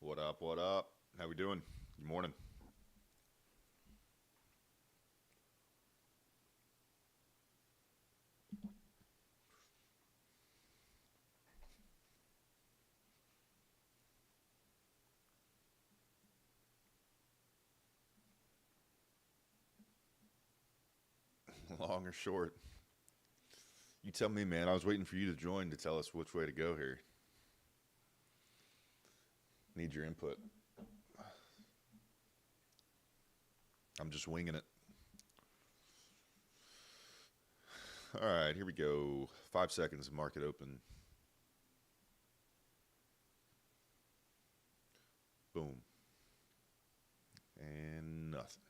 What up? What up? How we doing? Good morning. Long or short? You tell me, man. I was waiting for you to join to tell us which way to go here. Need your input. I'm just winging it. All right, here we go. 5 seconds, market open. Boom. And nothing.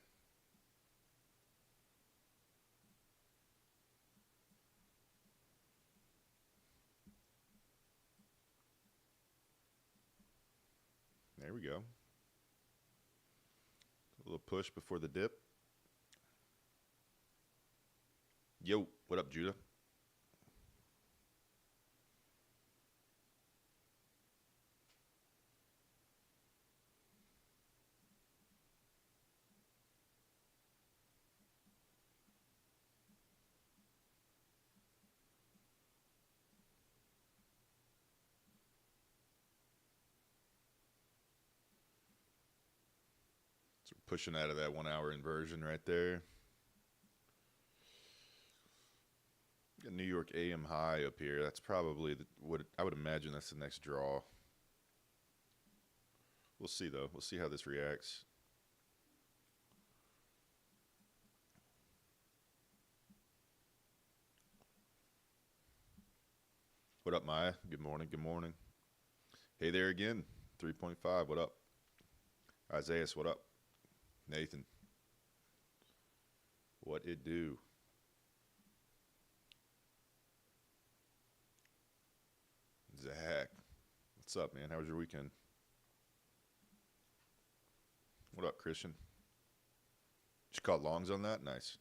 There we go. A little push before the dip. Yo, what up, Judah? So we're pushing out of that 1 hour inversion right there. Got New York AM high up here. That's probably what I would imagine. That's the next draw. We'll see though. We'll see how this reacts. What up, Maya? Good morning. Good morning. Hey there again. 3.5. What up? Isaiah, what up? Nathan. What it do? Zach. What's up, man? How was your weekend? What up, Christian? You caught longs on that? Nice.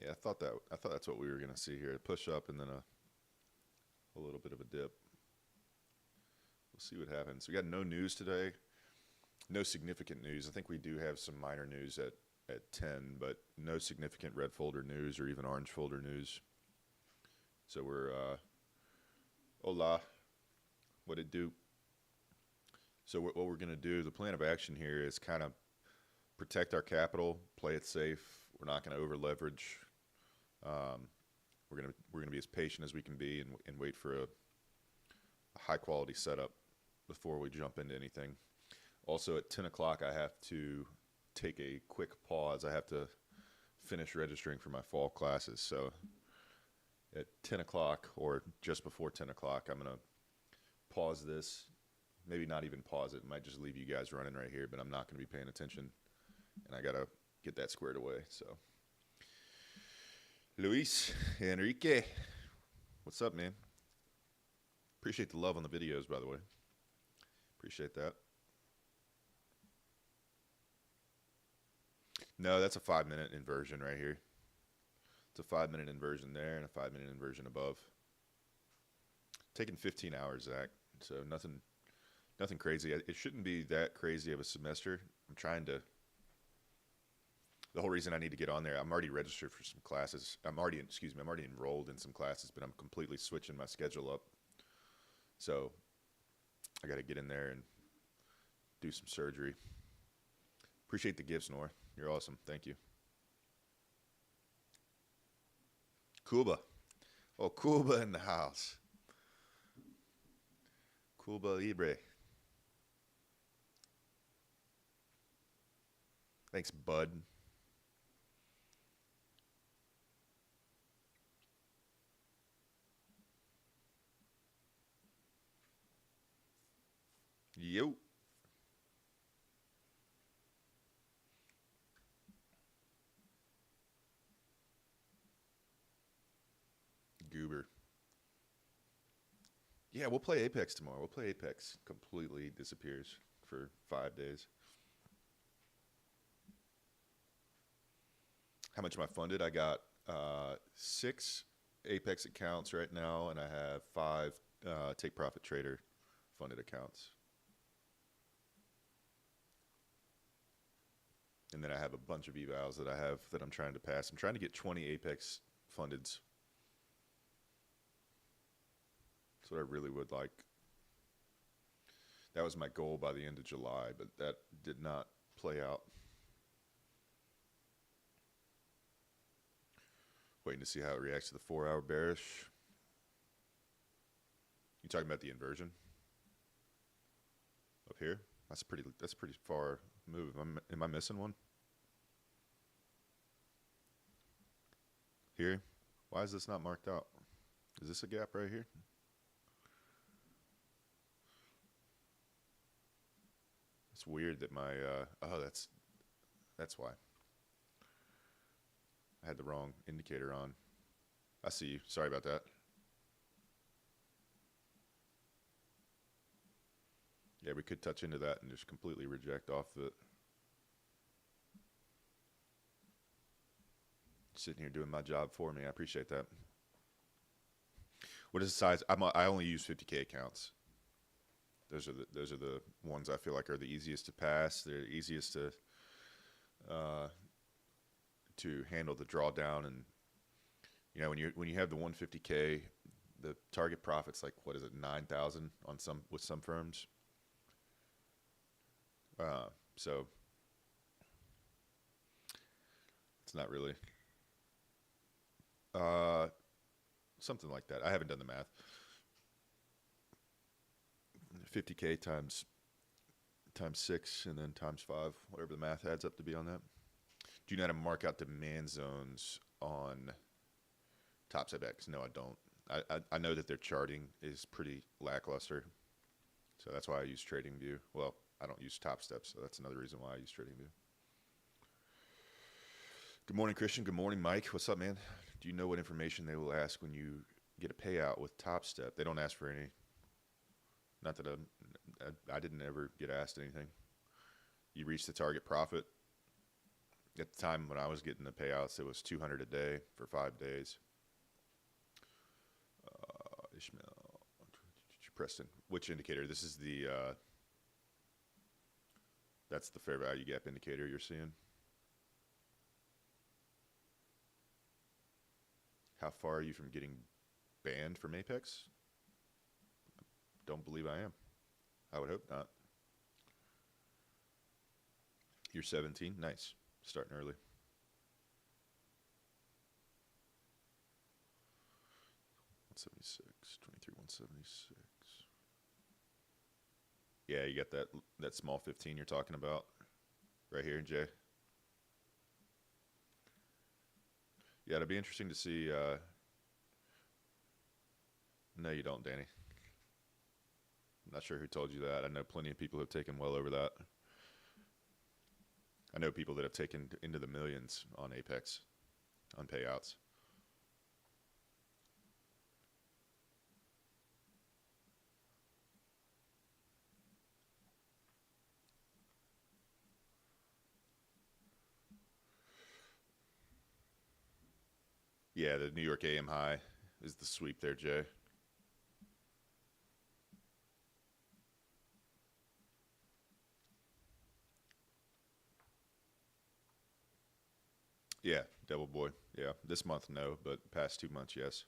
Yeah, I thought that's what we were gonna see here. A push up and then a little bit of a dip. We'll see what happens. We got no news today. No significant news. I think we do have some minor news at 10, but no significant red folder news or even orange folder news. So we're hola, what it do? So what we're going to do, the plan of action here is kind of protect our capital, play it safe. We're not going to over leverage. We're going to be as patient as we can be and wait for a high quality setup before we jump into anything. Also at 10 o'clock, I have to take a quick pause. I have to finish registering for my fall classes. So at 10 o'clock or just before 10 o'clock, I'm going to pause this. Maybe not even pause it. Might just leave you guys running right here, but I'm not going to be paying attention. And I got to get that squared away. So Luis, Enrique, what's up, man? Appreciate the love on the videos, by the way. Appreciate that. No, that's a 5-minute inversion right here. It's a 5-minute inversion there and a 5-minute inversion above. Taking 15 hours, Zach. So nothing crazy. It shouldn't be that crazy of a semester. I'm trying to. The whole reason I need to get on there, I'm already registered for some classes. I'm already enrolled in some classes, but I'm completely switching my schedule up. So I got to get in there and do some surgery. Appreciate the gifts, Nora. You're awesome. Thank you. Cuba. Oh, Cuba in the house. Cuba Libre. Thanks, bud. Yo. Goober. Yeah, we'll play Apex tomorrow. We'll play Apex. Completely disappears for 5 days. How much am I funded? I got 6 Apex accounts right now, and I have 5 Take Profit Trader funded accounts. And then I have a bunch of evals that I'm trying to pass. I'm trying to get 20 Apex fundeds. That's what I really would like. That was my goal by the end of July, but that did not play out. Waiting to see how it reacts to the 4-hour bearish. You talking about the inversion up here? That's a pretty far move. Am I missing one? Here? Why is this not marked out? Is this a gap right here? It's weird that my oh, that's why. I had the wrong indicator on. I see you. Sorry about that. Yeah, we could touch into that and just completely reject off the... Sitting here doing my job for me. I appreciate that. What is the size? I only use 50K accounts. Those are the ones I feel like are the easiest to pass. They're the easiest to handle the drawdown. And you know, when you have the 150K, the target profit's like, what is it, 9,000 on with some firms. So it's not really something like that. I haven't done the math. 50K times 6 and then times 5, whatever the math adds up to be on that. Do you know how to mark out demand zones on TopStep X? No, I don't. I know that their charting is pretty lackluster, so that's why I use TradingView. Well, I don't use TopStep, so that's another reason why I use TradingView. Good morning, Christian. Good morning, Mike. What's up, man? Do you know what information they will ask when you get a payout with TopStep? They don't ask for any. Not that I didn't ever get asked anything. You reach the target profit. At the time when I was getting the payouts, it was $200 a day for 5 days. Ishmael, Preston, which indicator? This is the that's the fair value gap indicator you're seeing. How far are you from getting banned from Apex? Don't believe I am. I would hope not. You're 17? Nice. Starting early. $176, 23, $176. Yeah, you got that small 15 you're talking about right here, Jay. Yeah, it'll be interesting to see. No, you don't, Danny. I'm not sure who told you that. I know plenty of people who have taken well over that. I know people that have taken into the millions on Apex, on payouts. Yeah, the New York AM high is the sweep there, Jay. Yeah, Devil Boy. Yeah, this month no, but past 2 months, yes.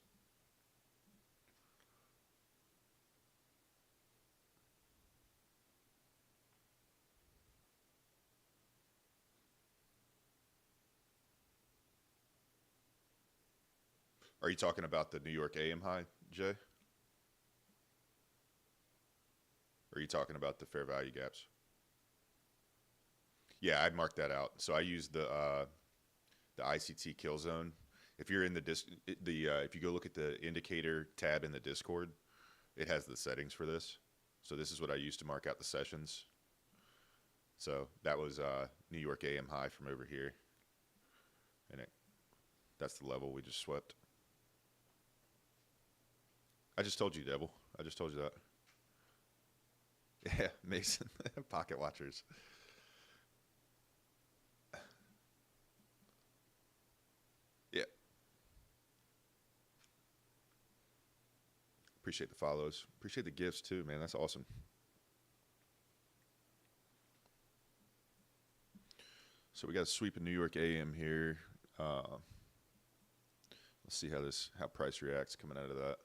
Are you talking about the New York AM high, Jay? Or are you talking about the fair value gaps? Yeah, I'd mark that out. So I use the ICT kill zone. If you're in if you go look at the indicator tab in the Discord, it has the settings for this. So this is what I use to mark out the sessions. So that was New York AM high from over here, and that's the level we just swept. I just told you, Devil. I just told you that. Yeah, Mason. Pocket watchers. Yeah. Appreciate the follows. Appreciate the gifts too, man. That's awesome. So we got a sweep in New York AM here. Let's see how price reacts coming out of that.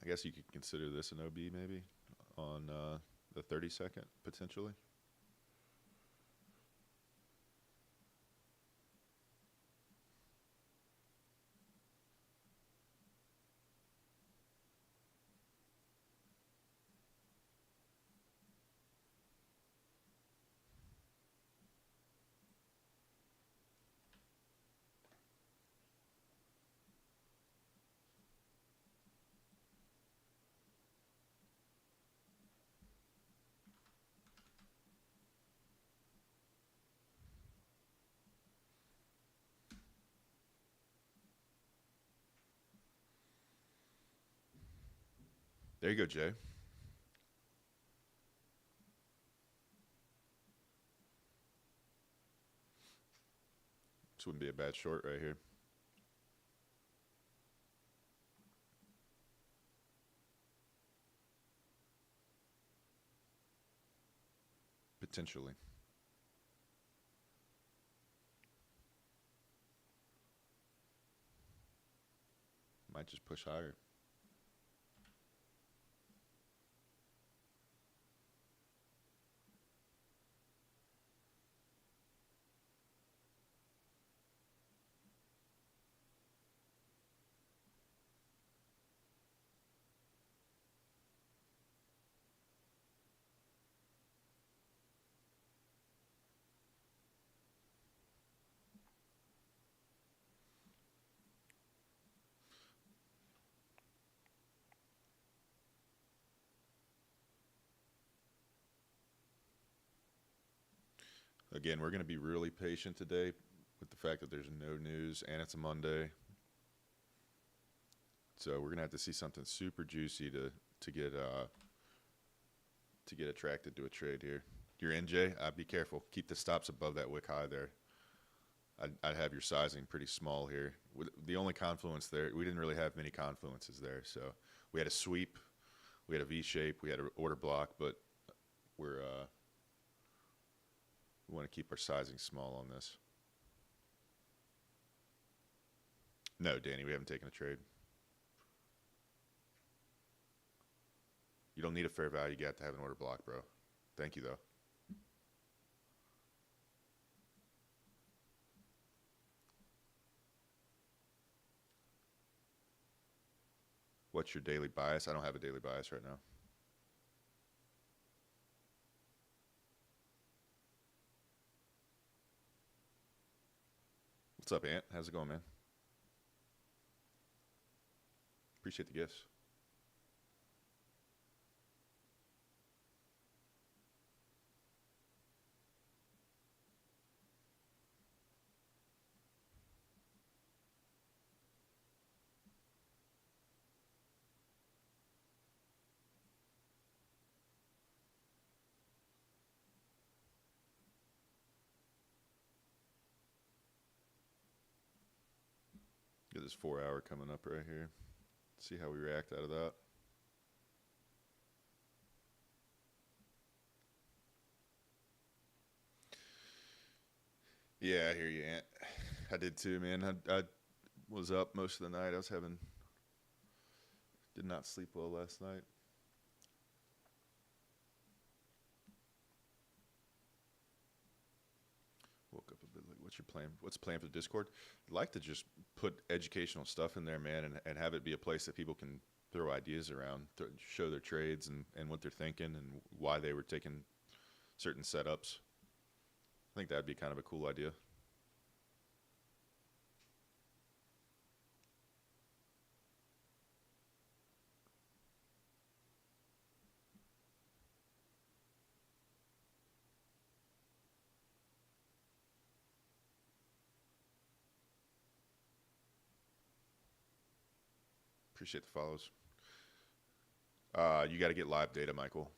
I guess you could consider this an OB maybe on the 30-second potentially. There you go, Jay. This wouldn't be a bad short right here. Potentially. Might just push higher. Again, we're going to be really patient today with the fact that there's no news and it's a Monday. So we're going to have to see something super juicy to get attracted to a trade here. You're in, Jay? Be careful. Keep the stops above that wick high there. I'd have your sizing pretty small here. The only confluence there, we didn't really have many confluences there. So we had a sweep, we had a V shape, we had an order block, but we want to keep our sizing small on this. No, Danny, we haven't taken a trade. You don't need a fair value gap to have an order block, bro. Thank you, though. What's your daily bias? I don't have a daily bias right now. What's up, Ant? How's it going, man? Appreciate the gifts. Get this 4 hour coming up right here. See how we react out of that. Yeah, I hear you, Ant. I did too, man. I was up most of the night. Did not sleep well last night. Woke up a bit late. What's your plan? What's the plan for the Discord? I'd like to just put educational stuff in there, man, and have it be a place that people can throw ideas around, show their trades and what they're thinking and why they were taking certain setups. I think that'd be kind of a cool idea. Appreciate the follows. You got to get live data, Michael.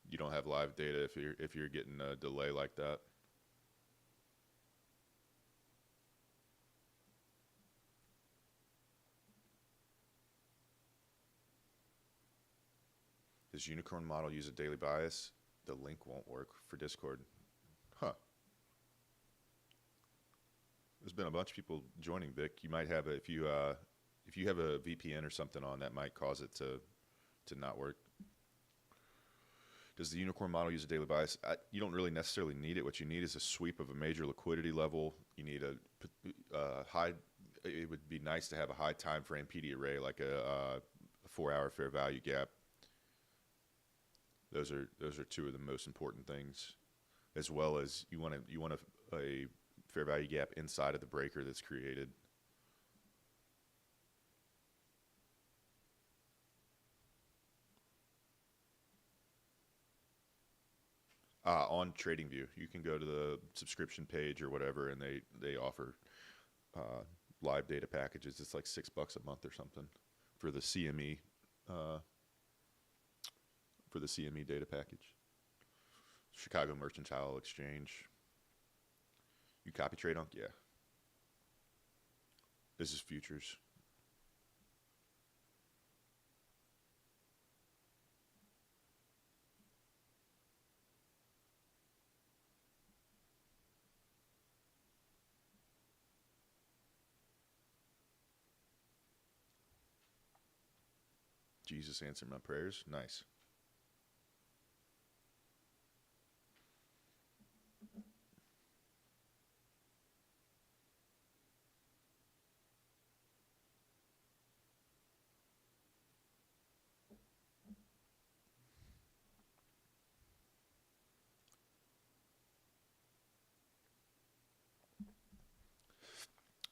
You don't have live data if you're getting a delay like that. Does Unicorn model use a daily bias? The link won't work for Discord. Huh. There's been a bunch of people joining, Vic. You might have if you have a VPN or something on, that might cause it to not work. Does the Unicorn model use a daily bias? You don't really necessarily need it. What you need is a sweep of a major liquidity level. You need a high. It would be nice to have a high time frame PD array, like a 4-hour fair value gap. Those are two of the most important things, as well as you want a fair value gap inside of the breaker that's created. On TradingView, you can go to the subscription page or whatever, and they offer live data packages. It's like $6 a month or something for the CME data package. Chicago Mercantile Exchange. You copy trade on? Yeah. This is futures. Jesus answered my prayers. Nice.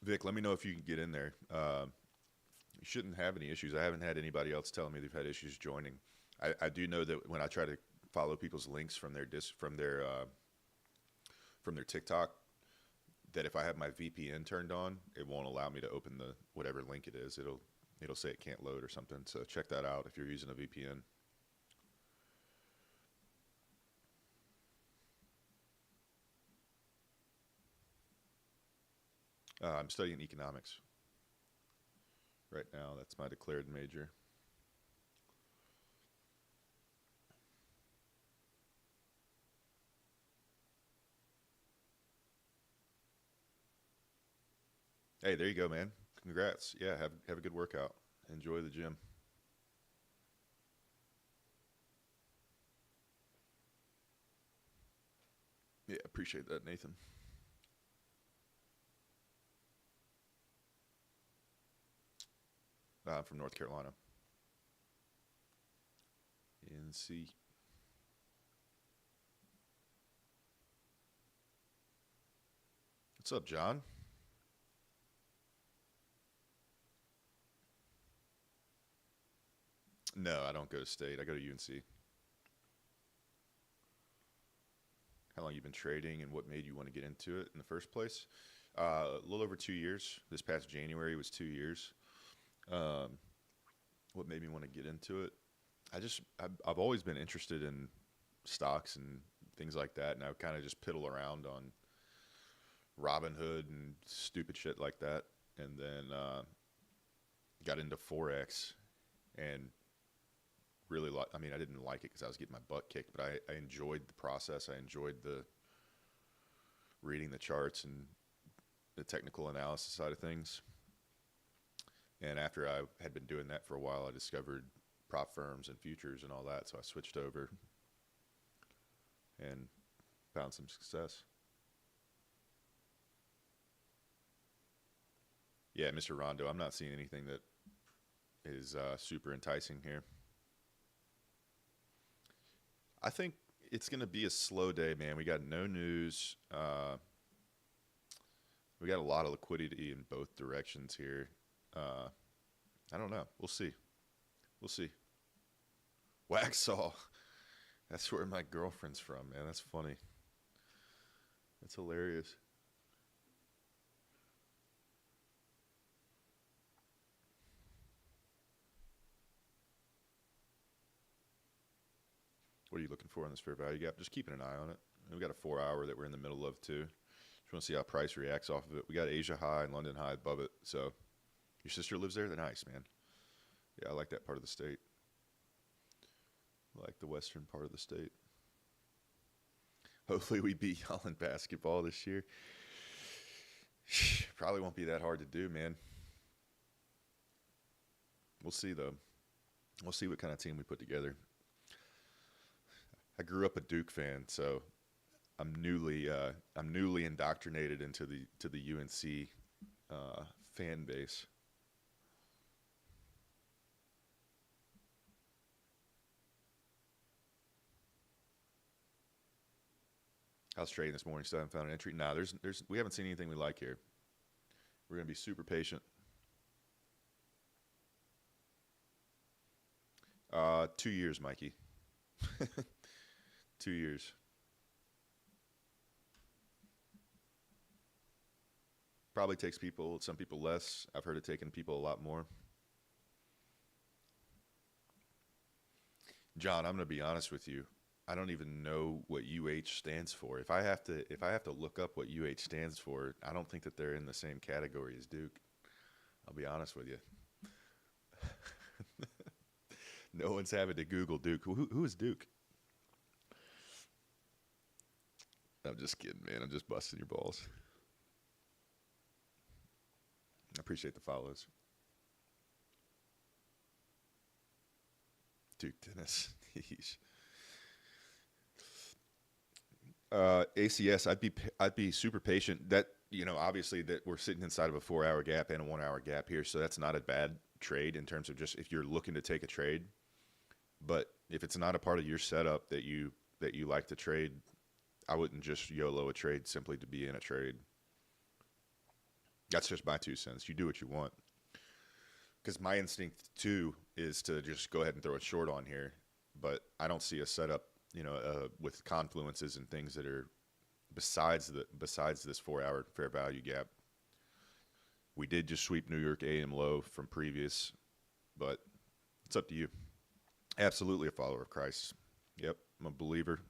Vic, let me know if you can get in there. You shouldn't have any issues. I haven't had anybody else telling me they've had issues joining. I do know that when I try to follow people's links from their TikTok, that if I have my VPN turned on, it won't allow me to open the whatever link it is. It'll say it can't load or something. So check that out if you're using a VPN. I'm studying economics right now. That's my declared major. Hey, there you go, man. Congrats. Yeah, have a good workout. Enjoy the gym. Yeah, appreciate that, Nathan. I'm from North Carolina. NC. What's up, John? No, I don't go to State. I go to UNC. How long you been trading, and what made you want to get into it in the first place? A little over 2 years. This past January was 2 years. What made me want to get into it? I've always been interested in stocks and things like that, and I kind of just piddle around on Robinhood and stupid shit like that, and then got into Forex and really I mean, I didn't like it because I was getting my butt kicked, but I enjoyed the process. I enjoyed the reading the charts and the technical analysis side of things. And after I had been doing that for a while, I discovered prop firms and futures and all that. So I switched over and found some success. Yeah, Mr. Rondo, I'm not seeing anything that is super enticing here. I think it's going to be a slow day, man. We got no news. We got a lot of liquidity in both directions here. I don't know. We'll see. We'll see. Waxhaw. That's where my girlfriend's from, man. That's funny. That's hilarious. What are you looking for in this fair value gap? Just keeping an eye on it. And we got a 4-hour that we're in the middle of too. Just want to see how price reacts off of it. We got Asia high and London high above it. So your sister lives there? They're nice, man. Yeah, I like that part of the state. I like the western part of the state. Hopefully we beat y'all in basketball this year. Probably won't be that hard to do, man. We'll see, though. We'll see what kind of team we put together. I grew up a Duke fan, so I'm newly indoctrinated into the UNC fan base. How's trading this morning? Still haven't found an entry. Nah, we haven't seen anything we like here. We're gonna be super patient. 2 years, Mikey. 2 years. Probably takes some people less. I've heard it taking people a lot more. John, I'm gonna be honest with you. I don't even know what UH stands for. If I have to look up what UH stands for, I don't think that they're in the same category as Duke. I'll be honest with you. No one's having to Google Duke. Who is Duke? I'm just kidding, man. I'm just busting your balls. I appreciate the follows. Duke tennis. ACS, I'd be super patient. That, obviously that we're sitting inside of a 4-hour gap and a 1-hour gap here, so that's not a bad trade in terms of just if you're looking to take a trade. But if it's not a part of your setup that you like to trade, I wouldn't just YOLO a trade simply to be in a trade. That's just my 2 cents. You do what you want. Because my instinct too is to just go ahead and throw a short on here, but I don't see a setup, with confluences and things that are besides this 4-hour fair value gap. We did just sweep New York AM low from previous, but it's up to you. Absolutely a follower of Christ. Yep, I'm a believer.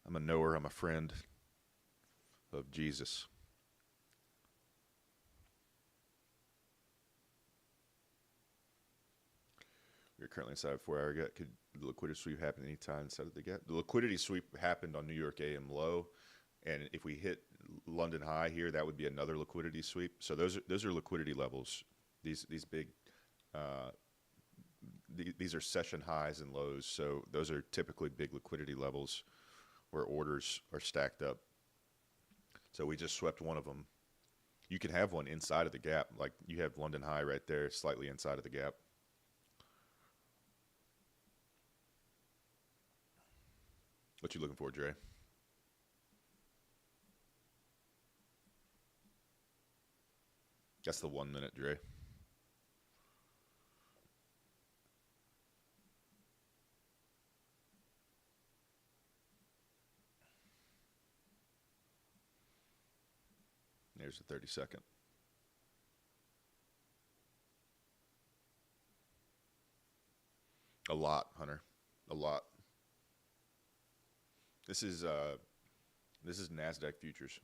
I'm a knower. I'm a friend of Jesus. We're currently inside of 4-hour gap. Could the liquidity sweep happen anytime inside of the gap? The liquidity sweep happened on New York AM low, and if we hit London high here, that would be another liquidity sweep. So those are liquidity levels. These big, these are session highs and lows. So those are typically big liquidity levels where orders are stacked up. So we just swept one of them. You can have one inside of the gap, like you have London high right there, slightly inside of the gap. What you looking for, Dre? That's the 1 minute, Dre. There's the 30-second. A lot, Hunter. A lot. This is NASDAQ futures.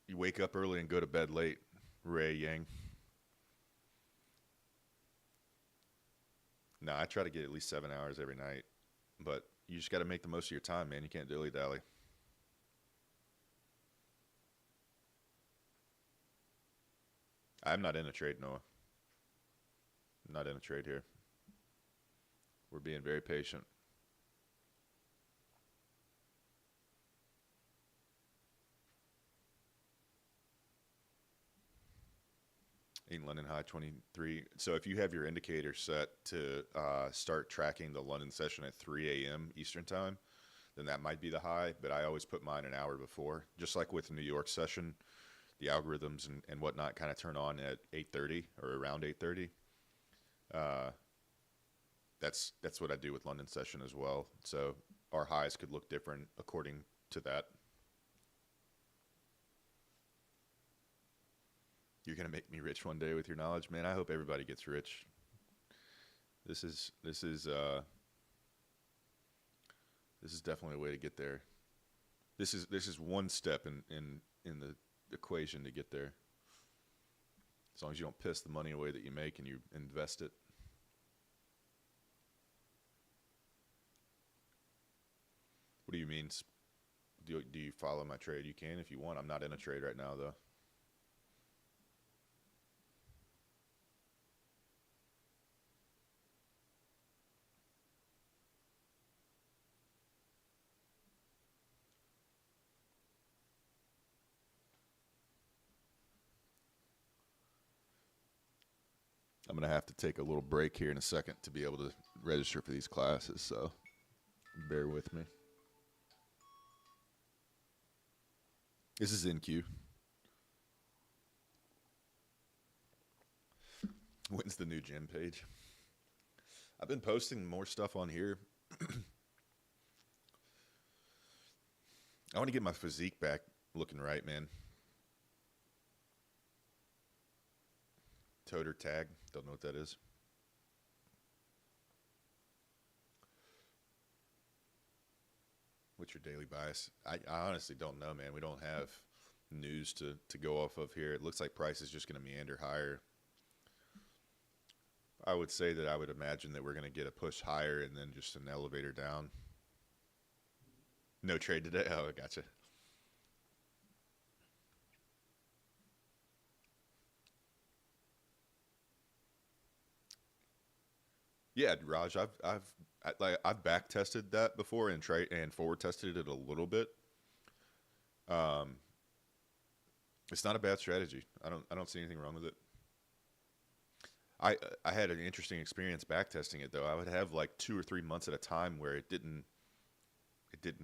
You wake up early and go to bed late, Ray Yang. No, I try to get at least 7 hours every night, but you just got to make the most of your time, man. You can't dilly-dally. I'm not in a trade, Noah. I'm not in a trade here. We're being very patient. In London high 23. So if you have your indicator set to start tracking the London session at 3 a.m. Eastern time, then that might be the high, but I always put mine an hour before. Just like with the New York session, the algorithms and whatnot kind of turn on at 8:30 or around 8:30. That's what I do with London session as well. So our highs could look different according to that. You're gonna make me rich one day with your knowledge, man. I hope everybody gets rich. This is definitely a way to get there. This is one step in the equation to get there. As long as you don't piss the money away that you make and you invest it. What do you mean? Do you follow my trade? You can if you want. I'm not in a trade right now, though. I'm going to have to take a little break here in a second to be able to register for these classes, so bear with me. This is NQ. When's the new gym page? I've been posting more stuff on here. I want to get my physique back looking right, man. Toter tag. Don't know what that is. What's your daily bias? I honestly don't know, man. We don't have news to go off of here. It looks like price is just going to meander higher. I would say that I would imagine that we're going to get a push higher and then just an elevator down. No trade today? Oh, I gotcha. Yeah, Raj, I've back tested that before and forward tested it a little bit. It's not a bad strategy. I don't see anything wrong with it. I had an interesting experience back testing it though. I would have like 2 or 3 months at a time where it didn't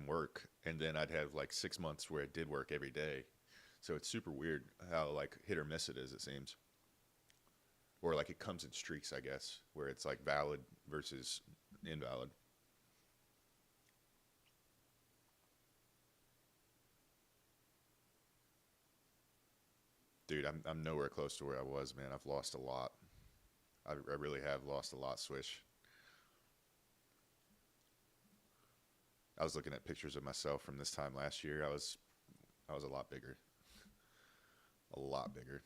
work, and then I'd have like 6 months where it did work every day. So it's super weird how like hit or miss it is, it seems. Or like it comes in streaks, I guess, where it's like valid versus invalid. Dude, I'm nowhere close to where I was, man. I've lost a lot. I really have lost a lot, Swish. I was looking at pictures of myself from this time last year. I was a lot bigger. A lot bigger.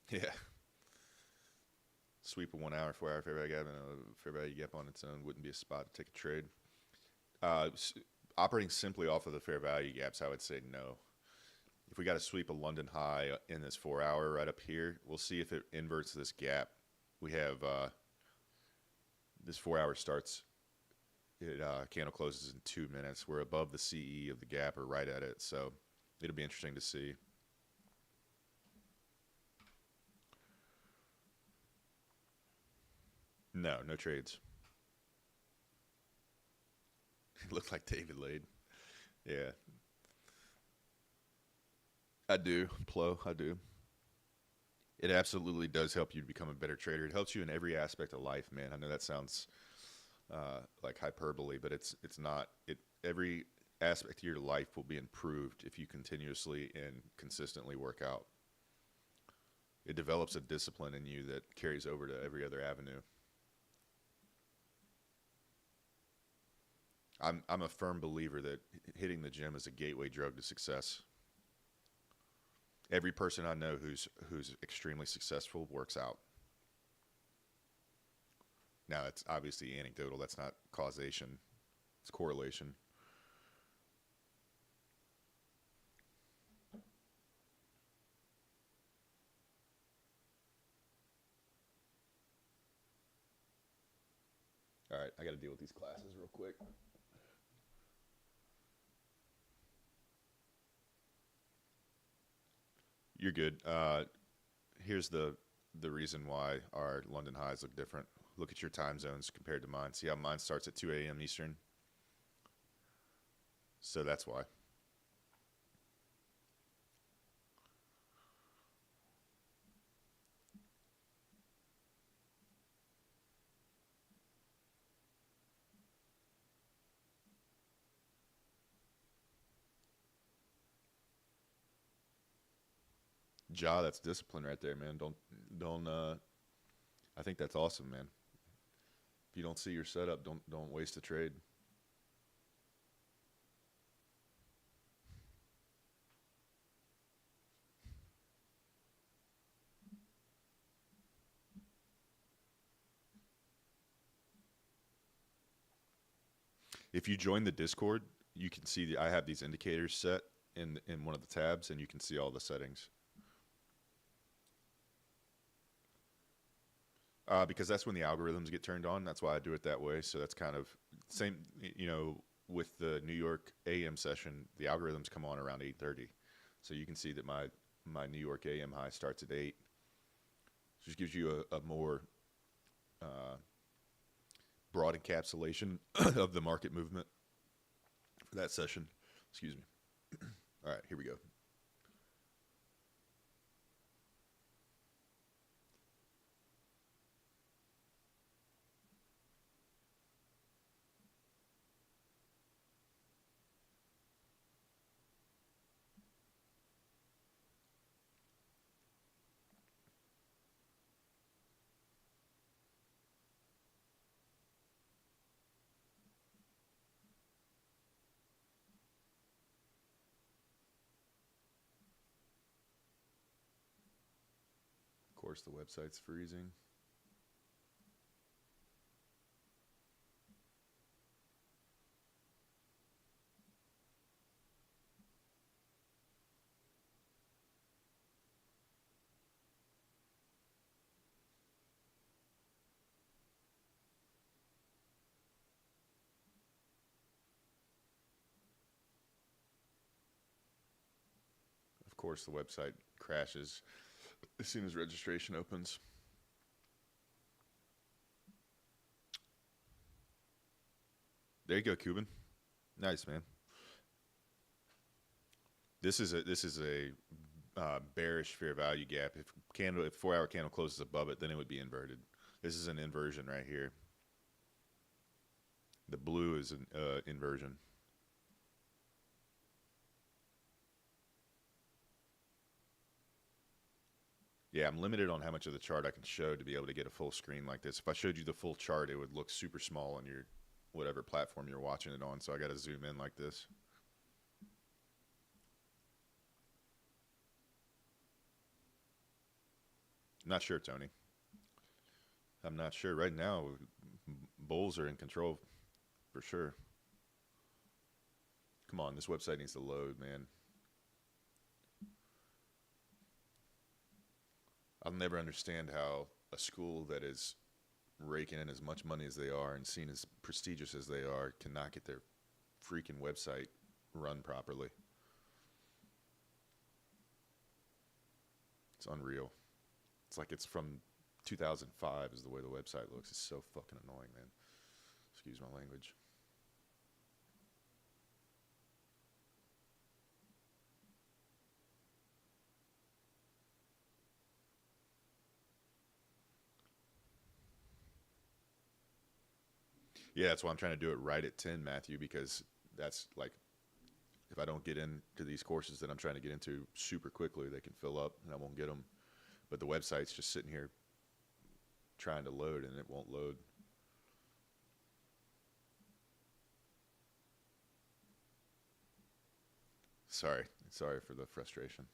Yeah. Sweep of 1 hour, 4 hour fair value gap, and a fair value gap on its own wouldn't be a spot to take a trade. Operating simply off of the fair value gaps, I would say no. If we got to sweep a London high in this 4 hour right up here, we'll see if it inverts this gap. We have this 4 hour starts. It candle closes in 2 minutes. We're above the CE of the gap or right at it, so it'll be interesting to see. No trades. It looked like David Lade. Yeah. I do, Plo, I do. It absolutely does help you to become a better trader. It helps you in every aspect of life, man. I know that sounds like hyperbole, but it's not. Every aspect of your life will be improved if you continuously and consistently work out. It develops a discipline in you that carries over to every other avenue. I'm a firm believer that hitting the gym is a gateway drug to success. Every person I know who's extremely successful works out. Now, it's obviously anecdotal. That's not causation. It's correlation. All right, I got to deal with these classes real quick. You're good. Here's the reason why our London highs look different. Look at your time zones compared to mine. See how mine starts at 2 a.m. Eastern? So that's why. That's discipline right there, man. Don't. I think that's awesome, man. If you don't see your setup, don't waste a trade. If you join the Discord, you can see I have these indicators set in one of the tabs, and you can see all the settings. Because that's when the algorithms get turned on. That's why I do it that way. So that's kind of same, with the New York AM session, the algorithms come on around 8:30. So you can see that my New York AM high starts at 8. Just gives you a more broad encapsulation of the market movement for that session. Excuse me. All right, here we go. Of course, the website's freezing. Of course, the website crashes as soon as registration opens. There you go, Cuban. Nice, man. This is a bearish fair value gap. If 4-hour candle closes above it, then it would be inverted. This is an inversion right here. The blue is an inversion. Yeah, I'm limited on how much of the chart I can show to be able to get a full screen like this. If I showed you the full chart, it would look super small on your whatever platform you're watching it on. So I got to zoom in like this. Not sure, Tony. I'm not sure. Right now, bulls are in control for sure. Come on, this website needs to load, man. I'll never understand how a school that is raking in as much money as they are and seen as prestigious as they are cannot get their freaking website run properly. It's unreal. It's like it's from 2005 is the way the website looks. It's so fucking annoying, man. Excuse my language. Yeah, that's why I'm trying to do it right at 10, Matthew, because that's like, if I don't get into these courses that I'm trying to get into super quickly, they can fill up and I won't get them. But the website's just sitting here trying to load and it won't load. Sorry for the frustration.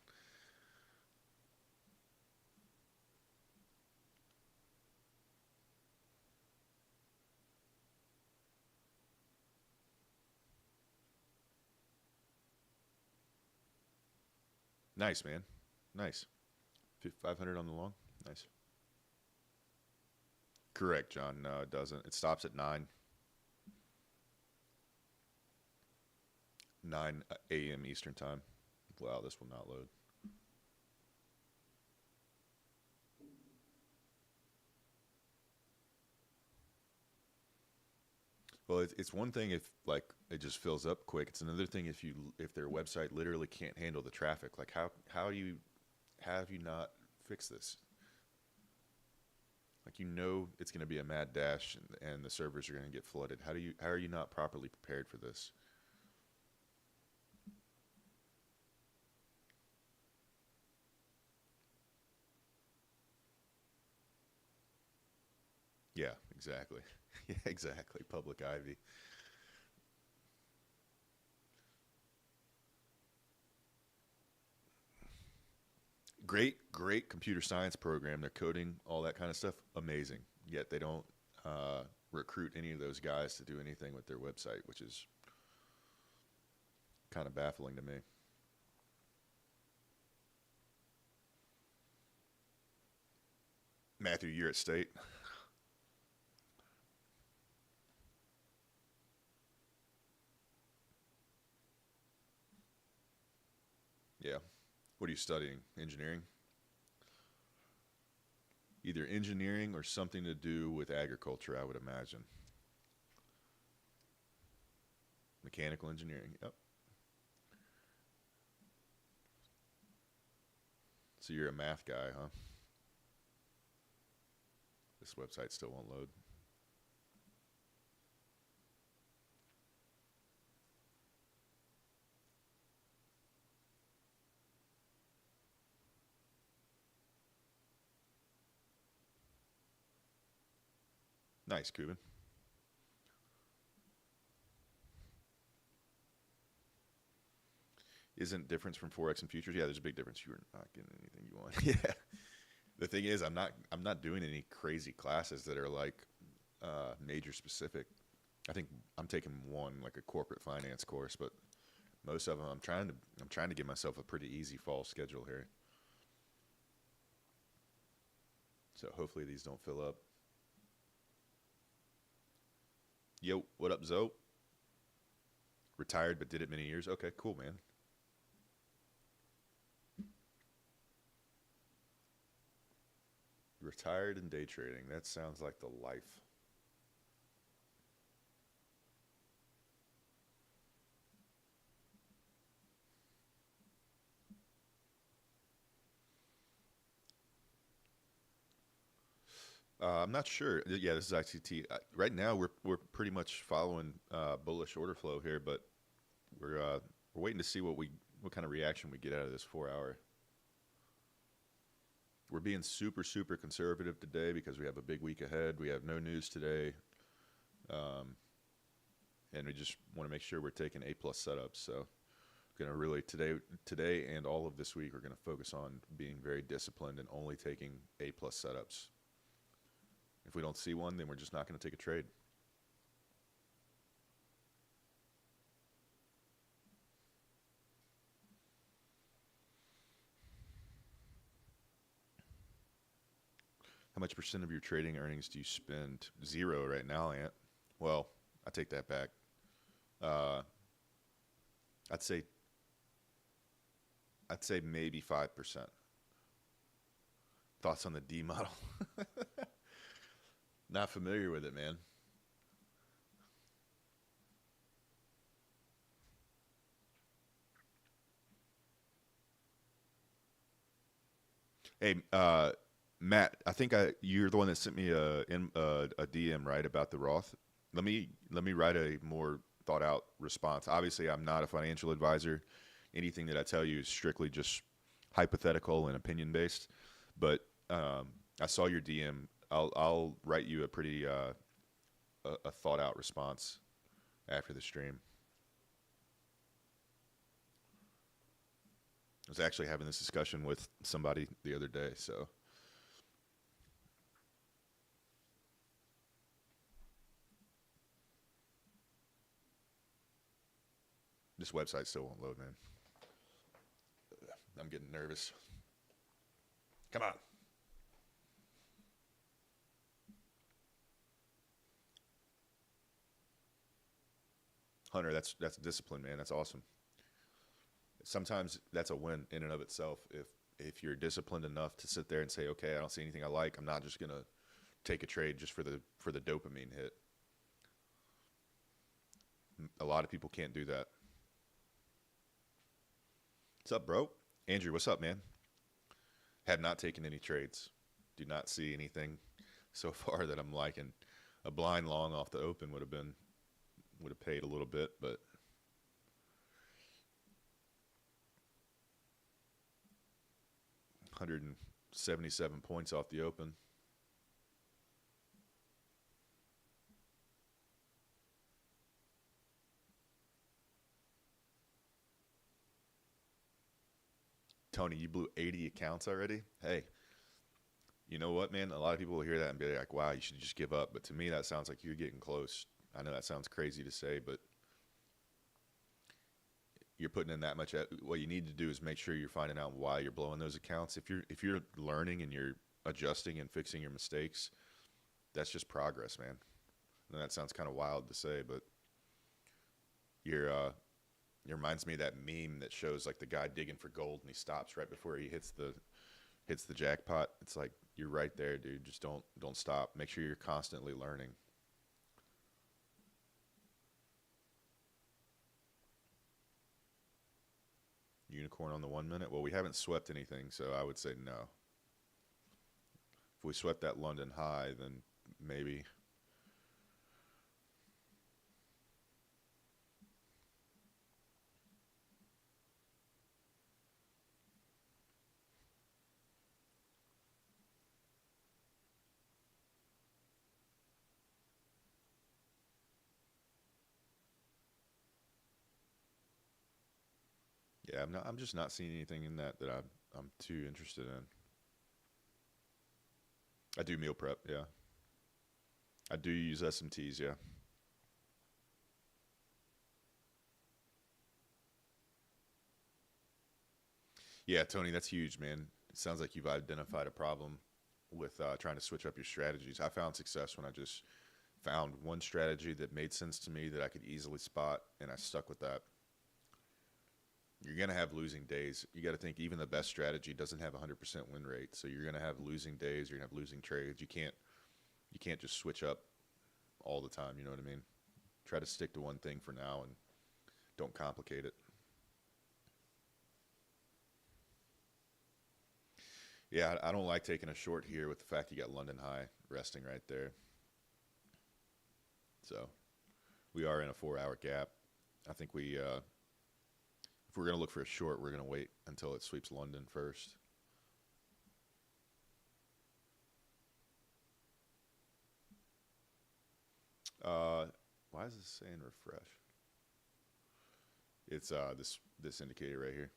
Nice, man. Nice. 500 on the long. Nice. Correct, John. No, it doesn't. It stops at 9 a.m. Eastern time. Wow, this will not load. Well, it's one thing if like it just fills up quick. It's another thing if their website literally can't handle the traffic. Like how have you not fixed this? Like it's going to be a mad dash and the servers are going to get flooded. How are you not properly prepared for this? Yeah, exactly. Yeah, exactly. Public Ivy. Great computer science program. They're coding, all that kind of stuff. Amazing. Yet they don't uh, recruit any of those guys to do anything with their website, which is kind of baffling to me. Matthew, you're at State. Yeah. What are you studying? Engineering? Either engineering or something to do with agriculture, I would imagine. Mechanical engineering. Yep. So you're a math guy, huh? This website still won't load. Nice, Cuban. Isn't difference from forex and futures? Yeah, there's a big difference. You're not getting anything you want. Yeah. The thing is, I'm not doing any crazy classes that are like major specific. I think I'm taking one like a corporate finance course, but most of them I'm trying to give myself a pretty easy fall schedule here. So hopefully these don't fill up. Yo, what up, Zoe? Retired but did it many years. Okay, cool, man. Retired and day trading. That sounds like the life. I'm not sure. Yeah, this is ICT. Right now, we're pretty much following bullish order flow here, but we're waiting to see what kind of reaction we get out of this 4 hour. We're being super conservative today because we have a big week ahead. We have no news today, um, and we just want to make sure we're taking A plus setups. So, gonna really today and all of this week, we're gonna focus on being very disciplined and only taking A plus setups. If we don't see one, then we're just not going to take a trade. How much percent of your trading earnings do you spend? Zero right now, Ant. Well, I take that back. Uh, I'd say I'd say maybe 5%. Thoughts on the D model? Not familiar with it, man. Hey, Matt, I think you're the one that sent me a DM, right, about the Roth. Let me write a more thought out response. Obviously, I'm not a financial advisor. Anything that I tell you is strictly just hypothetical and opinion based. But I saw your DM. I'll write you a pretty a thought out response after the stream. I was actually having this discussion with somebody the other day, so this website still won't load, man. I'm getting nervous. Come on. Hunter, that's discipline, man. That's awesome. Sometimes that's a win in and of itself. If you're disciplined enough to sit there and say, okay, I don't see anything I like, I'm not just gonna take a trade just for the dopamine hit. A lot of people can't do that. What's up, bro? Andrew, what's up, man? Have not taken any trades. Do not see anything so far that I'm liking. A blind long off the open would have paid a little bit, but 177 points off the open. Tony, you blew 80 accounts already? Hey, you know what, man? A lot of people will hear that and be like, wow, you should just give up. But to me, that sounds like you're getting close. I know that sounds crazy to say, but you're putting in that much. What you need to do is make sure you're finding out why you're blowing those accounts. If you're learning and you're adjusting and fixing your mistakes, that's just progress, man. And that sounds kind of wild to say, but it reminds me of that meme that shows like the guy digging for gold and he stops right before he hits the jackpot. It's like, you're right there, dude. Just don't stop. Make sure you're constantly learning. Unicorn on the 1 minute. Well, we haven't swept anything, so I would say no. If we swept that London high, then maybe. Yeah, I'm just not seeing anything in that I'm too interested in. I do meal prep, yeah. I do use SMTs, yeah. Yeah, Tony, that's huge, man. It sounds like you've identified a problem with trying to switch up your strategies. I found success when I just found one strategy that made sense to me that I could easily spot, and I stuck with that. You're going to have losing days. You got to think even the best strategy doesn't have a 100% win rate. So you're going to have losing days. You're going to have losing trades. You can't just switch up all the time. You know what I mean? Try to stick to one thing for now and don't complicate it. Yeah, I don't like taking a short here with the fact you got London High resting right there. So we are in a 4-hour gap. I think if we're going to look for a short, we're going to wait until it sweeps London first. Why is this saying refresh? It's this indicator right here.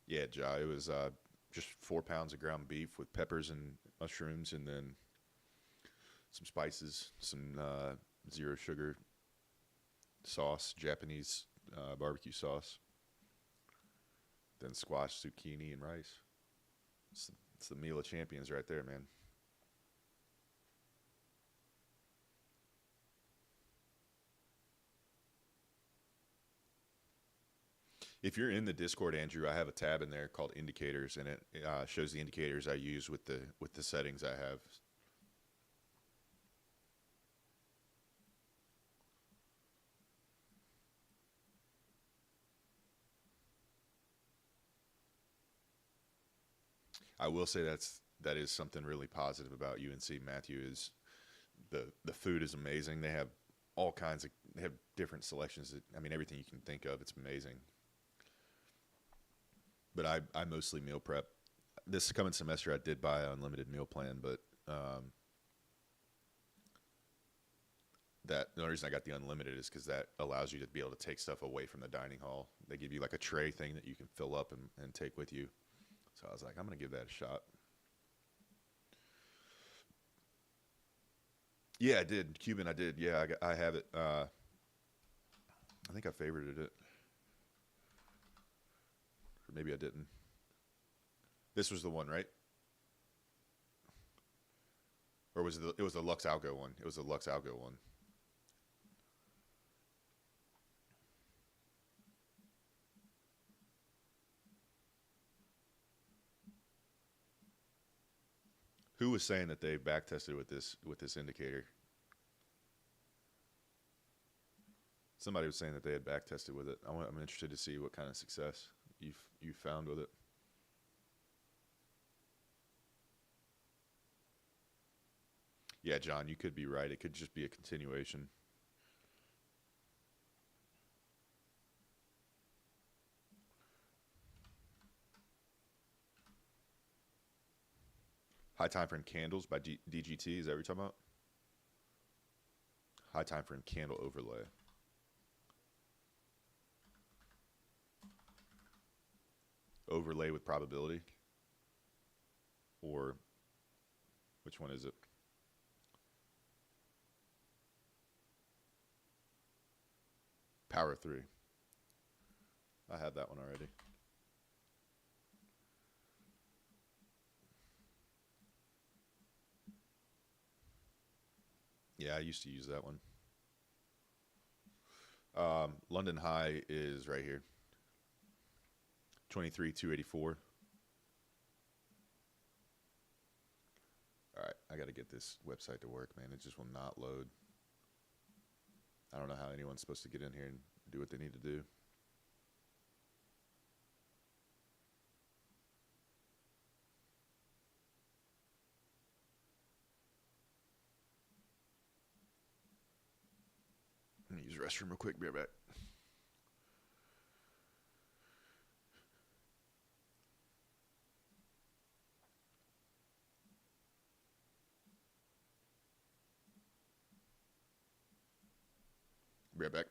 Yeah, Ja, it was just 4 pounds of ground beef with peppers and mushrooms, and then some spices, some zero sugar sauce, Japanese barbecue sauce, then squash, zucchini, and rice. It's the meal of champions right there, man. If you're in the Discord, Andrew, I have a tab in there called indicators, and it shows the indicators I use with the settings I have. I will say that is something really positive about UNC, Matthew, is the food is amazing. They have they have different selections. I mean, everything you can think of. It's amazing. But I mostly meal prep. This coming semester, I did buy an unlimited meal plan, but the only reason I got the unlimited is because that allows you to be able to take stuff away from the dining hall. They give you like a tray thing that you can fill up and take with you. So I was like, I'm going to give that a shot. Yeah, I did. Cuban, I did. Yeah, I have it. I think I favorited it. Or maybe I didn't. This was the one, right? Or was it was the Lux Algo one? It was the Lux Algo one. Who was saying that they back tested with this indicator? Somebody was saying that they had back tested with it. I'm interested to see what kind of success you found with it. Yeah, John, you could be right. It could just be a continuation. High time frame candles by DGT. Is that what you're talking about? High time frame candle overlay. overlay with probability? Or which one is it? Power 3. I had that one already. Yeah, I used to use that one. London high is right here. 23,284. All right, I got to get this website to work, man. It just will not load. I don't know how anyone's supposed to get in here and do what they need to do. I'm going to use the restroom real quick. Be right back. Be right back.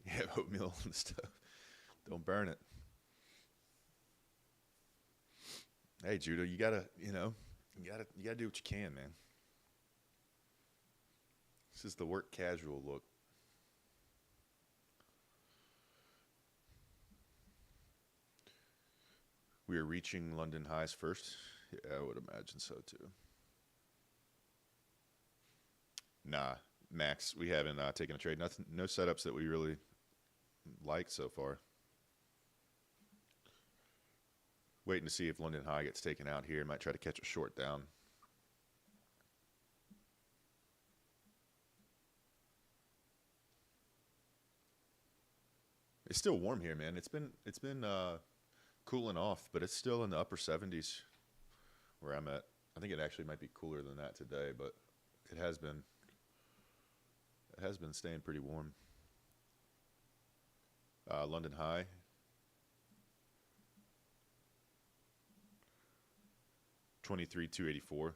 Yeah, oatmeal and stuff. Don't burn it. Hey, Judah, you gotta do what you can, man. This is the work casual look. We are reaching London highs first. Yeah, I would imagine so too. Nah, Max, we haven't taken a trade. Nothing, no setups that we really liked so far. Waiting to see if London high gets taken out here. Might try to catch a short down. It's still warm here, man. It's been cooling off, but it's still in the upper 70s where I'm at. I think it actually might be cooler than that today, but it has been staying pretty warm. London high. $23,284.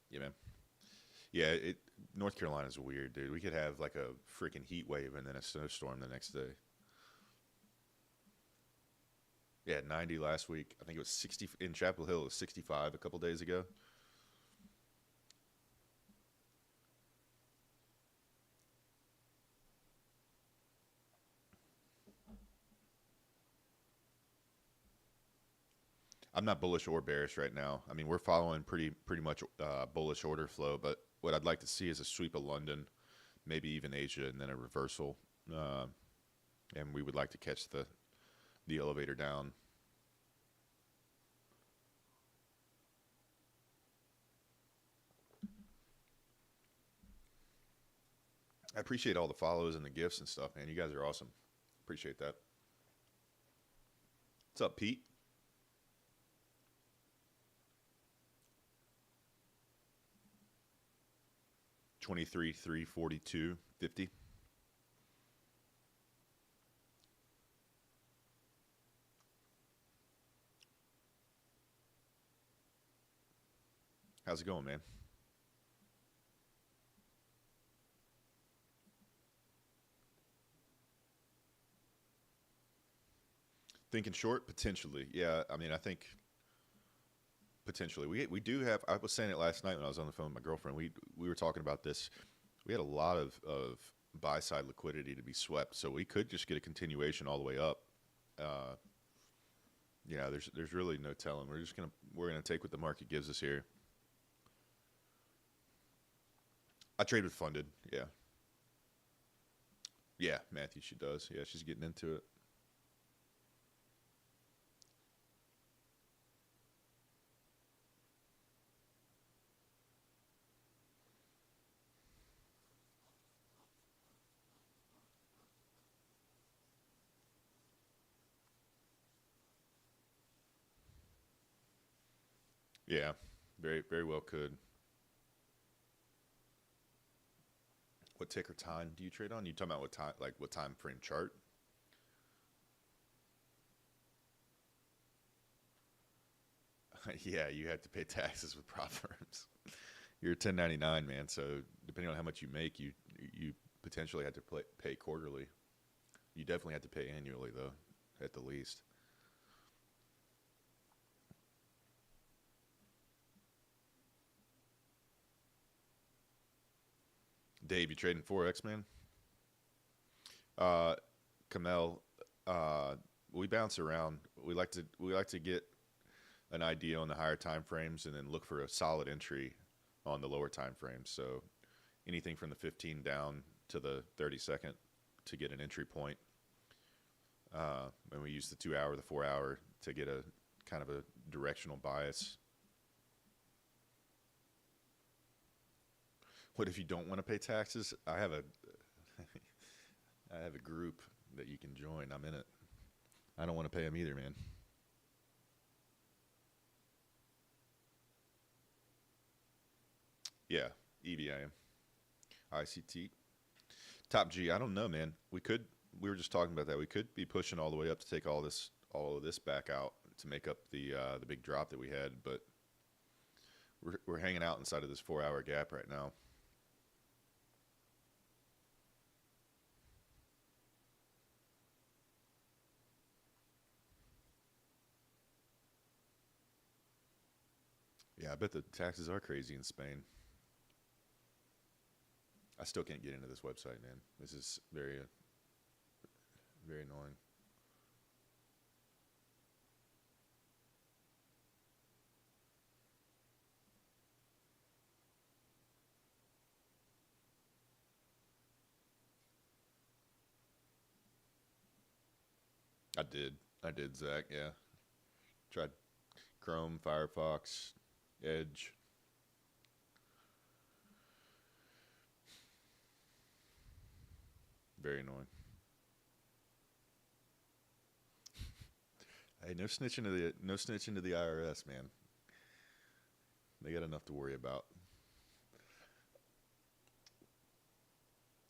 Yeah, man. Yeah, North Carolina's weird, dude. We could have like a freaking heat wave and then a snowstorm the next day. Yeah, 90 last week. I think it was 60 in Chapel Hill. It was 65 a couple days ago. I'm not bullish or bearish right now. I mean, we're following pretty much bullish order flow, but what I'd like to see is a sweep of London, maybe even Asia, and then a reversal. Uh, and we would like to catch the elevator down. I appreciate all the follows and the gifts and stuff, man. You guys are awesome. Appreciate that. What's up, Pete? 23, 3, 42, 50. How's it going, man? Thinking short? Potentially. Yeah, I mean, I think potentially. We do have, I was saying it last night when I was on the phone with my girlfriend. We were talking about this. We had a lot of buy side liquidity to be swept, so we could just get a continuation all the way up. Uh, yeah, there's really no telling. We're gonna take what the market gives us here. I trade with funded. Yeah, yeah, Matthew, she does. Yeah, she's getting into it. Yeah, very well could. What ticker time do you trade on? You talking about what time, like what time frame chart? Yeah, you have to pay taxes with prop firms. You're a 1099 man, so depending on how much you make, you potentially have to pay quarterly. You definitely have to pay annually though, at the least. Dave, you trading forex, man? Uh, Kamel, uh, we bounce around. We like to get an idea on the higher time frames and then look for a solid entry on the lower time frames. So anything from the 15 down to the 30-second to get an entry point. And we use the 2 hour, the 4 hour to get a kind of a directional bias. What if you don't want to pay taxes? I have a I have a group that you can join. I'm in it. I don't want to pay them either, man. Yeah, EVIM, ICT, Top G. I don't know, man. We were just talking about that. We could be pushing all the way up to take all of this back out to make up the big drop that we had, but we're hanging out inside of this 4 hour gap right now. Yeah, I bet the taxes are crazy in Spain. I still can't get into this website, man. This is very annoying. I did. I did, Zach. Yeah. Tried Chrome, Firefox, Edge. Very annoying. Hey, no snitching to the IRS, man. They got enough to worry about.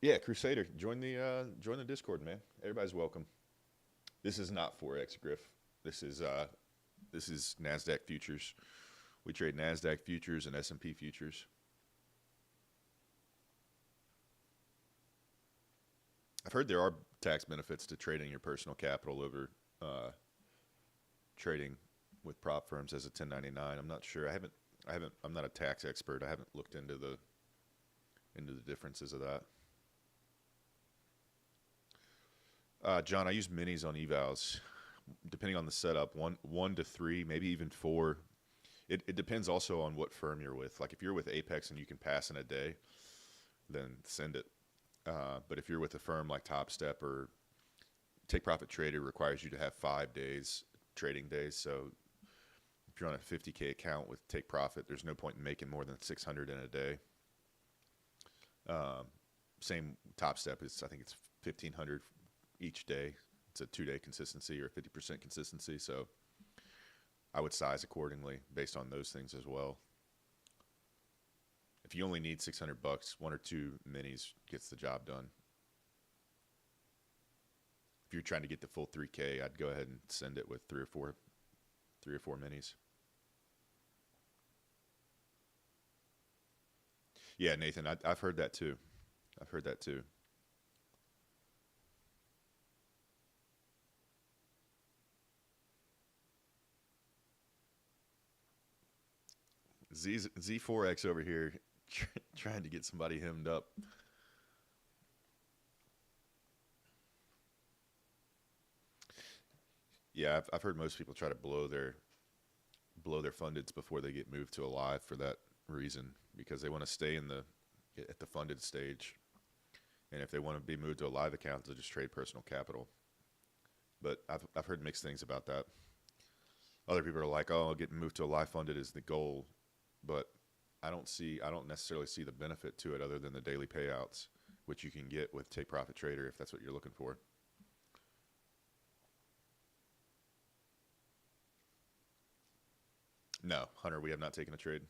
Yeah, Crusader, join the Discord, man. Everybody's welcome. This is not Forex, Griff. This is uh this is Nasdaq futures. We trade Nasdaq futures and S&P futures. I've heard there are tax benefits to trading your personal capital over trading with prop firms as a 1099. I'm not sure. I'm not a tax expert. I haven't looked into the differences of that. John, I use minis on evals, depending on the setup. One to three, maybe even four. It depends also on what firm you're with. Like if you're with Apex and you can pass in a day, then send it. But if you're with a firm like Top Step or Take Profit Trader, requires you to have 5 days trading days. So if you're on a 50K account with Take Profit, there's no point in making more than 600 in a day. Same Top Step is, I think it's 1,500 each day. It's a 2-day consistency or 50% consistency. So I would size accordingly based on those things as well. If you only need $600, 1 or 2 minis gets the job done. If you're trying to get the full 3K, I'd go ahead and send it with 3 or 4 minis. Yeah, Nathan, I've heard that too. I've heard that too. Z4X over here trying to get somebody hemmed up. Yeah, I've heard most people try to blow their fundeds before they get moved to a live for that reason, because they want to stay at the funded stage, and if they want to be moved to a live account, they'll just trade personal capital. But I've heard mixed things about that. Other people are like, oh, getting moved to a live funded is the goal, but I don't necessarily see the benefit to it other than the daily payouts, which you can get with Take Profit Trader if that's what you're looking for. No, Hunter, we have not taken a trade.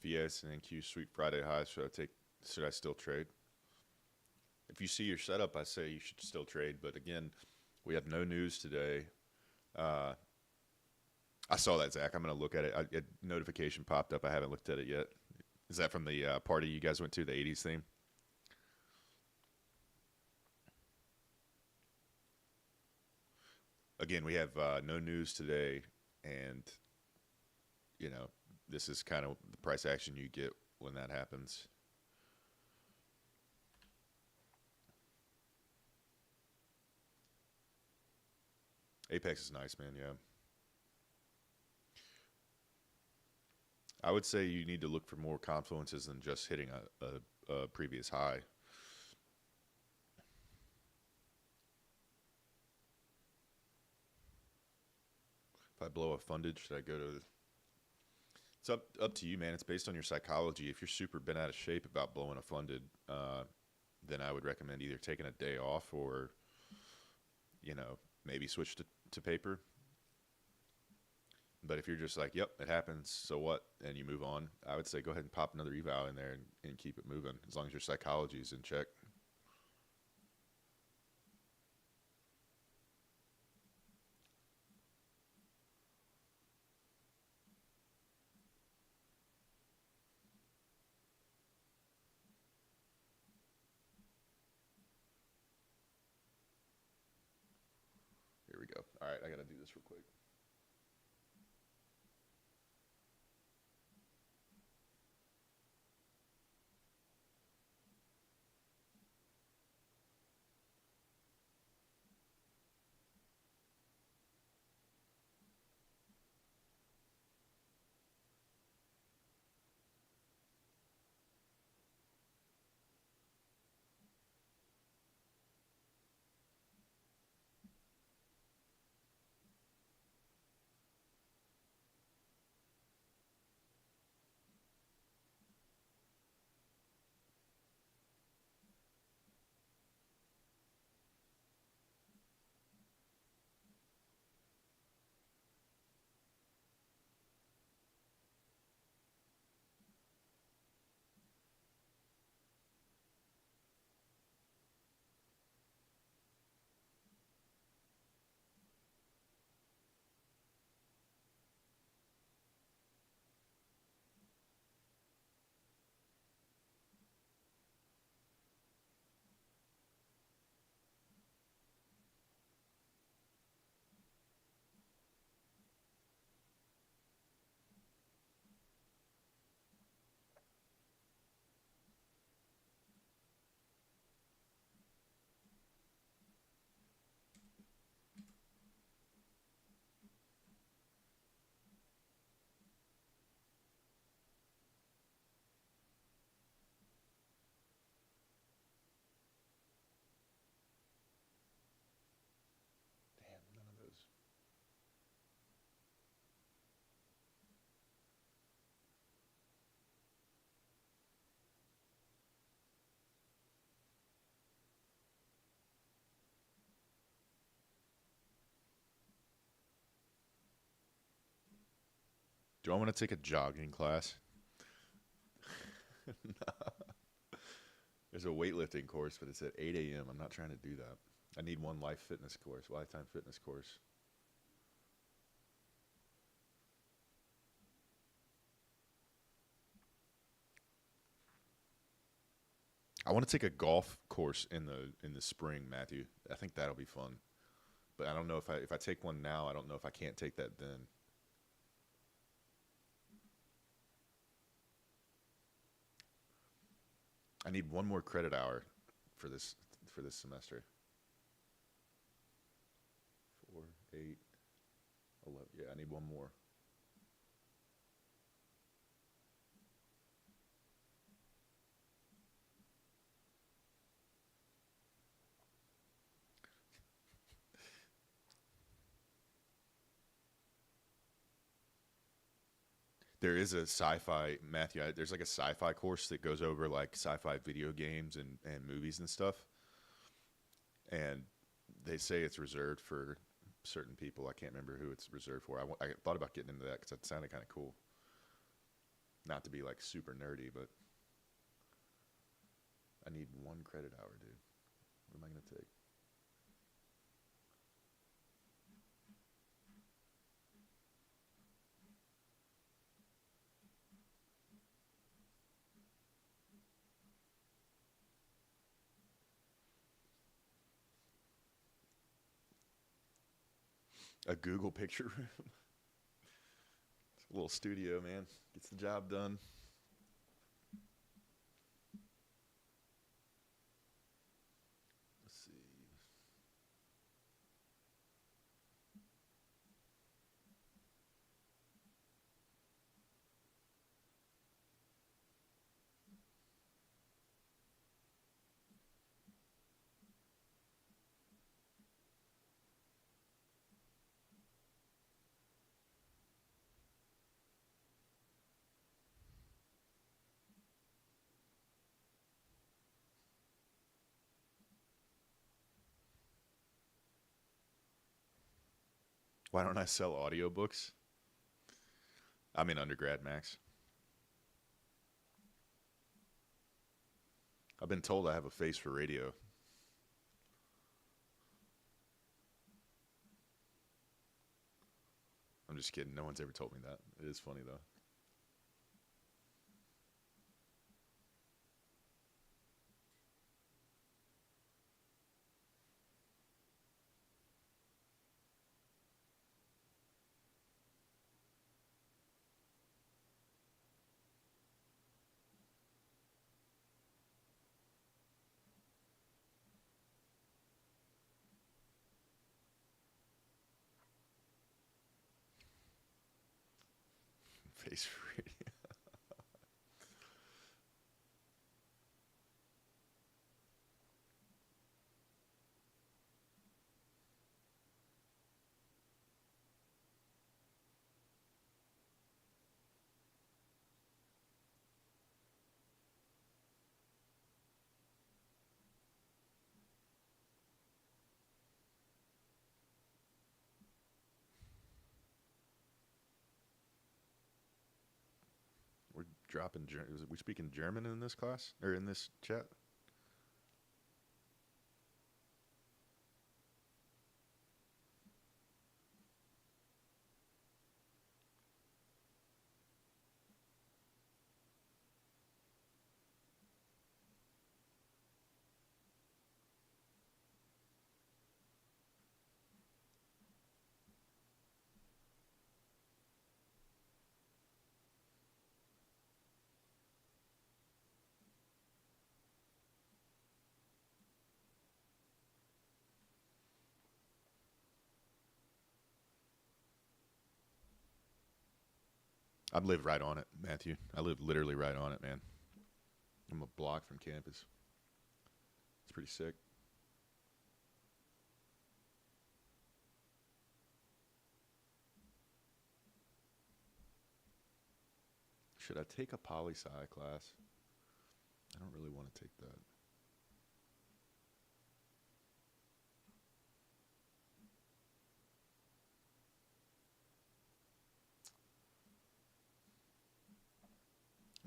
If ES and NQ sweep Friday highs, should I still trade? If you see your setup, I say you should still trade. But again, we have no news today. I saw that, Zach. I'm going to look at it. A notification popped up. I haven't looked at it yet. Is that from the party you guys went to, the 80s theme? Again, we have no news today, and this is kind of the price action you get when that happens. Apex is nice, man. Yeah. I would say you need to look for more confluences than just hitting a previous high. If I blow a funded, should I go to? It's up to you, man. It's based on your psychology. If you're super bent out of shape about blowing a funded, then I would recommend either taking a day off or, maybe switch to paper. But if you're just like, yep, it happens, so what, and you move on, I would say go ahead and pop another eval in there and keep it moving, as long as your psychology is in check. Here we go. All right, I got to do this real quick. Do I want to take a jogging class? There's a weightlifting course, but it's at 8 a.m. I'm not trying to do that. I need one lifetime fitness course. I want to take a golf course in the spring, Matthew. I think that'll be fun. But I don't know if I take one now, I don't know if I can't take that then. I need one more credit hour for this semester. 4, 8, 11. Yeah, I need one more. There is a sci-fi, Matthew. There's like a sci-fi course that goes over like sci-fi video games and movies and stuff. And they say it's reserved for certain people. I can't remember who it's reserved for. I thought about getting into that because that sounded kind of cool. Not to be like super nerdy, but I need one credit hour, dude. What am I going to take? A Google picture room. It's a little studio, man. Gets the job done. Let's see. Why don't I sell audiobooks? I'm in undergrad, Max. I've been told I have a face for radio. I'm just kidding. No one's ever told me that. It is funny, though. Face for radio. We're dropping. We speaking German in this class or in this chat? I live right on it, Matthew. I live literally right on it, man. I'm a block from campus. It's pretty sick. Should I take a poli-sci class? I don't really want to take that.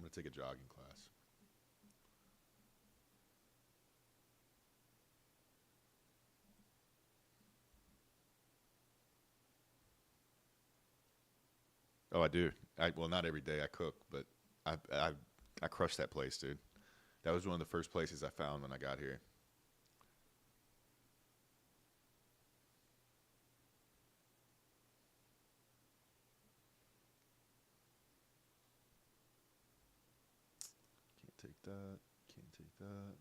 going to take a jogging class. Oh, I do. Well, not every day I cook, but I I I crushed that place, dude. That was one of the first places I found when I got here. Can't take that. Can't take that.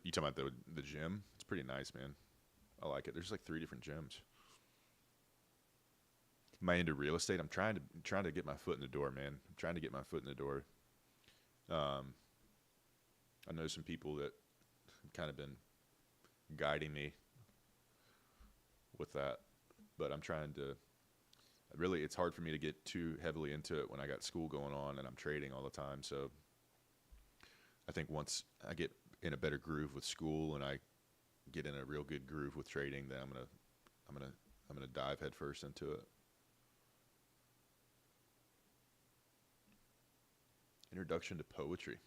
You talking about the gym? It's pretty nice, man. I like it. There's like three different gyms. Am I into real estate? I'm trying to get my foot in the door, man. I'm trying to get my foot in the door. Um, I know some people that have kind of been guiding me with that, but I'm trying to. Really, it's hard for me to get too heavily into it when I got school going on and I'm trading all the time. So I think once I get in a better groove with school and I get in a real good groove with trading, then I'm gonna I'm gonna dive headfirst into it. Introduction to poetry.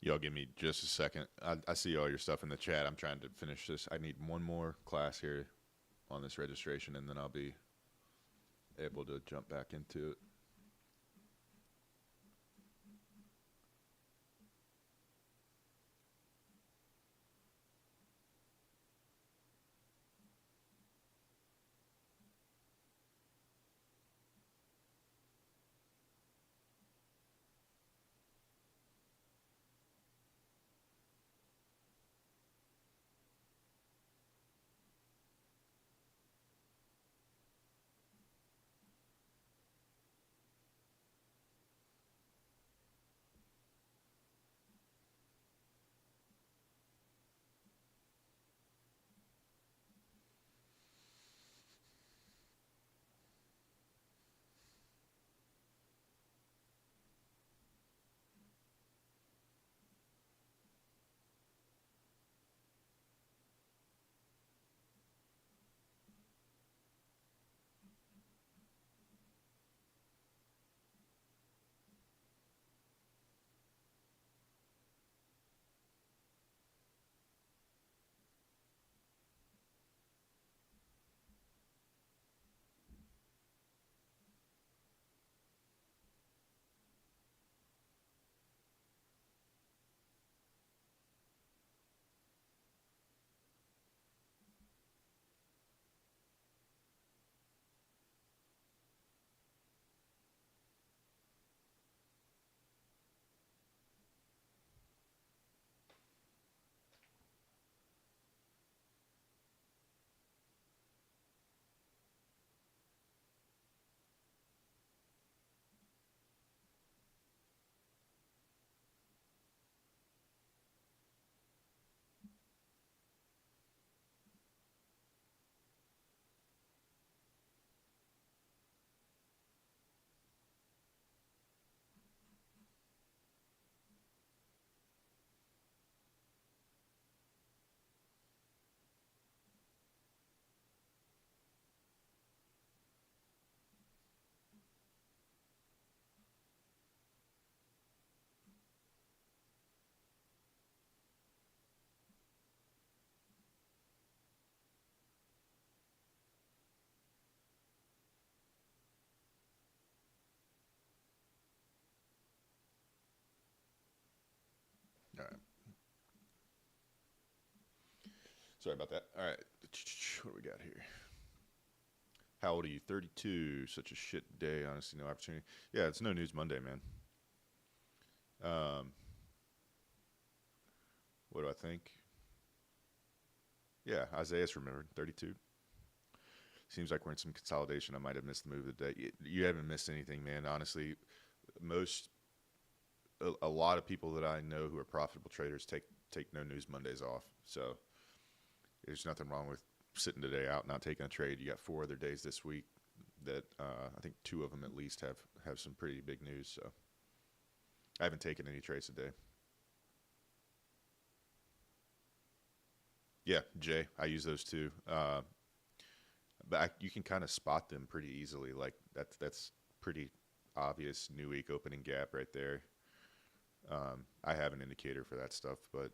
Y'all give me just a second. I see all your stuff in the chat. I'm trying to finish this. I need one more class here on this registration, and then I'll be able to jump back into it. Sorry about that. All right. What do we got here? How old are you? 32. Such a shit day. Honestly, no opportunity. Yeah, it's No News Monday, man. What do I think? Yeah, Isaiah's remembered. 32. Seems like we're in some consolidation. I might have missed the move of the day. You haven't missed anything, man. Honestly, a lot of people that I know who are profitable traders take No News Mondays off. So there's nothing wrong with sitting today out, not taking a trade. You got 4 other days this week that I think 2 of them at least have some pretty big news. So I haven't taken any trades today. Yeah, Jay, I use those too. But you can kind of spot them pretty easily. Like that's pretty obvious new week opening gap right there. I have an indicator for that stuff, but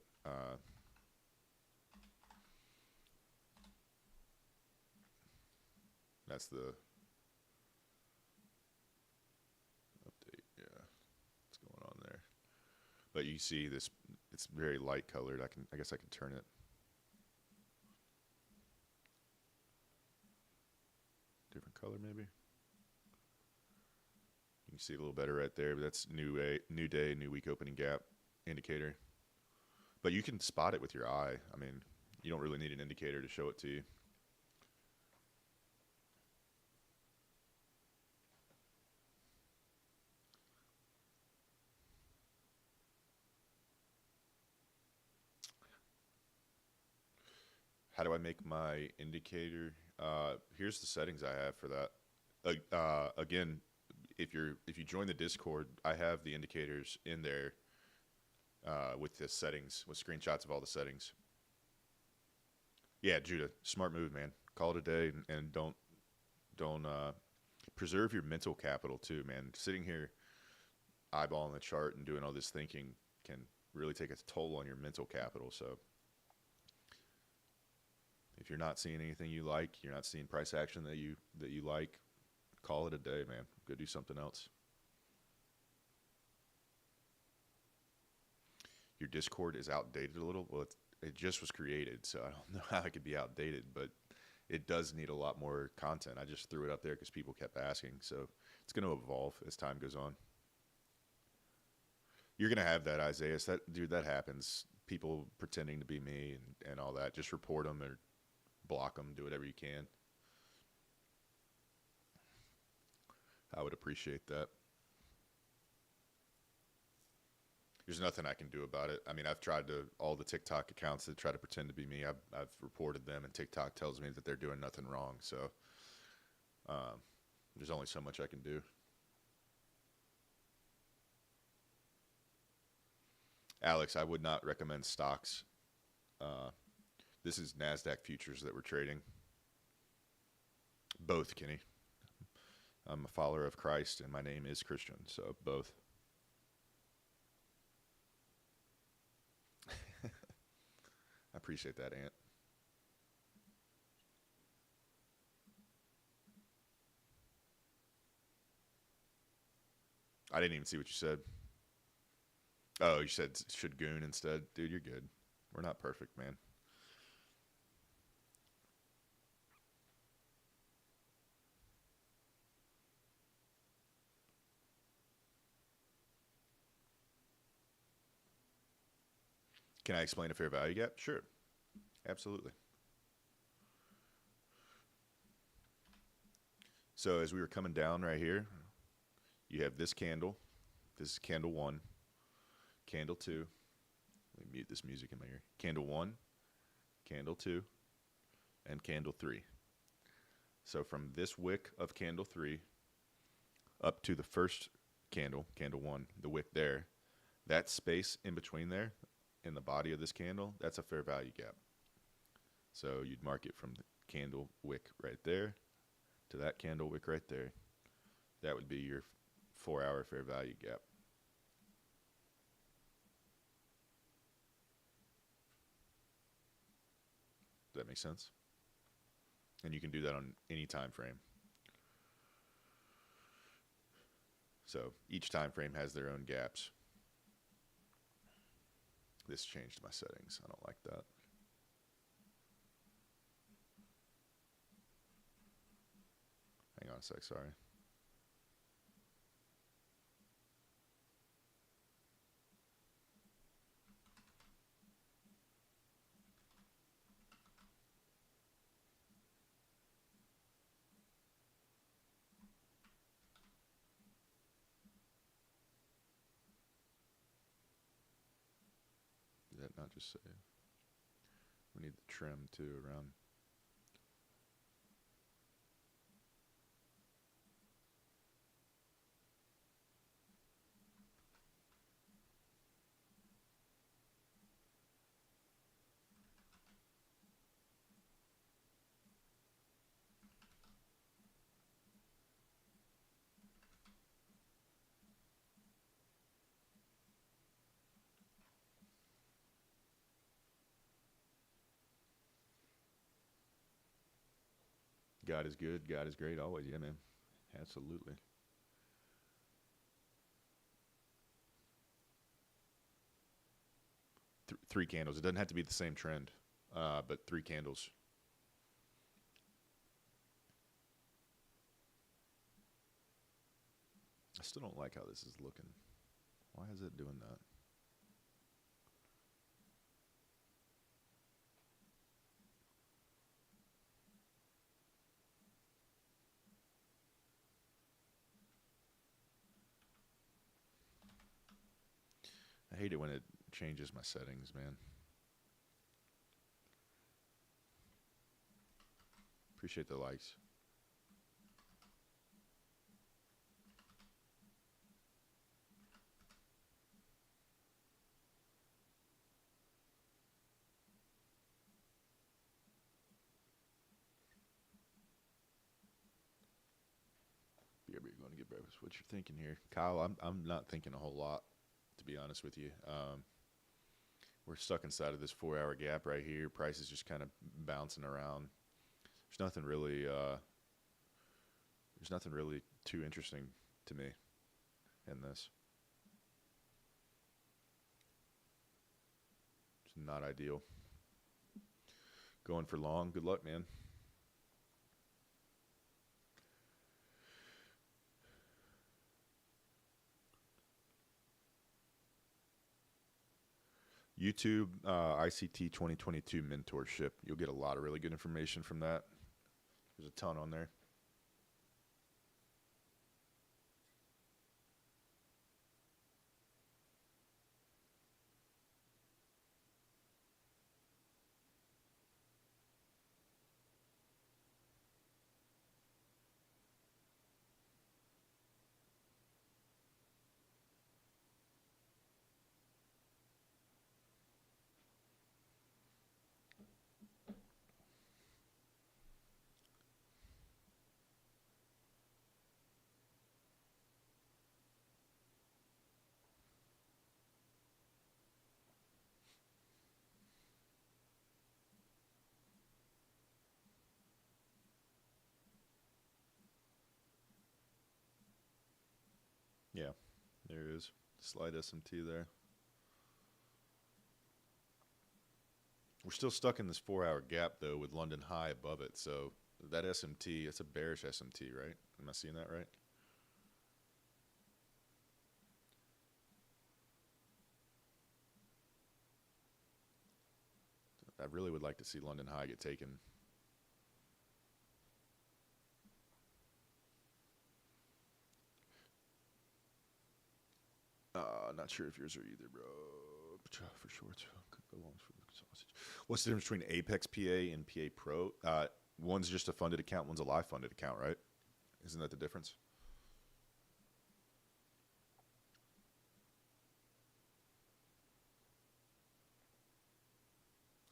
that's the update. Yeah, what's going on there? But you see this; it's very light colored. I guess I can turn it. Different color, maybe. You can see a little better right there, but that's new day, new week opening gap indicator. But you can spot it with your eye. I mean, you don't really need an indicator to show it to you. How do I make my indicator? Here's the settings I have for that. Again, if you join the Discord, I have the indicators in there with the settings, with screenshots of all the settings. Yeah, Judah, smart move, man. Call it a day, and don't preserve your mental capital too, man. Sitting here eyeballing the chart and doing all this thinking can really take a toll on your mental capital. So if you're not seeing anything you like, you're not seeing price action that you like, call it a day, man. Go do something else. Your Discord is outdated a little. Well, it just was created, so I don't know how it could be outdated, but it does need a lot more content. I just threw it up there because people kept asking, so it's going to evolve as time goes on. You're going to have that, Isaiah. Dude, that happens. People pretending to be me and all that. Just report them or block them. Do whatever you can. I would appreciate that. There's nothing I can do about it. I mean, I've tried to, all the TikTok accounts that try to pretend to be me, I've reported them, and TikTok tells me that they're doing nothing wrong. So there's only so much I can do. Alex, I would not recommend stocks. This is NASDAQ futures that we're trading. Both, Kenny. I'm a follower of Christ, and my name is Christian, so both. I appreciate that, Ant. I didn't even see what you said. Oh, you said should goon instead? Dude, you're good. We're not perfect, man. Can I explain a fair value gap? Sure. Absolutely. So as we were coming down right here, you have this candle. This is candle 1. Candle 2. Let me mute this music in my ear. Candle 1, candle 2, and candle 3. So from this wick of candle 3 up to the first candle, candle 1, the wick there, that space in between there, in the body of this candle, that's a fair value gap. So you'd mark it from the candle wick right there to that candle wick right there. That would be your 4-hour fair value gap. Does that make sense? And you can do that on any time frame. So each time frame has their own gaps. This changed my settings. I don't like that. a sec, sorry. Did that not just say? We need the trim too around. God is good. God is great always. Yeah, man. Absolutely. Three candles. It doesn't have to be the same trend, but 3 candles. I still don't like how this is looking. Why is it doing that? I hate it when it changes my settings, man. Appreciate the likes. BRB going to get breakfast. What you're thinking here, Kyle? I'm not thinking a whole lot, to be honest with you. We're stuck inside of this 4-hour gap right here. Price is just kind of bouncing around. There's nothing really. There's nothing really too interesting to me in this. It's not ideal. Going for long. Good luck, man. YouTube ICT 2022 mentorship. You'll get a lot of really good information from that. There's a ton on there. Yeah, there it is. Slight SMT there. We're still stuck in this 4-hour gap, though, with London high above it. So that SMT, it's a bearish SMT, right? Am I seeing that right? I really would like to see London high get taken. Not sure if yours are either, bro. For shorts, sausage. What's the difference between Apex PA and PA Pro? One's just a funded account, one's a live funded account, right? Isn't that the difference?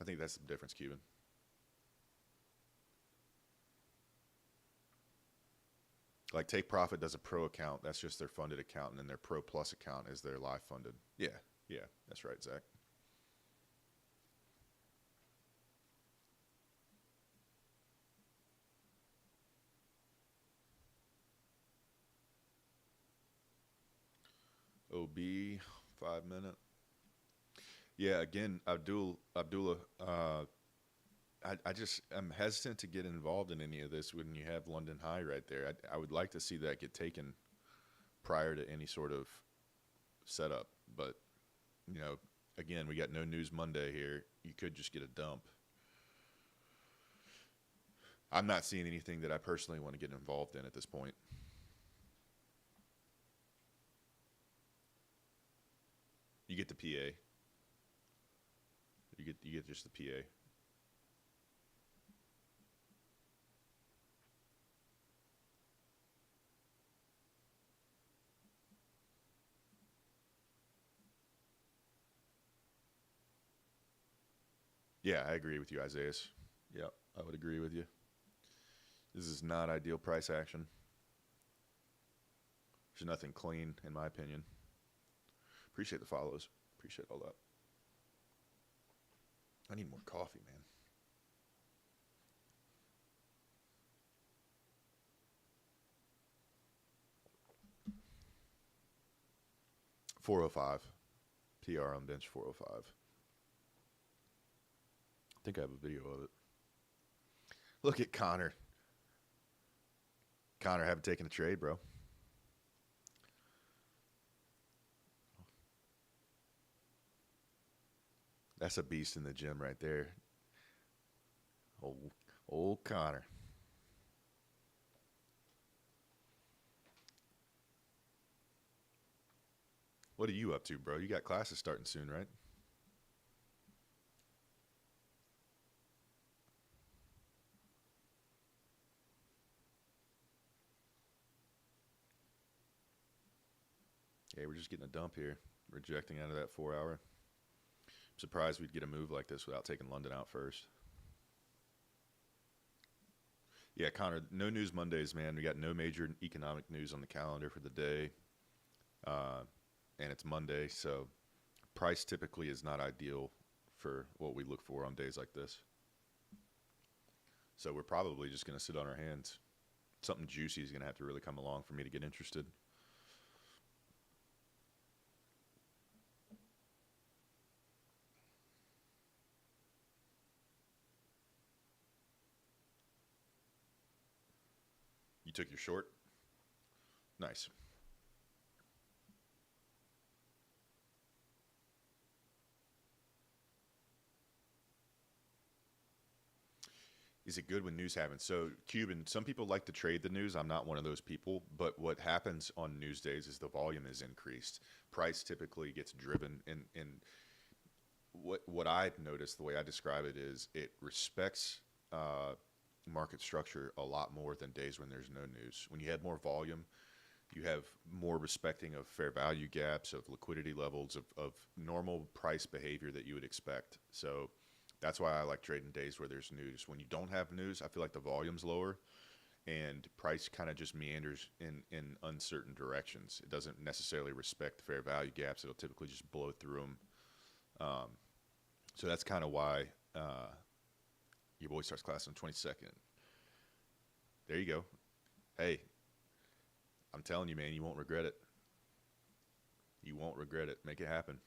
I think that's the difference, Cuban. Like Take Profit does a pro account, that's just their funded account, and then their Pro Plus account is their live funded. Yeah, that's right, Zach. OB, 5 minute. Yeah, again, Abdullah. I'm hesitant to get involved in any of this when you have London High right there. I would like to see that get taken prior to any sort of setup. But, you know, again, we got no news Monday here. You could just get a dump. I'm not seeing anything that I personally want to get involved in at this point. You get the PA. You get just the PA. Yeah, I agree with you, Isaiah. Yep, I would agree with you. This is not ideal price action. There's nothing clean, in my opinion. Appreciate the follows. Appreciate all that. I need more coffee, man. 405. PR on bench 405. I think I have a video of it. Look at Connor. Connor, haven't taken a trade, bro. That's a beast in the gym right there. Old Connor. What are you up to, bro? You got classes starting soon, right? Hey, we're just getting a dump here. Rejecting out of that 4 hour. I'm surprised we'd get a move like this without taking London out first. Yeah, Connor, no news Mondays, man. We got no major economic news on the calendar for the day. And it's Monday, so price typically is not ideal for what we look for on days like this. So we're probably just going to sit on our hands. Something juicy is going to have to really come along for me to get interested. You took your short? Nice. Is it good when news happens? So, Cuban, some people like to trade the news. I'm not one of those people. But what happens on news days is the volume is increased. Price typically gets driven. And what I've noticed, the way I describe it, is it respects market structure a lot more than days when there's no news. When you have more volume, you have more respecting of fair value gaps, of liquidity levels, of normal price behavior that you would expect. So that's why I like trading days where there's news. When you don't have news, I feel like the volume's lower and price kind of just meanders in uncertain directions. It doesn't necessarily respect fair value gaps. It'll typically just blow through them. So that's kind of why your boy starts class on 22nd. There you go. Hey, I'm telling you, man, you won't regret it. You won't regret it. Make it happen.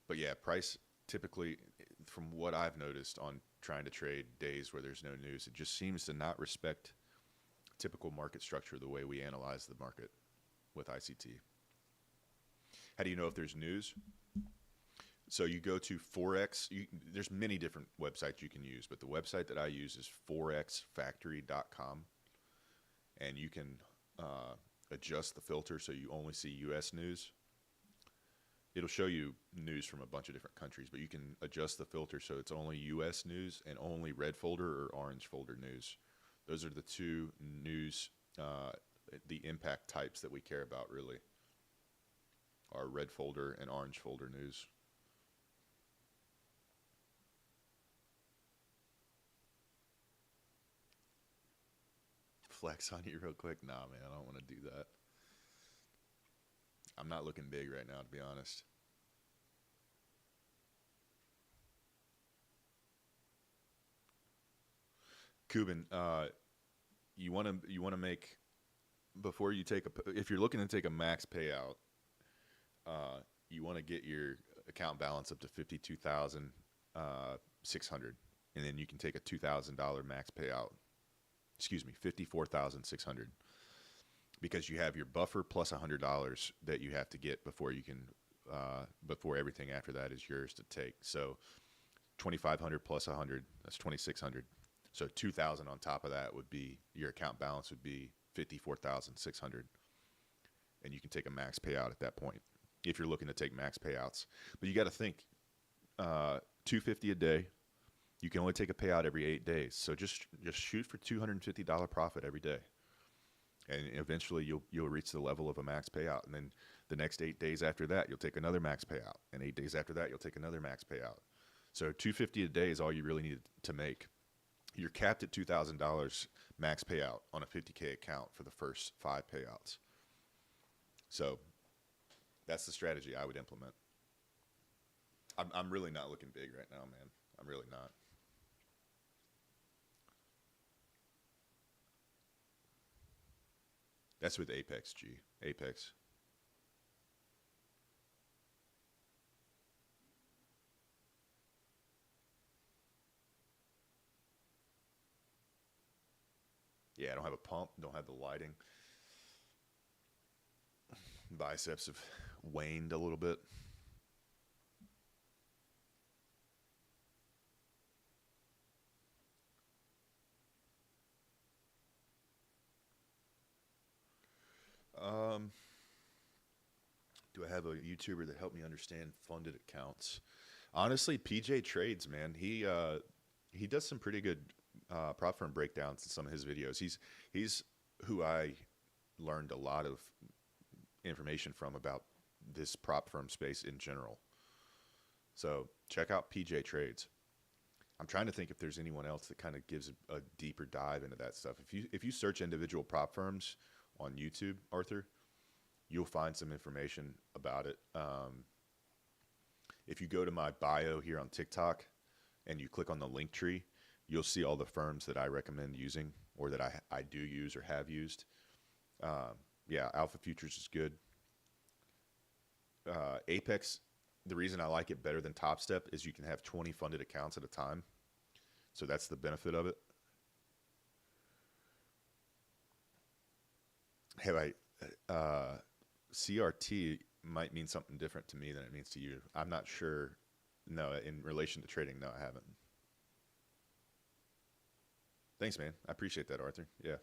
But yeah, price typically, from what I've noticed on trying to trade days where there's no news, it just seems to not respect typical market structure the way we analyze the market with ICT. How do you know if there's news? So you go to Forex. There's many different websites you can use, but the website that I use is forexfactory.com, and you can adjust the filter so you only see U.S. news. It'll show you news from a bunch of different countries, but you can adjust the filter so it's only U.S. news and only red folder or orange folder news. Those are the two news, the impact types that we care about really, are red folder and orange folder news. Flex on you real quick? Nah, man, I don't want to do that. I'm not looking big right now, to be honest. Cuban, you want to make, before you take if you're looking to take a max payout, you want to get your account balance up to 52,000. $54,600, and then you can take a $2,000 max payout. Excuse me, $54,600, because you have your buffer plus $100 that you have to get before you can, before everything after that is yours to take. So 2,500 plus 100, that's 2,600. So 2,000 on top of that would be your account balance would be 54,600, and you can take a max payout at that point if you're looking to take max payouts. But you got to think, $250 a day. You can only take a payout every 8 days. So just shoot for $250 profit every day, and eventually you'll reach the level of a max payout. And then the next 8 days after that, you'll take another max payout, and 8 days after that, you'll take another max payout. So $250 a day is all you really need to make. You're capped at $2,000 max payout on a $50K account for the first 5 payouts. So that's the strategy I would implement. I'm really not looking big right now, man. I'm really not. That's with Apex, G. Apex. Yeah, I don't have a pump, don't have the lighting. Biceps have waned a little bit. Do I have a YouTuber that helped me understand funded accounts? Honestly, ChristianTrades, man. He does some pretty good prop firm breakdowns in some of his videos. He's who I learned a lot of information from about this prop firm space in general. So check out ChristianTrades. I'm trying to think if there's anyone else that kind of gives a deeper dive into that stuff. If you search individual prop firms on YouTube, Arthur, you'll find some information about it. If you go to my bio here on TikTok and you click on the link tree, you'll see all the firms that I recommend using, or that I do use or have used. Yeah, Alpha Futures is good. Apex, the reason I like it better than Top Step is you can have 20 funded accounts at a time. So that's the benefit of it. CRT might mean something different to me than it means to you. I'm not sure. No, in relation to trading, no, I haven't. Thanks, man. I appreciate that, Arthur. Yeah.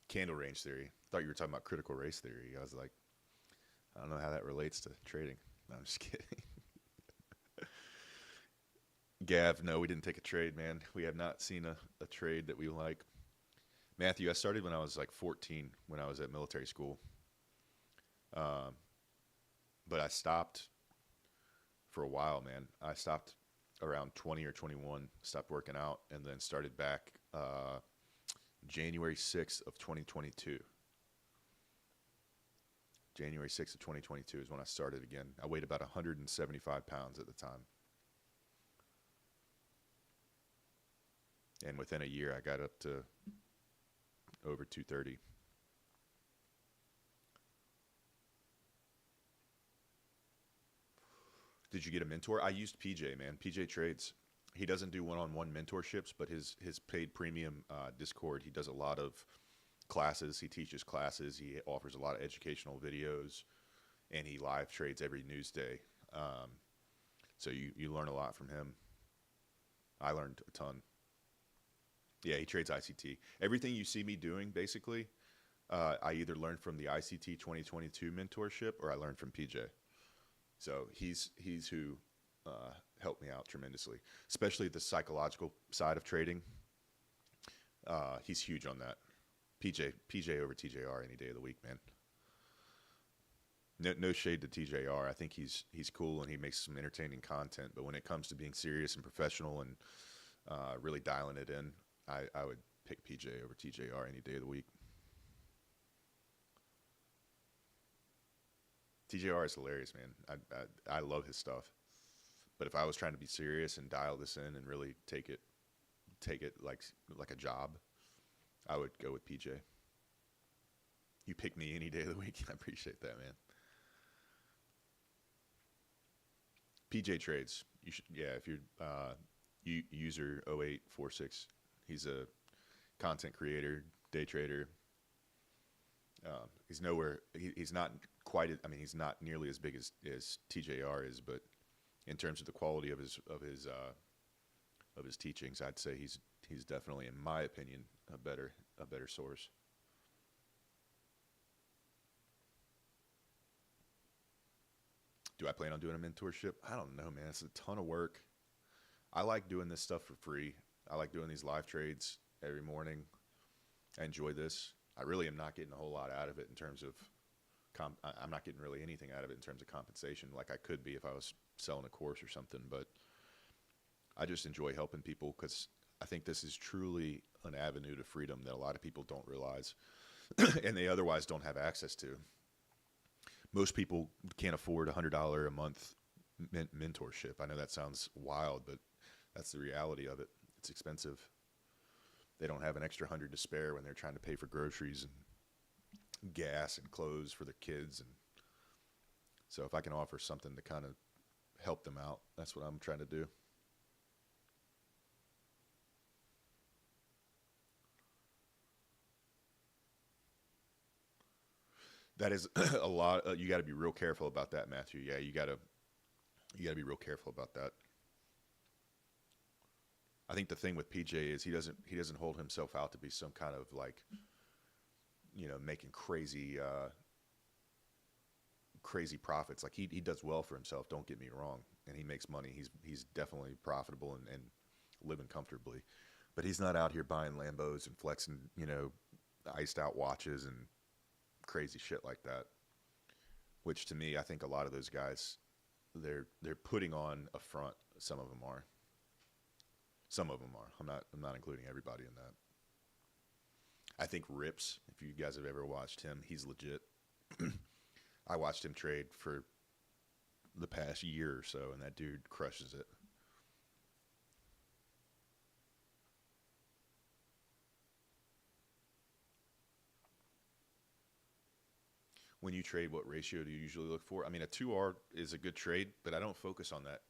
Candle range theory. Thought you were talking about critical race theory. I was like, I don't know how that relates to trading. No, I'm just kidding. Gav, no, we didn't take a trade, man. We have not seen a trade that we like. Matthew, I started when I was like 14, when I was at military school. But I stopped for a while, man. I stopped around 20 or 21, stopped working out, and then started back January 6th of 2022. January 6th of 2022 is when I started again. I weighed about 175 pounds at the time. And within a year, I got up to over 230. Did you get a mentor? I used PJ, man. ChristianTrades. He doesn't do one-on-one mentorships, but his paid premium Discord, he does a lot of classes. He teaches classes. He offers a lot of educational videos, and he live trades every news day. So you learn a lot from him. I learned a ton. Yeah, he trades ICT. Everything you see me doing, basically, I either learned from the ICT 2022 mentorship or I learned from PJ. So he's who helped me out tremendously, especially the psychological side of trading. He's huge on that. PJ over TJR any day of the week, man. No shade to TJR. I think he's cool and he makes some entertaining content. But when it comes to being serious and professional and really dialing it in, I would pick PJ over TJR any day of the week. TJR is hilarious, man. I love his stuff. But if I was trying to be serious and dial this in and really take it like a job, I would go with PJ. You pick me any day of the week. I appreciate that, man. PJ Trades. You should, yeah, if you're user 0846, he's a content creator, day trader. He's nowhere. He's not quite. I mean, he's not nearly as big as TJR is, but in terms of the quality of his teachings, I'd say he's definitely, in my opinion, a better source. Do I plan on doing a mentorship? I don't know, man. It's a ton of work. I like doing this stuff for free. I like doing these live trades every morning. I enjoy this. I really am not getting a whole lot out of it in terms of I'm not getting really anything out of it in terms of compensation like I could be if I was selling a course or something, but I just enjoy helping people because I think this is truly an avenue to freedom that a lot of people don't realize and they otherwise don't have access to. Most people can't afford $100 a month mentorship. I know that sounds wild, but that's the reality of it. It's expensive. They don't have an extra 100 to spare when they're trying to pay for groceries and gas and clothes for their kids. And so if I can offer something to kind of help them out, that's what I'm trying to do. That is a lot. You got to be real careful about that, Matthew. Yeah, you got to be real careful about that. I think the thing with PJ is he doesn't hold himself out to be some kind of like, making crazy profits. Like he does well for himself. Don't get me wrong, and he makes money. He's definitely profitable and living comfortably, but he's not out here buying Lambos and flexing, iced out watches and crazy shit like that. Which to me, I think a lot of those guys, they're putting on a front. Some of them are. Some of them are. I'm not including everybody in that. I think Rips, if you guys have ever watched him, he's legit. I watched him trade for the past year or so, and that dude crushes it. When you trade, what ratio do you usually look for? I mean, a 2R is a good trade, but I don't focus on that.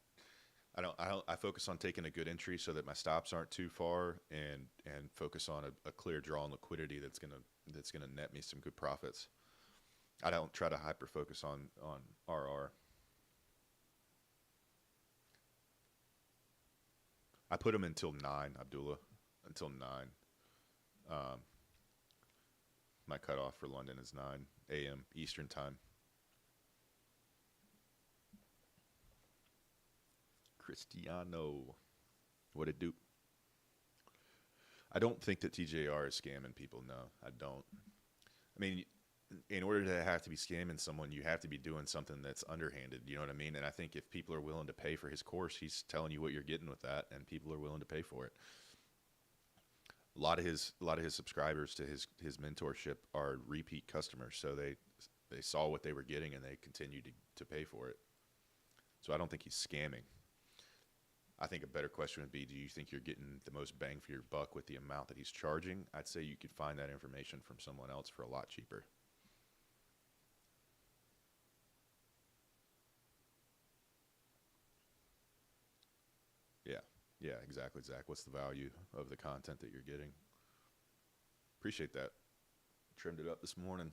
I focus on taking a good entry so that my stops aren't too far, and focus on a clear draw and liquidity that's gonna net me some good profits. I don't try to hyper focus on RR. I put them until 9, Abdullah, until 9. Um, my cutoff for London is 9 a.m. Eastern time. Cristiano, what it do? I don't think that TJR is scamming people. No, I don't. I mean, in order to have to be scamming someone, you have to be doing something that's underhanded. You know what I mean? And I think if people are willing to pay for his course, he's telling you what you're getting with that, and people are willing to pay for it. A lot of his subscribers to his mentorship are repeat customers, so they saw what they were getting and they continued to pay for it. So I don't think he's scamming. I think a better question would be, do you think you're getting the most bang for your buck with the amount that he's charging? I'd say you could find that information from someone else for a lot cheaper. Yeah, yeah, exactly, Zach. What's the value of the content that you're getting? Appreciate that. Trimmed it up this morning.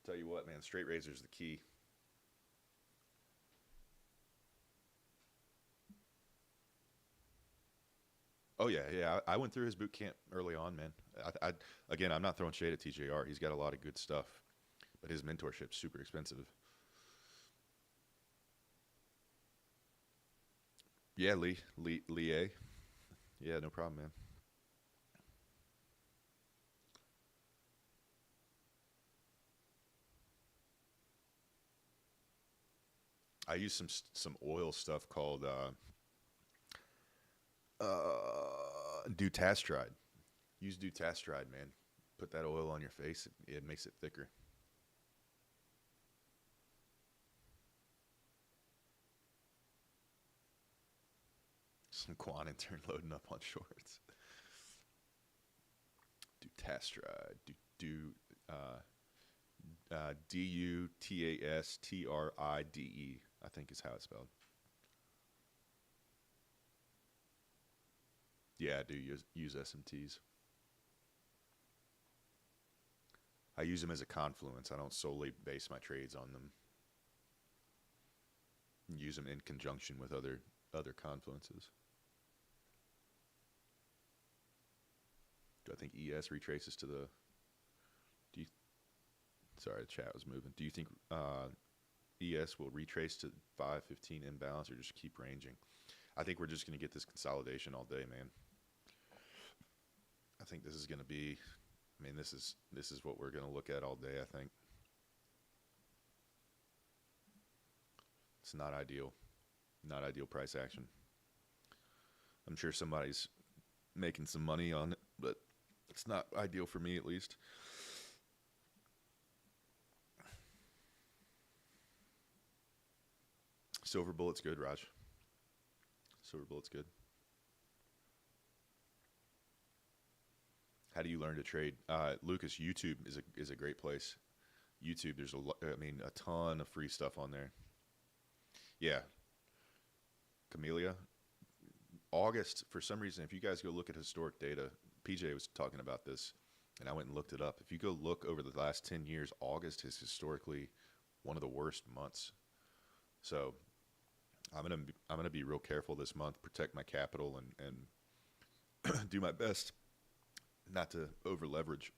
Tell you what, man, straight razor's the key. Oh yeah, yeah. I went through his boot camp early on, man. Again, I'm not throwing shade at TJR. He's got a lot of good stuff, but his mentorship's super expensive. Yeah, Lee A. Yeah, no problem, man. I use some oil stuff called Dutastride. Use Dutastride, man. Put that oil on your face. It makes it thicker. Some quant intern loading up on shorts. Dutastride. Uh, Dutastride. I think is how it's spelled. Yeah, I do use SMTs. I use them as a confluence. I don't solely base my trades on them. Use them in conjunction with other confluences. Do I think ES retraces to the? Do you? Sorry, the chat was moving. Do you think ES will retrace to 515 imbalance or just keep ranging? I think we're just going to get this consolidation all day, man. I think this is going to be. I mean, this is what we're going to look at all day. I think it's not ideal. Not ideal price action. I'm sure somebody's making some money on it, but it's not ideal for me, at least. Silver bullet's good, Raj. Silver bullet's good. How do you learn to trade? Lucas, YouTube is a great place. YouTube, there's a ton of free stuff on there. Yeah. Camellia. August, for some reason, if you guys go look at historic data, PJ was talking about this, and I went and looked it up. If you go look over the last 10 years, August is historically one of the worst months. So I'm gonna be real careful this month, protect my capital, and do my best not to over leverage.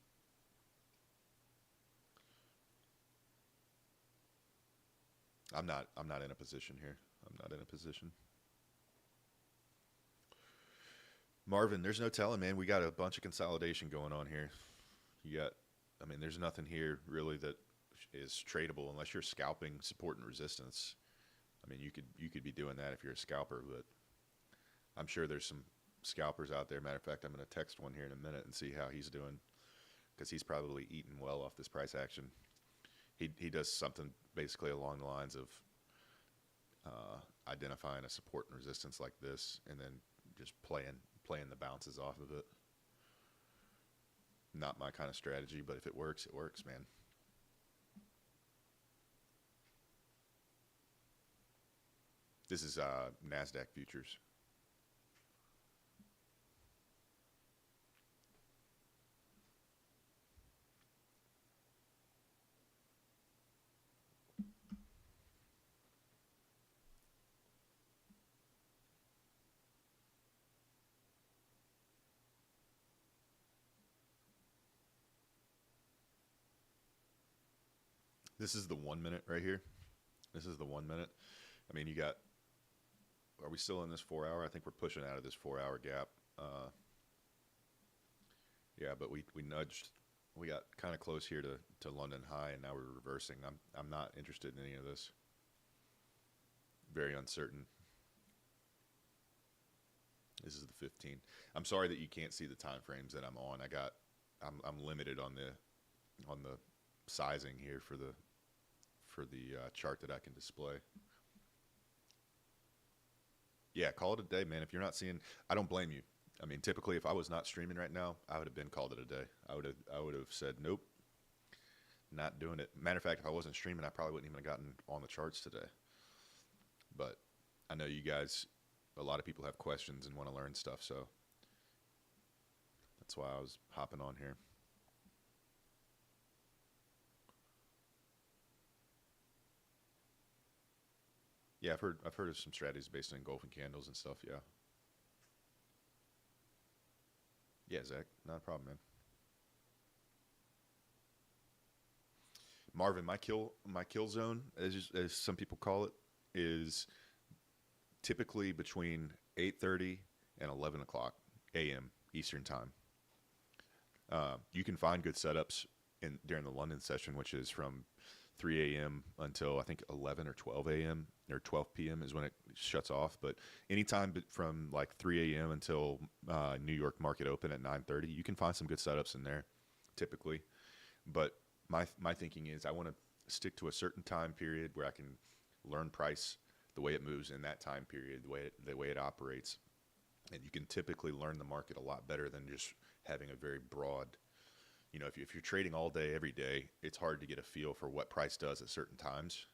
I'm not in a position here. I'm not in a position. Marvin, there's no telling, man. We got a bunch of consolidation going on here. There's nothing here really that is tradable unless you're scalping support and resistance. I mean, you could be doing that if you're a scalper, but I'm sure there's some scalpers out there. Matter of fact, I'm going to text one here in a minute and see how he's doing, because he's probably eating well off this price action. He does something basically along the lines of identifying a support and resistance like this, and then just playing the bounces off of it. Not my kind of strategy, but if it works, man. This is NASDAQ futures. This is the 1 minute right here. This is the 1 minute. I mean, are we still in this 4 hour? I think we're pushing out of this 4 hour gap. Yeah, but we nudged. We got kind of close here to London high, and now we're reversing. I'm not interested in any of this. Very uncertain. This is the 15. I'm sorry that you can't see the time frames that I'm on. I'm limited on the sizing here for the chart that I can display. Yeah, call it a day, man. If you're not seeing, I don't blame you. I mean, typically, if I was not streaming right now, I would have been called it a day. I would have said, nope, not doing it. Matter of fact, if I wasn't streaming, I probably wouldn't even have gotten on the charts today. But I know you guys, a lot of people have questions and want to learn stuff, so that's why I was hopping on here. Yeah, I've heard of some strategies based on engulfing candles and stuff. Yeah. Yeah, Zach, not a problem, man. Marvin, my kill zone, as some people call it, is typically between 8:30 and 11 o'clock a.m. Eastern time. You can find good setups during the London session, which is from 3 a.m. until I think 11 or 12 a.m. or 12 p.m. is when it shuts off. But anytime from like 3 a.m. until New York market open at 9:30, you can find some good setups in there, typically. But my thinking is I want to stick to a certain time period where I can learn price, the way it moves in that time period, the way it operates, and you can typically learn the market a lot better than just having a very broad. You know, if you're trading all day, every day, it's hard to get a feel for what price does at certain times.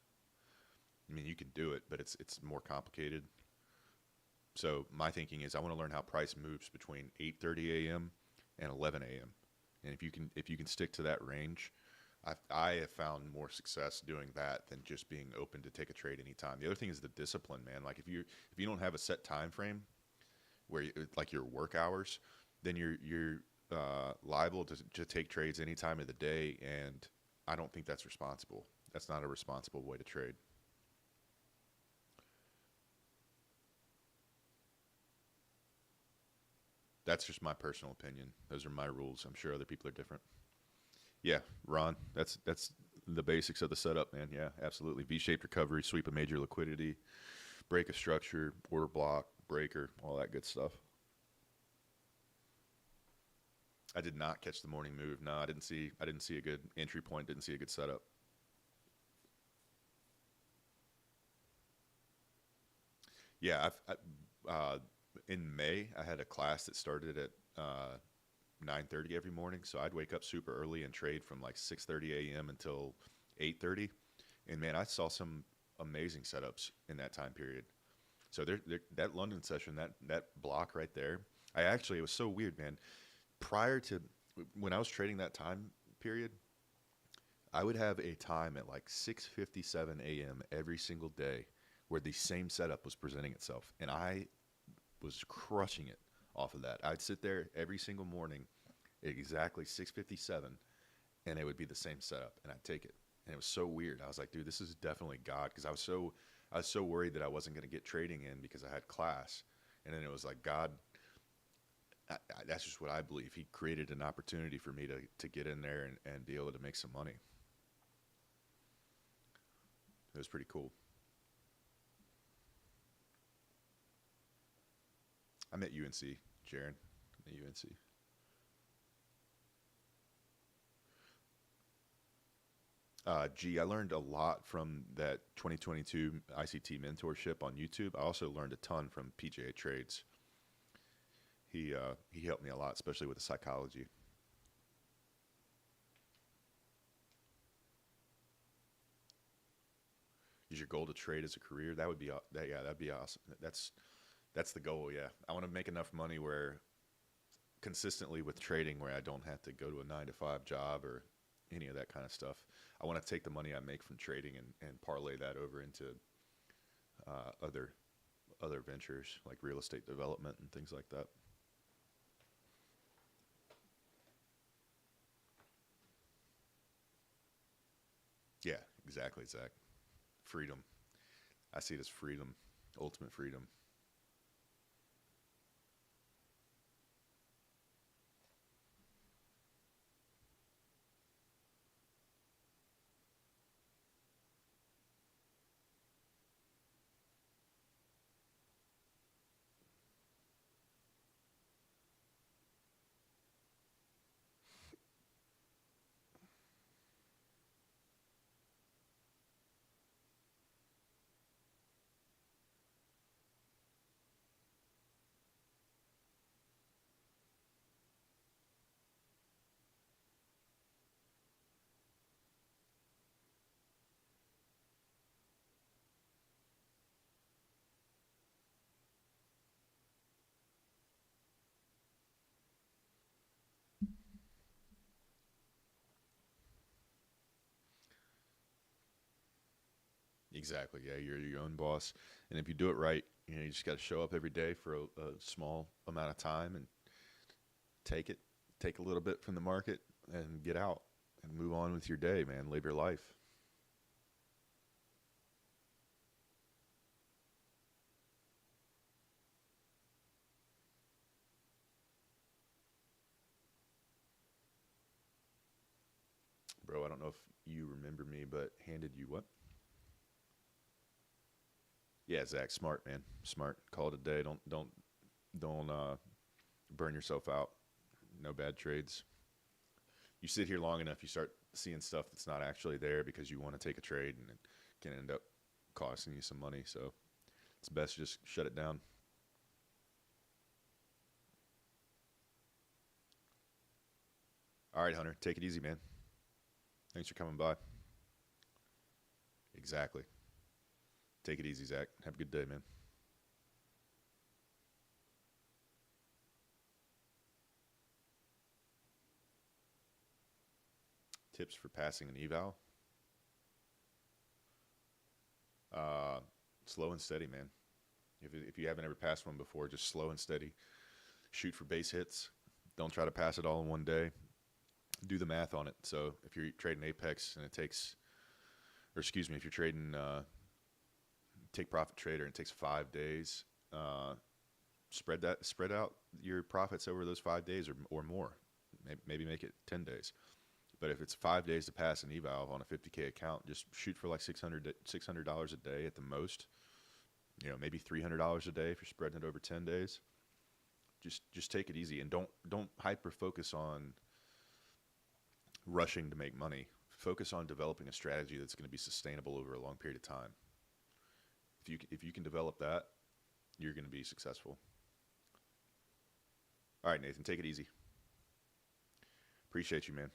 I mean, you can do it, but it's more complicated. So my thinking is I want to learn how price moves between 8:30 a.m. and 11 a.m. And if you can stick to that range, I have found more success doing that than just being open to take a trade anytime. The other thing is the discipline, man. Like if you don't have a set time frame where like your work hours, then you're liable to take trades any time of the day, and I don't think that's responsible. That's not a responsible way to trade. That's just my personal opinion. Those are my rules. I'm sure other people are different. Yeah, Ron, that's the basics of the setup, man. Yeah, absolutely. V-shaped recovery, sweep a major liquidity, break a structure, order block, breaker, all that good stuff. I did not catch the morning move. No, I didn't see a good entry point, didn't see a good setup. Yeah, in May, I had a class that started at 9:30 every morning, so I'd wake up super early and trade from like 6:30 a.m. until 8:30. And man, I saw some amazing setups in that time period. So that London session, that block right there, it was so weird, man. Prior to when I was trading that time period, I would have a time at like 6:57 a.m. every single day where the same setup was presenting itself, and I was crushing it off of that. I'd sit there every single morning at exactly 6:57, and it would be the same setup, and I'd take it. And it was so weird. I was like, dude, this is definitely God, because I was so worried that I wasn't going to get trading in because I had class, and then it was like God. That's just what I believe. He created an opportunity for me to get in there and be able to make some money. It was pretty cool. I'm at UNC, Jaron. I'm at UNC. I learned a lot from that 2022 ICT mentorship on YouTube. I also learned a ton from PJ Trades. He helped me a lot, especially with the psychology. Is your goal to trade as a career? That would be that'd be awesome. That's the goal. Yeah, I want to make enough money where consistently with trading where I don't have to go to a 9 to 5 job or any of that kind of stuff. I want to take the money I make from trading and parlay that over into other ventures like real estate development and things like that. Yeah, exactly, Zach. Freedom. I see it as freedom, ultimate freedom. Exactly. Yeah, you're your own boss, and if you do it right, you just got to show up every day for a small amount of time and take it, take a little bit from the market, and get out and move on with your day, man. Live your life. Bro, I don't know if you remember me, but handed you what? Yeah, Zach, smart man, smart. Call it a day. Don't burn yourself out. No bad trades. You sit here long enough, you start seeing stuff that's not actually there because you want to take a trade, and it can end up costing you some money. So it's best to just shut it down. All right, Hunter, take it easy, man. Thanks for coming by. Exactly. Take it easy, Zach. Have a good day, man. Tips for passing an eval. Slow and steady, man. If you haven't ever passed one before, just slow and steady. Shoot for base hits. Don't try to pass it all in one day. Do the math on it. So if you're trading Apex and it takes, or excuse me, if you're trading take profit trader and it takes 5 days, spread out your profits over those 5 days or more. Maybe make it 10 days. But if it's 5 days to pass an eval on a 50K account, just shoot for like $600 a day at the most. You know, maybe $300 a day if you're spreading it over 10 days. Just take it easy and don't hyper focus on rushing to make money. Focus on developing a strategy that's going to be sustainable over a long period of time. If you can develop that, you're going to be successful. All right, Nathan, take it easy. Appreciate you, man.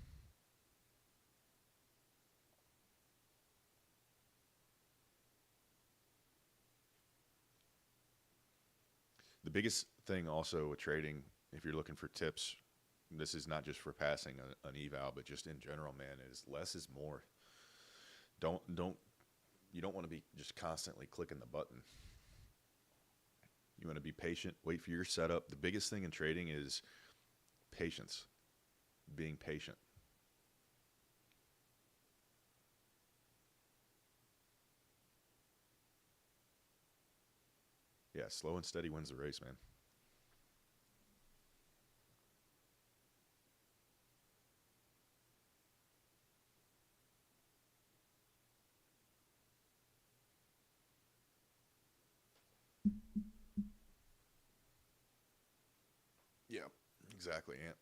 The biggest thing also with trading, if you're looking for tips, this is not just for passing an eval, but just in general, man, is less is more. You don't want to be just constantly clicking the button. You want to be patient, wait for your setup. The biggest thing in trading is patience, being patient. Yeah, slow and steady wins the race, man. Yeah, exactly, Ant.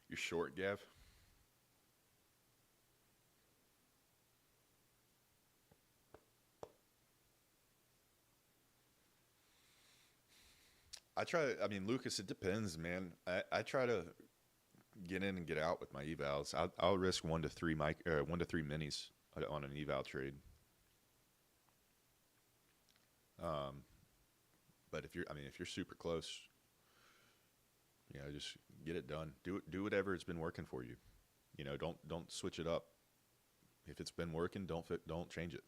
You're short, Gav? I mean, Lucas, it depends, man. I try to get in and get out with my evals. I'll risk 1 to 3 minis on an eval trade. But if you're super close, just get it done. Do whatever it's been working for you. Don't switch it up. If it's been working, don't change it.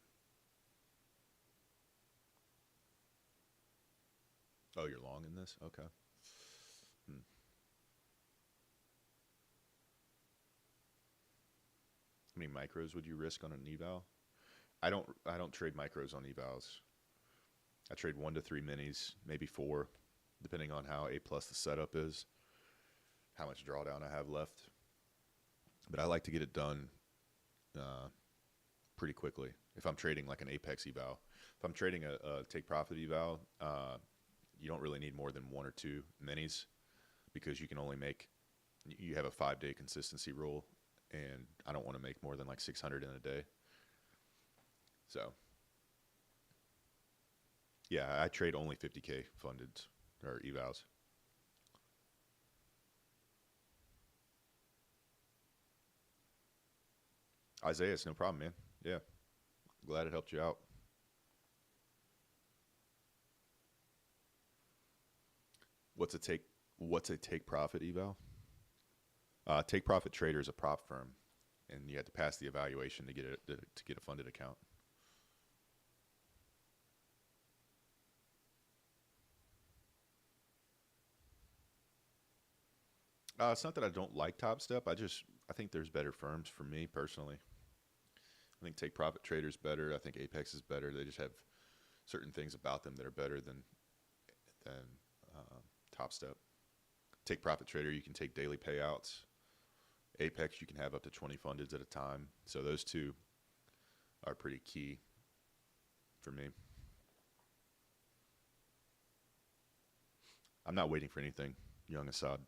Oh, you're long in this? Okay. How many micros would you risk on an eval? I don't trade micros on evals. I trade 1 to 3 minis, maybe 4, depending on how A plus the setup is, how much drawdown I have left. But I like to get it done pretty quickly. If I'm trading like an Apex eval, if I'm trading a take profit eval, you don't really need more than 1 or 2 minis because you have a 5-day consistency rule, and I don't want to make more than like 600 in a day. So, yeah, I trade only 50K funded or evals. Isaiah, it's no problem, man. Yeah, glad it helped you out. What's a take? What's a take profit eval? Take profit trader is a prop firm, and you have to pass the evaluation to get a funded account. It's not that I don't like Top Step. I think there's better firms for me personally. I think Take Profit Trader is better. I think Apex is better. They just have certain things about them that are better than Top Step. Take Profit Trader, you can take daily payouts. Apex, you can have up to 20 fundeds at a time. So those two are pretty key for me. I'm not waiting for anything, young Assad.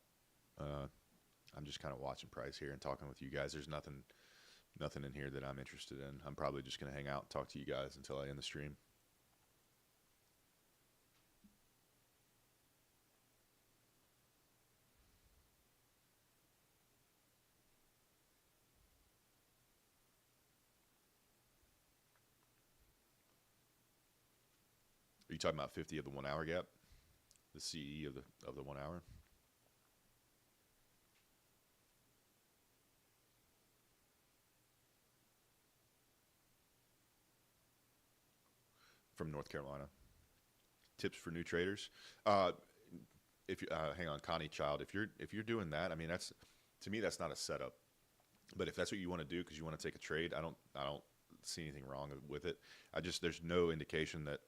I'm just kind of watching price here and talking with you guys. There's nothing in here that I'm interested in. I'm probably just going to hang out and talk to you guys until I end the stream. you talking about 50 of the 1 hour gap? The CE of the 1 hour? From North Carolina. Tips for new traders. If you hang on, Connie Child, if you're doing that, I mean, that's, to me, that's not a setup. But if that's what you want to do because you want to take a trade, I don't see anything wrong with it. There's no indication that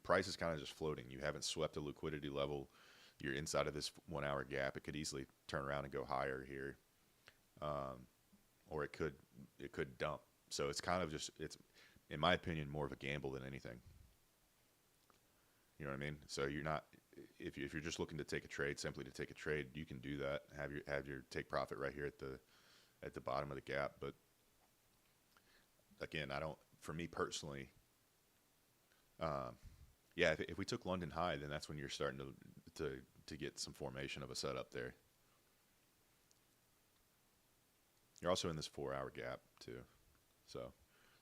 price is kind of just floating. You haven't swept a liquidity level. You're inside of this 1 hour gap. It could easily turn around and go higher here, or it could dump. So it's kind of just, it's, in my opinion, more of a gamble than anything. You know what I mean? So you're not, if you're just looking to take a trade, simply to take a trade, you can do that. Have your take profit right here at the bottom of the gap. But again, for me personally, yeah, if we took London high, then that's when you're starting to get some formation of a setup there. You're also in this 4 hour gap too. So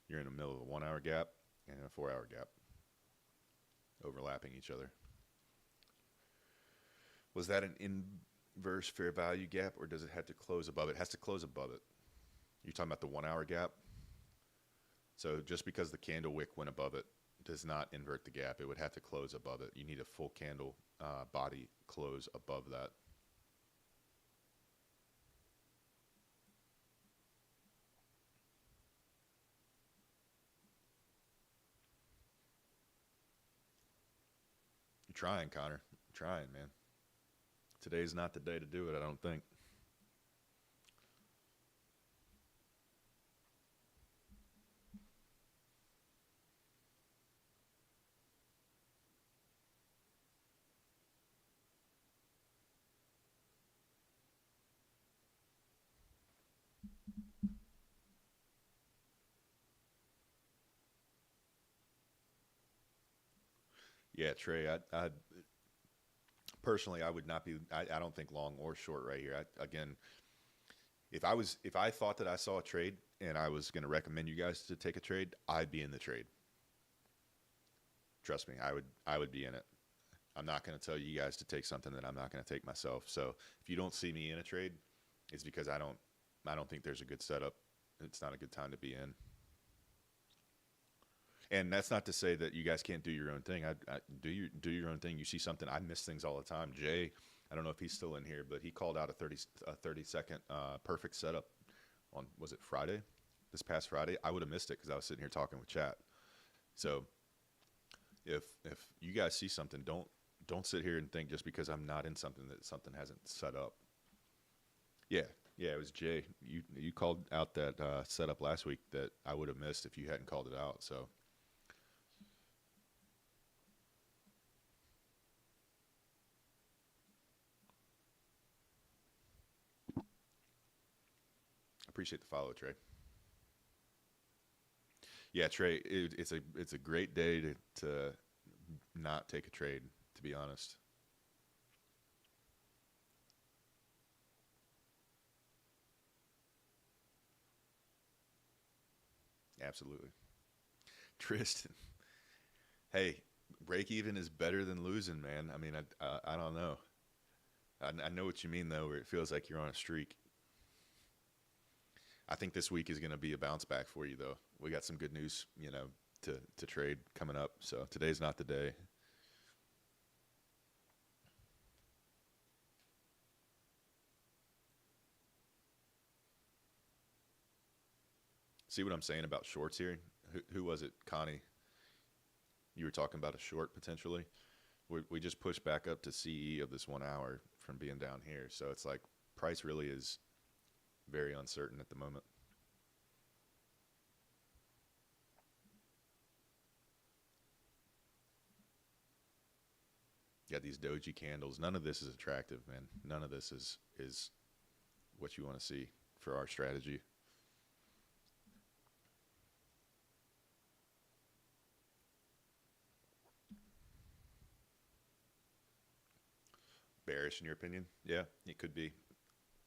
you're in the middle of a 1 hour gap and a 4 hour gap, overlapping each other. Was that an inverse fair value gap, or does it have to close above it? It has to close above it. You're talking about the 1 hour gap? So just because the candle wick went above it does not invert the gap. It would have to close above it. You need a full candle body close above that. You're trying, Connor. You're trying, man. Today's not the day to do it, I don't think. Yeah, Trey, I personally, I would not be, I don't think long or short right here. Again, if I thought that I saw a trade and I was going to recommend you guys to take a trade, I'd be in the trade. Trust me, I would be in it. I'm not going to tell you guys to take something that I'm not going to take myself. So if you don't see me in a trade, it's because I don't think there's a good setup. It's not a good time to be in. And that's not to say that you guys can't do your own thing. Do your own thing. You see something. I miss things all the time. Jay, I don't know if he's still in here, but he called out a 30-second perfect setup on, was it Friday? This past Friday. I would have missed it because I was sitting here talking with chat. So if you guys see something, don't sit here and think just because I'm not in something that something hasn't set up. Yeah, it was Jay. You called out that setup last week that I would have missed if you hadn't called it out. So. Appreciate the follow, Trey. Yeah, Trey, it's a great day to not take a trade, to be honest. Absolutely. Tristan, hey, break even is better than losing, man. I mean, I don't know. I know what you mean, though, where it feels like you're on a streak. I think this week is going to be a bounce back for you, though. We got some good news, to trade coming up. So today's not the day. See what I'm saying about shorts here? Who was it? Connie, you were talking about a short potentially. We just pushed back up to CE of this 1 hour from being down here. So it's like price really is very uncertain at the moment. Got these doji candles. None of this is attractive, man. None of this is what you want to see for our strategy. Bearish in your opinion? Yeah, it could be.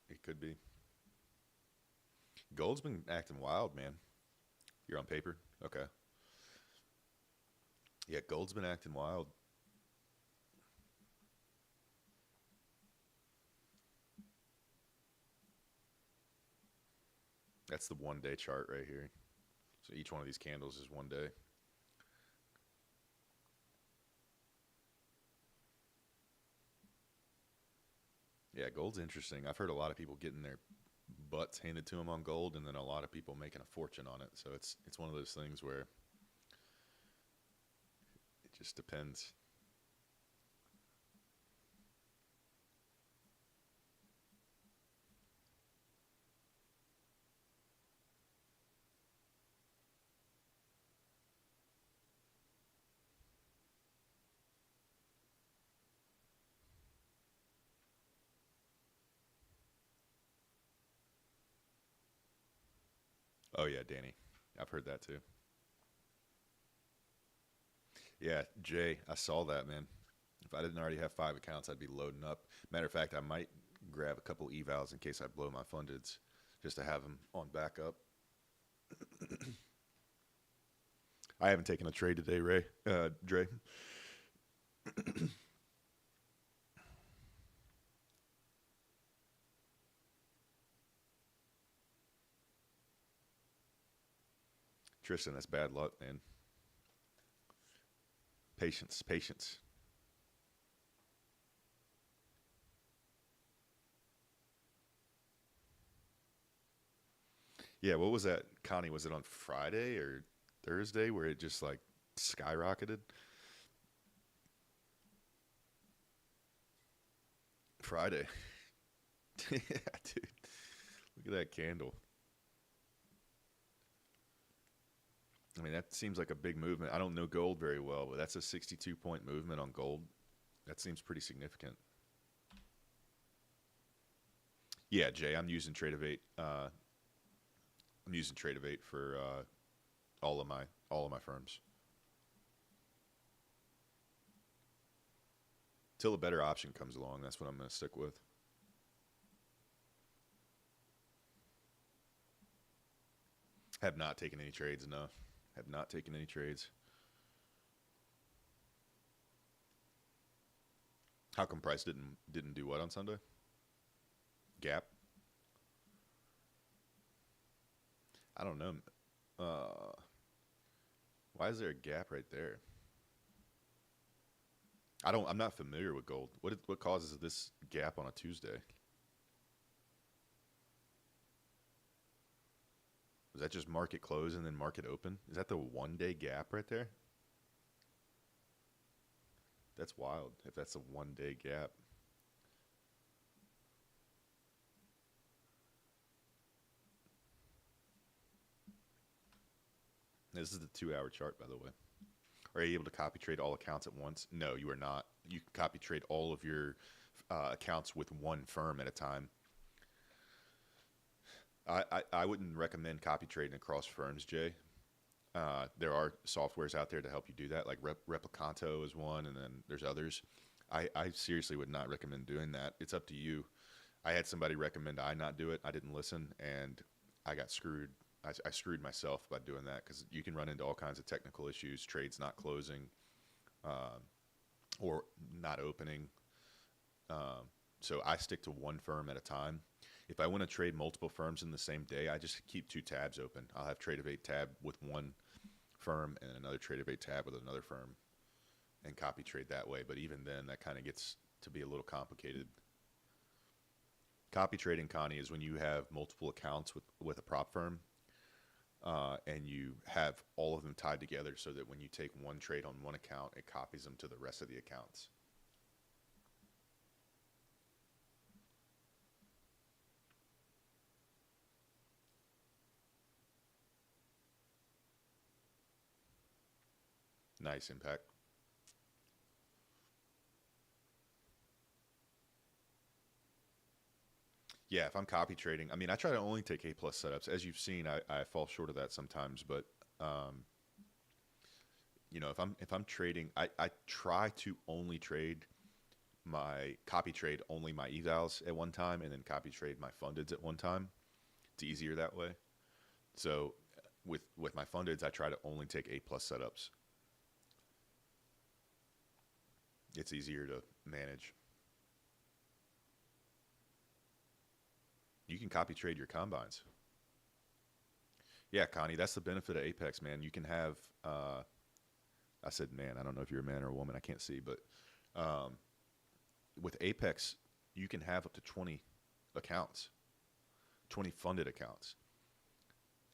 It could be. Gold's been acting wild, man. You're on paper? Okay. Yeah, gold's been acting wild. That's the 1 day chart right here. So each one of these candles is 1 day. Yeah, gold's interesting. I've heard a lot of people getting their butts handed to them on gold, and then a lot of people making a fortune on it. So it's one of those things where it just depends. Oh yeah, Danny, I've heard that too. Yeah, Jay, I saw that, man. If I didn't already have 5 accounts, I'd be loading up. Matter of fact, I might grab a couple evals in case I blow my fundeds, just to have them on backup. I haven't taken a trade today, Dre. Tristan, that's bad luck, man. Patience, patience. Yeah, what was that, Connie? Was it on Friday or Thursday where it just like skyrocketed? Friday. Yeah, dude. Look at that candle. I mean, that seems like a big movement. I don't know gold very well, but that's a 62-point movement on gold. That seems pretty significant. Yeah, Jay, I'm using Trade of Eight for all of my firms. Till a better option comes along, that's what I'm going to stick with. Have not taken any trades, no. Have not taken any trades. How come price didn't do what on Sunday? Gap? I don't know. Uh, why is there a gap right there? I'm not familiar with gold. What causes this gap on a Tuesday? Was that just market close and then market open? Is that the 1 day gap right there? That's wild. If that's a 1 day gap. This is the 2 hour chart, by the way. Are you able to copy trade all accounts at once? No, you are not. You can copy trade all of your accounts with one firm at a time. I wouldn't recommend copy trading across firms, Jay. There are softwares out there to help you do that, like Replicanto is one, and then there's others. I seriously would not recommend doing that. It's up to you. I had somebody recommend I not do it. I didn't listen, and I got screwed. I screwed myself by doing that because you can run into all kinds of technical issues, trades not closing, uh, or not opening. So I stick to one firm at a time. If I want to trade multiple firms in the same day, I just keep 2 tabs open. I'll have Trade of Eight tab with one firm and another Trade of Eight tab with another firm and copy trade that way. But even then, that kind of gets to be a little complicated. Copy trading, Connie, is when you have multiple accounts with a prop firm, and you have all of them tied together so that when you take one trade on one account, it copies them to the rest of the accounts. Nice impact. Yeah, if I'm copy trading, I mean, I try to only take A plus setups. As you've seen, I fall short of that sometimes, but um, if I'm trading, I try to only trade my copy trade only my evals at one time, and then copy trade my fundeds at one time. It's easier that way. So with my fundeds, I try to only take A plus setups. It's easier to manage. You can copy trade your combines. Yeah, Connie, that's the benefit of Apex, man. You can have, I said, man, I don't know if you're a man or a woman, I can't see, but um, with Apex, you can have up to 20 accounts, 20 funded accounts,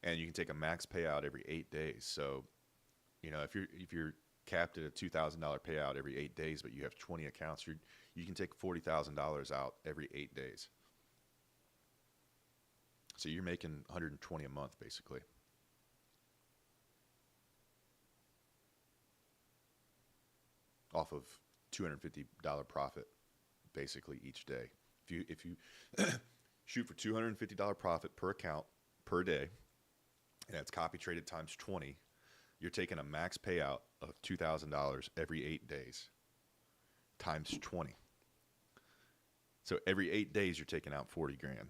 and you can take a max payout every 8 days. So, if you're capped at a $2,000 payout every 8 days, but you have 20 accounts, you can take $40,000 out every 8 days. So you're making 120 a month, basically. Off of $250 profit, basically, each day. If you shoot for $250 profit per account per day, and that's copy traded times 20, you're taking a max payout of $2,000 every 8 days times 20. So every 8 days, you're taking out 40 grand.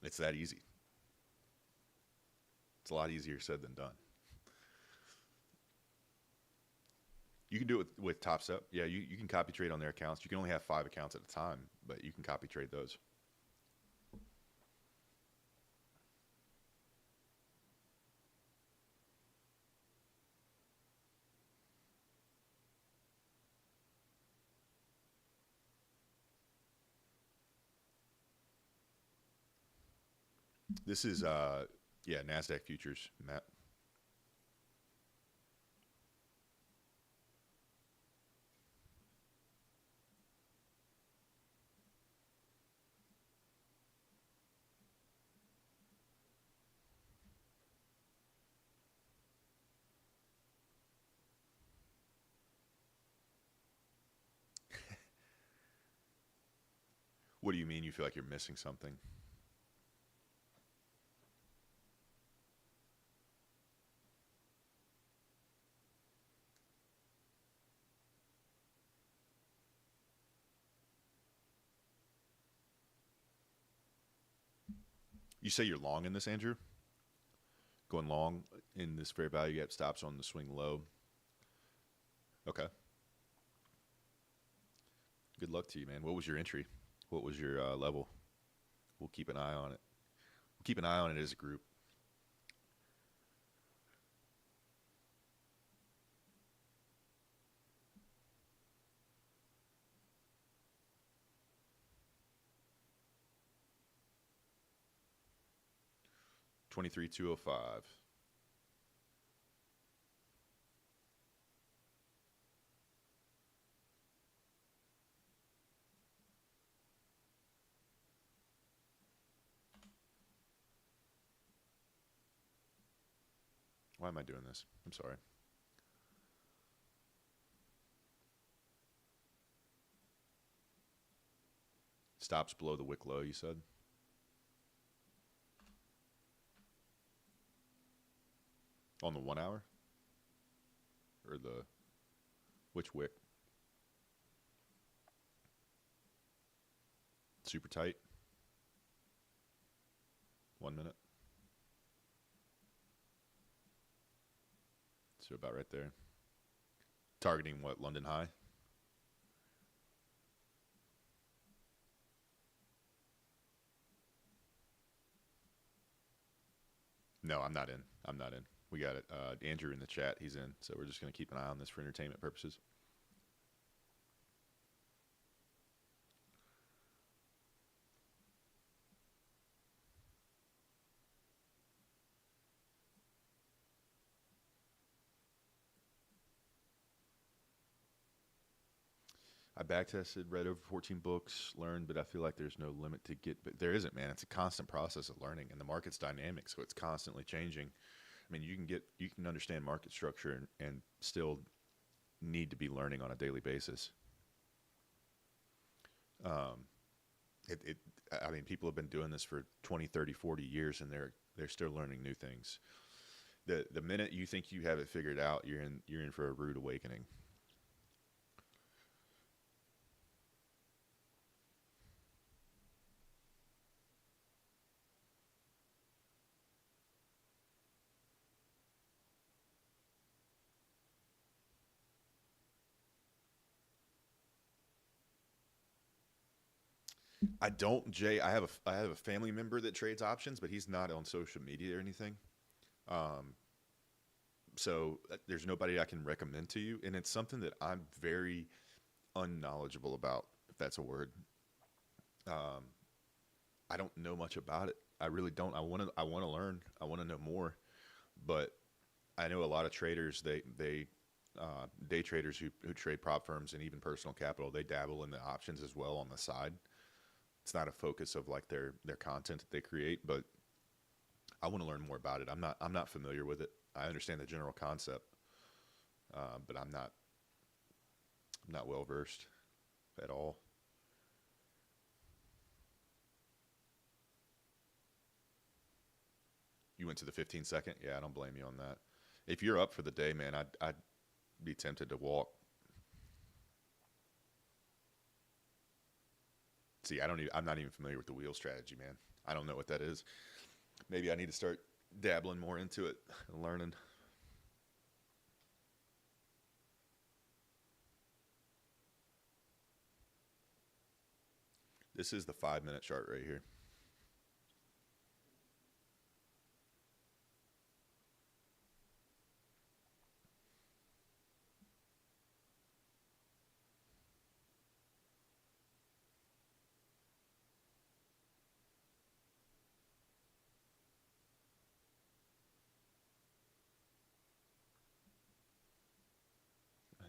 It's that easy. It's a lot easier said than done. You can do it with Top Step. Yeah, you can copy trade on their accounts. You can only have 5 accounts at a time, but you can copy trade those. This is, NASDAQ futures, Matt. What do you mean you feel like you're missing something? You say you're long in this, Andrew? Going long in this fair value gap stops on the swing low. Okay. Good luck to you, man. What was your entry? What was your level? We'll keep an eye on it. We'll keep an eye on it as a group. $23,205. Why am I doing this? I'm sorry. Stops below the wick low, you said? On the 1 hour? Or which wick? Super tight? 1 minute? So about right there. Targeting what, London high? No, I'm not in. We got it. Andrew in the chat, he's in. So we're just going to keep an eye on this for entertainment purposes. I backtested, read over 14 books, learned, but I feel like there's no limit to get. But there isn't, man. It's a constant process of learning, and the market's dynamic, so it's constantly changing. I mean, you can understand market structure and still need to be learning on a daily basis. I mean, people have been doing this for 20, 30, 40 years, and they're still learning new things. The minute you think you have it figured out, you're in for a rude awakening. I don't, Jay. I have a family member that trades options, but he's not on social media or anything. Um, so there's nobody I can recommend to you, and it's something that I'm very unknowledgeable about, if that's a word. Um, I don't know much about it. I really don't. I want to learn. I want to know more. But I know a lot of traders. They day traders who trade prop firms and even personal capital. They dabble in the options as well on the side. It's not a focus of like their content that they create, but I want to learn more about it. I'm not familiar with it. I understand the general concept, but I'm not well versed at all. You went to the 15-second. Yeah, I don't blame you on that. If you're up for the day, man, I'd be tempted to walk. See, I'm not even familiar with the wheel strategy, man. I don't know what that is. Maybe I need to start dabbling more into it and learning. This is the 5 minute chart right here.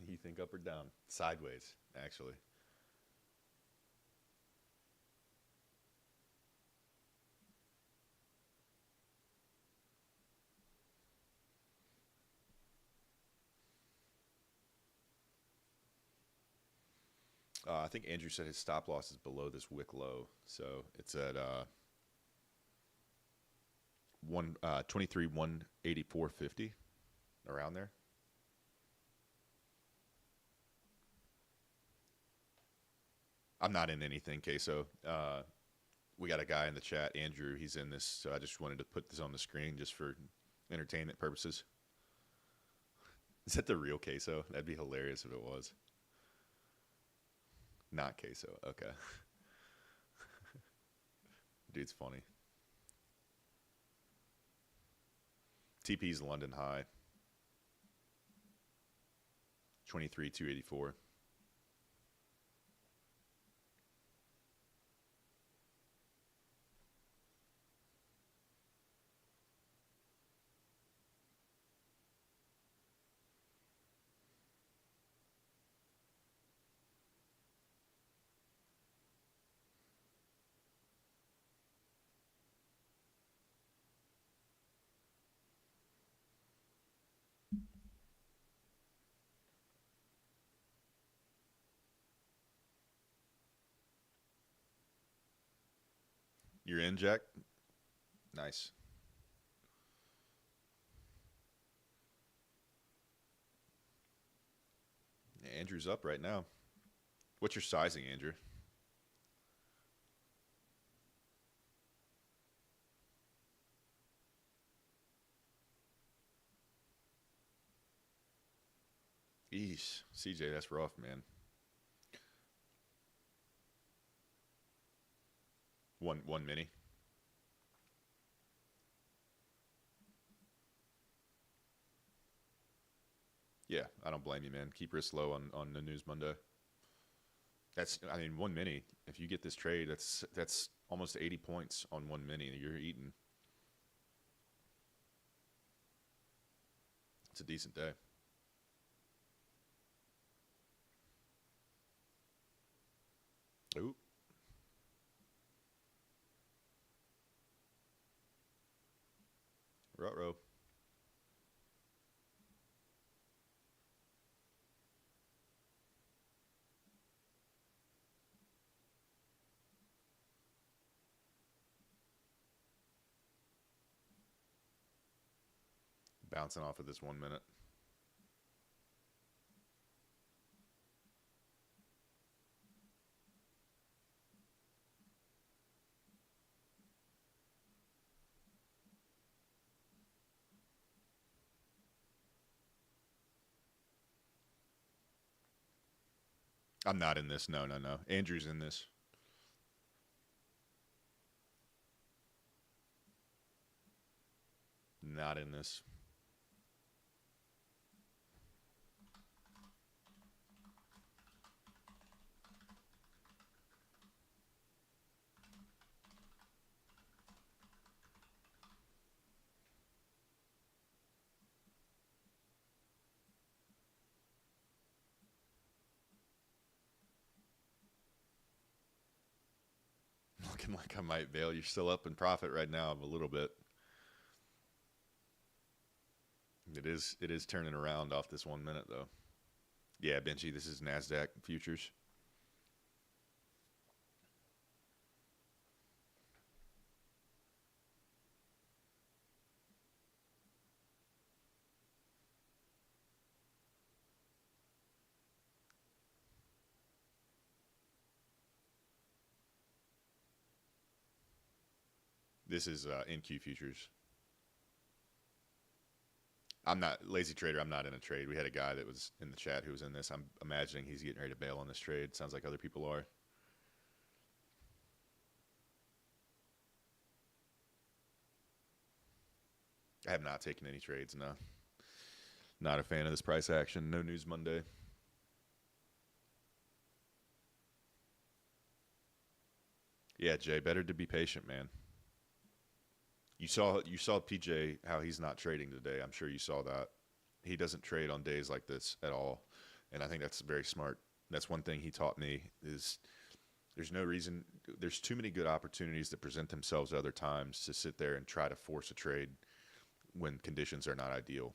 You think up or down? Sideways, actually. I think Andrew said his stop loss is below this wick low, so it's at 184.50 around there. I'm not in anything, Queso. We got a guy in the chat, Andrew. He's in this, so I just wanted to put this on the screen just for entertainment purposes. Is that the real Queso? That'd be hilarious if it was. Not Queso. Okay. Dude's funny. TP's London high. 23,284. You're in, Jack? Nice. Yeah, Andrew's up right now. What's your sizing, Andrew? Eesh. CJ, that's rough, man. One mini. Yeah, I don't blame you, man. Keep risk low on the news Monday. I mean, one mini. If you get this trade, that's almost 80 points on one mini. You're eating. It's a decent day. Ooh, row. Bouncing off of this 1 minute. I'm not in this. No. Andrew's in this. Not in this. Looking like I might bail. You're still up in profit right now a little bit. It is turning around off this 1 minute though. Yeah, Benji, this is NASDAQ futures. This is NQ futures. I'm not lazy trader. I'm not in a trade. We had a guy that was in the chat who was in this. I'm imagining he's getting ready to bail on this trade. Sounds like other people are. I have not taken any trades. No, not a fan of this price action. No news Monday. Yeah, Jay, better to be patient, man. You saw PJ how he's not trading today. I'm sure you saw that. He doesn't trade on days like this at all, and I think that's very smart. That's one thing he taught me is there's no reason. There's too many good opportunities that present themselves at other times to sit there and try to force a trade when conditions are not ideal.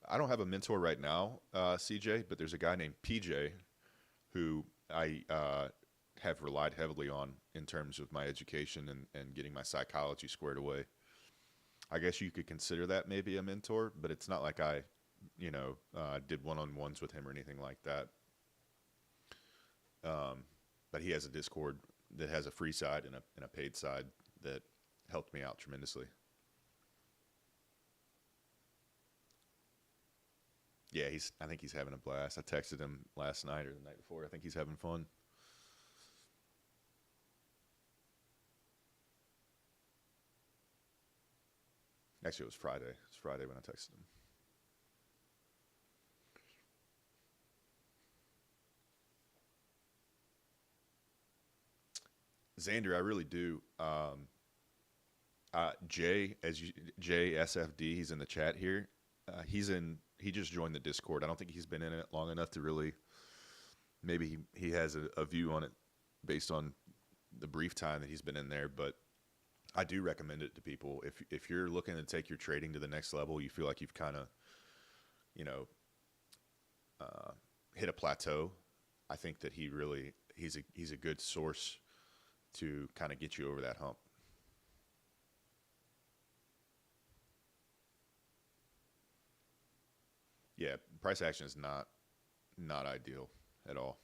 I don't have a mentor right now, CJ, but there's a guy named PJ who I have relied heavily on in terms of my education and getting my psychology squared away. I guess you could consider that maybe a mentor, but it's not like I, did one-on-ones with him or anything like that. But he has a Discord that has a free side and a paid side that helped me out tremendously. Yeah, I think he's having a blast. I texted him last night or the night before. I think he's having fun. Actually, it was Friday. It was Friday when I texted him. Xander, I really do. Jay SFD, he's in the chat here. He just joined the Discord. I don't think he's been in it long enough to really. Maybe he has a view on it based on the brief time that he's been in there, but I do recommend it to people. If you're looking to take your trading to the next level, you feel like you've kind of, hit a plateau. I think that he's a good source to kind of get you over that hump. Yeah, price action is not ideal at all.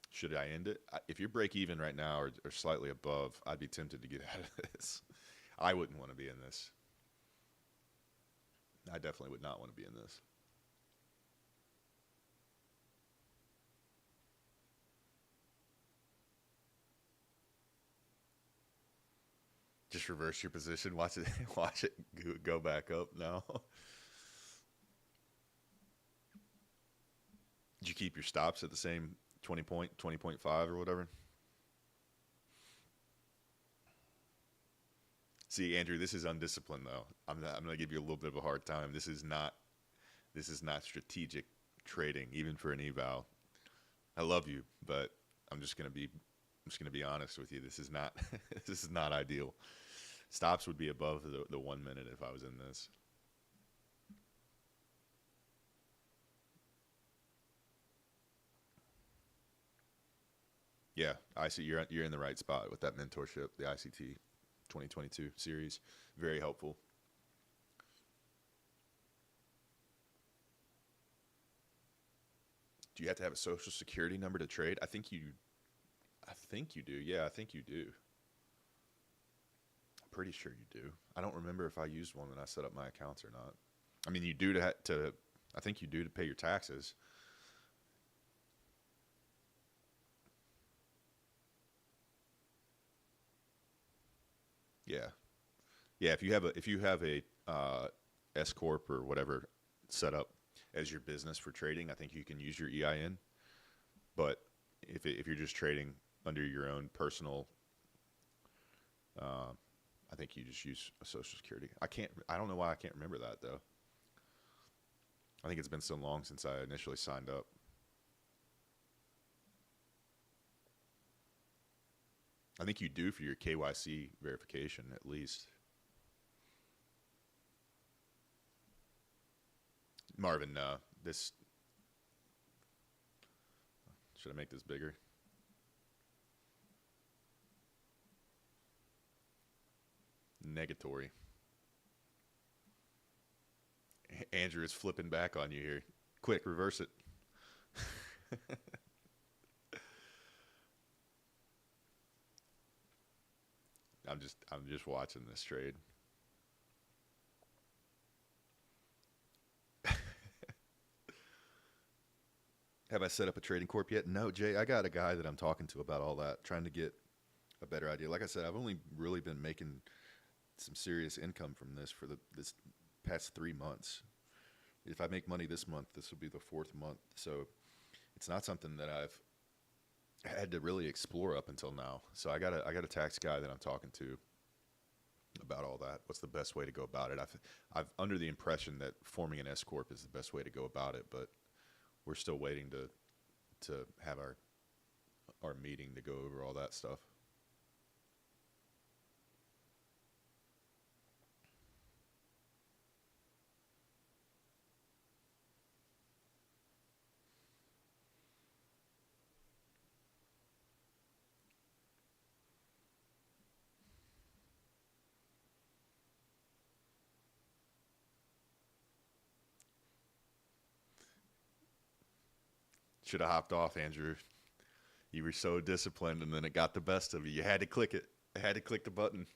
Should I end it? If you're break even right now or slightly above, I'd be tempted to get out of this. I wouldn't want to be in this. I definitely would not want to be in this. Just reverse your position. Watch it. Watch it go back up now. Did you keep your stops at the same 20.5 or whatever? See, Andrew, this is undisciplined though. I'm going to give you a little bit of a hard time. This is not strategic trading, even for an eval. I love you, but I'm just going to be honest with you. This is not this is not ideal. Stops would be above the 1 minute if I was in this. Yeah, I see you're in the right spot with that mentorship, the ICT 2022 series. Very helpful. Do you have to have a social security number to trade? I think you I think you do. Yeah, I think you do. I'm pretty sure you do. I don't remember if I used one when I set up my accounts or not. I mean, you do to I think you do to pay your taxes. Yeah. Yeah, if you have a S corp or whatever set up as your business for trading, I think you can use your EIN. But if you're just trading under your own personal, uh, I think you just use a Social Security. I don't know why I can't remember that though. I think it's been so long since I initially signed up. I think you do for your KYC verification at least. Marvin, this should I make this bigger? Negatory. Andrew is flipping back on you here. Quick, reverse it. I'm just watching this trade. Have I set up a trading corp yet? No, Jay. I got a guy that I'm talking to about all that, trying to get a better idea. Like I said, I've only really been making some serious income from this for this past 3 months. If I make money this month, this will be the fourth month. So it's not something that I've had to really explore up until now. So I got a tax guy that I'm talking to about all that. What's the best way to go about it? I've under the impression that forming an S corp is the best way to go about it, but we're still waiting to have our meeting to go over all that stuff. Should have hopped off, Andrew. You were so disciplined, and then it got the best of you. You had to click it. I had to click the button.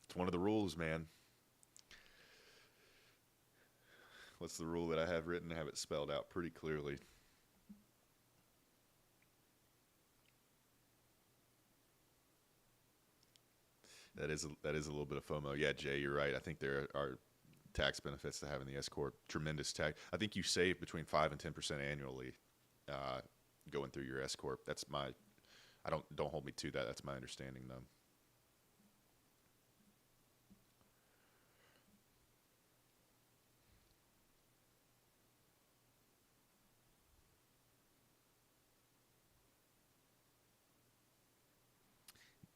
It's one of the rules, man. What's the rule that I have written? I have it spelled out pretty clearly. That is a little bit of FOMO. Yeah, Jay, you're right. I think there are tax benefits to having the S corp. Tremendous tax. I think you save between 5 and 10% annually uh, going through your S corp. That's my. I don't hold me to that. That's my understanding, though.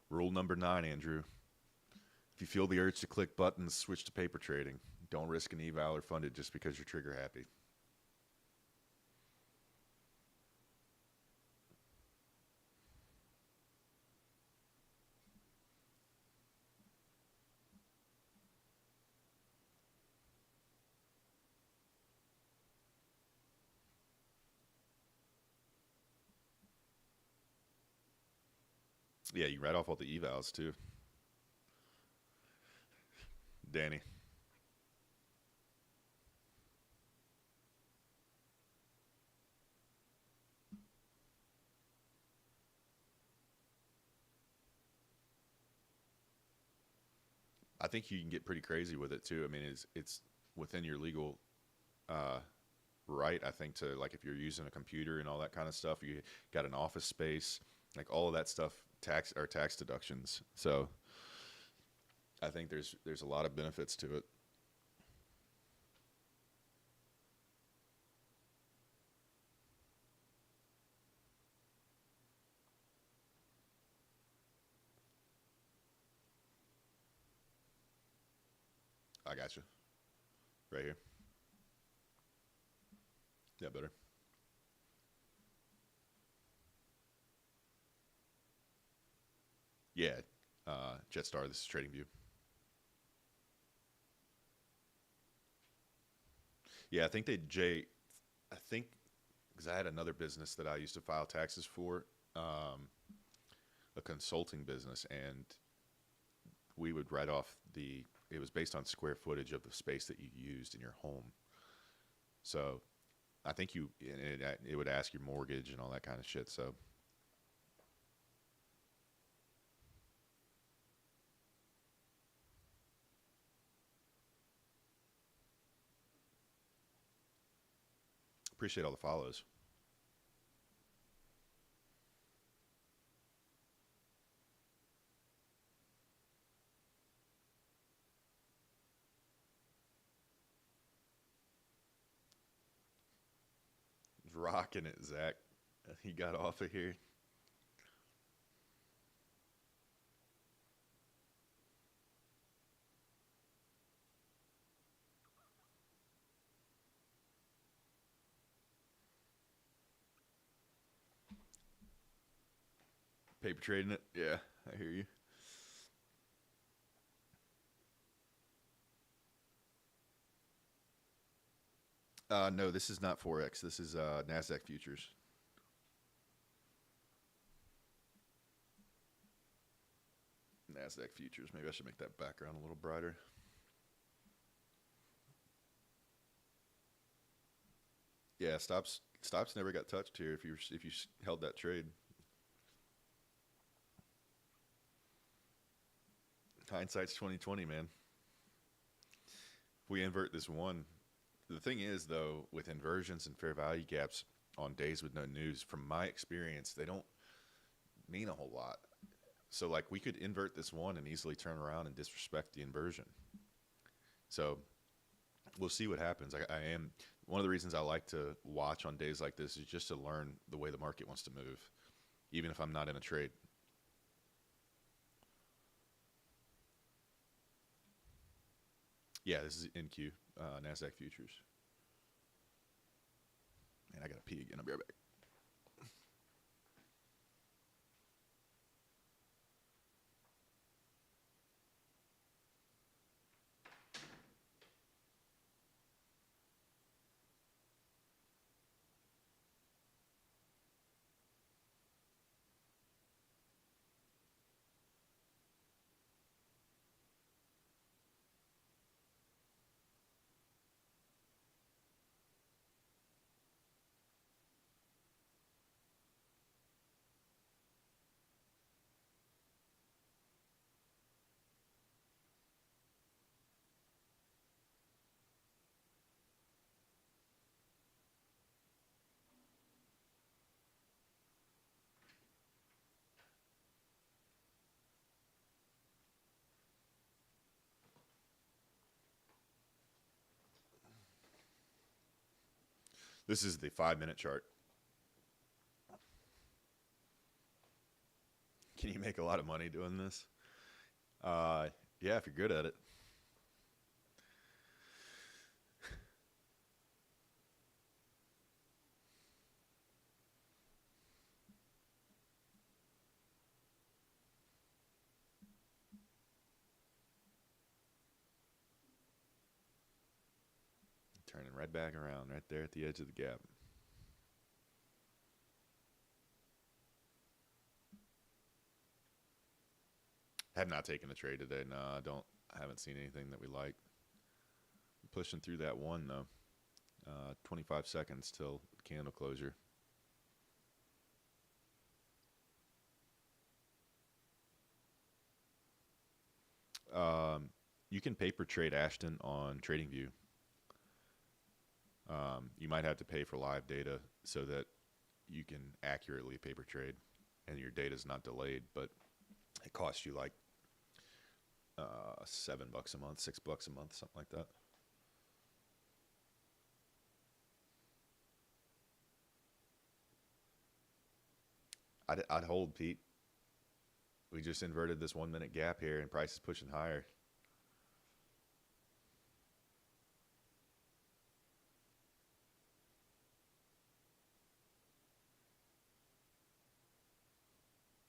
Rule number 9, Andrew. If you feel the urge to click buttons, switch to paper trading. Don't risk an eval or fund it just because you're trigger happy. Yeah, you write off all the evals too. Danny. I think you can get pretty crazy with it too. I mean, it's within your legal uh, right. I think to like if you're using a computer and all that kind of stuff, you got an office space, like all of that stuff, tax deductions. So I think there's a lot of benefits to it. I got you right here. Yeah, better. Yeah, Jetstar. This is TradingView. Yeah, I think they Jay. I think because I had another business that I used to file taxes for, a consulting business, and we would write off the. It was based on square footage of the space that you used in your home. So I think it would ask your mortgage and all that kind of shit. So appreciate all the follows. Rocking it, Zach. He got off of here. Paper trading it. Yeah, I hear you. No, this is not Forex. This is Nasdaq futures. Nasdaq futures. Maybe I should make that background a little brighter. Yeah, stops never got touched here. If you held that trade, hindsight's 2020, man. If we invert this one, the thing is though, with inversions and fair value gaps on days with no news, from my experience, they don't mean a whole lot. So like we could invert this one and easily turn around and disrespect the inversion. So we'll see what happens. I am one of the reasons I like to watch on days like this is just to learn the way the market wants to move, even if I'm not in a trade. Yeah, this is NQ, Nasdaq futures. And I gotta pee again. I'll be right back. This is the 5 minute chart. Can you make a lot of money doing this? Yeah, if you're good at it. Turning right back around, right there at the edge of the gap. Have not taken a trade today. No, I haven't seen anything that we like. I'm pushing through that one though. 25 seconds till candle closure. You can paper trade Ashton on TradingView. You might have to pay for live data so that you can accurately paper trade and your data is not delayed, but it costs you like $7 a month, $6 a month, something like that. I'd hold, Pete. We just inverted this 1 minute gap here and price is pushing higher.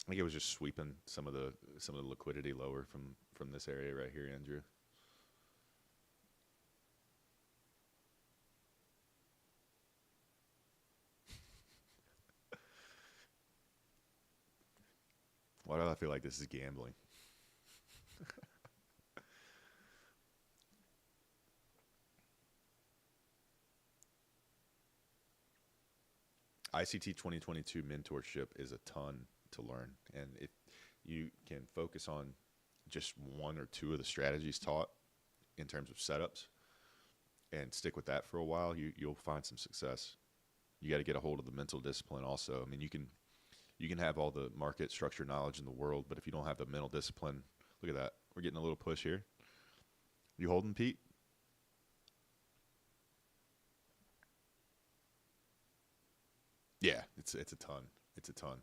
I think it was just sweeping some of the liquidity lower from this area right here, Andrew. Why do I feel like this is gambling? ICT 2022 mentorship is a ton to learn. And if you can focus on just one or two of the strategies taught in terms of setups and stick with that for a while, you'll find some success. You got to get a hold of the mental discipline also. I mean, you can have all the market structure knowledge in the world, but if you don't have the mental discipline, look at that. We're getting a little push here. You holding, Pete? Yeah, it's a ton. It's a ton.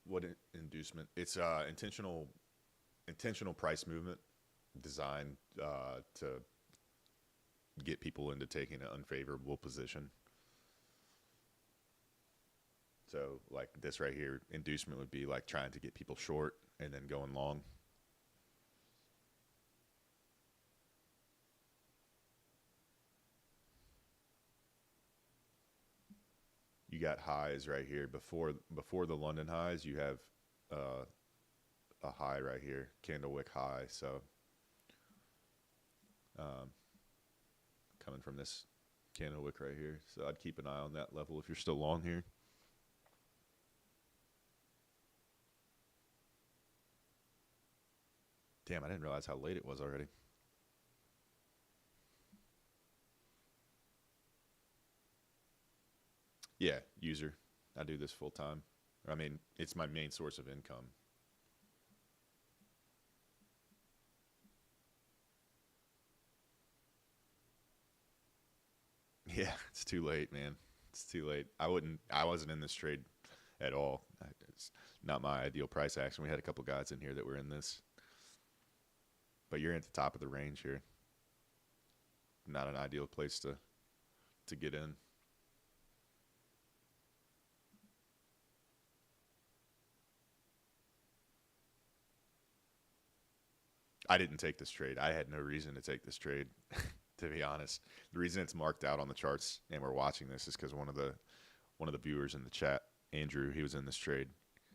What inducement? It's intentional price movement designed to get people into taking an unfavorable position. So like this right here, inducement would be like trying to get people short and then going long. You got highs right here before the London highs. You have uh, a high right here, candle wick high. So um, coming from this candle wick right here. So I'd keep an eye on that level if you're still long here. Damn, I didn't realize how late it was already. Yeah, user. I do this full time. I mean, it's my main source of income. Yeah, it's too late, man. It's too late. I wasn't in this trade at all. It's not my ideal price action. We had a couple guys in here that were in this, but you're at the top of the range here. Not an ideal place to get in. I didn't take this trade. I had no reason to take this trade, to be honest. The reason it's marked out on the charts and we're watching this is because one of the viewers in the chat, Andrew, he was in this trade.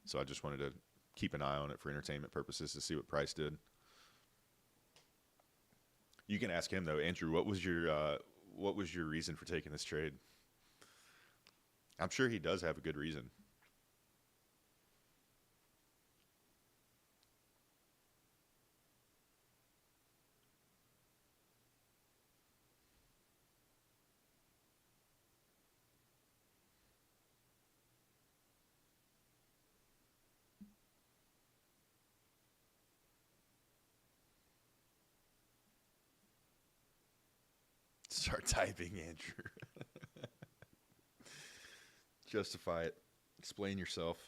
So I just wanted to keep an eye on it for entertainment purposes to see what price did. You can ask him though, Andrew. What was your reason for taking this trade? I'm sure he does have a good reason. Start typing, Andrew. Justify it. Explain yourself.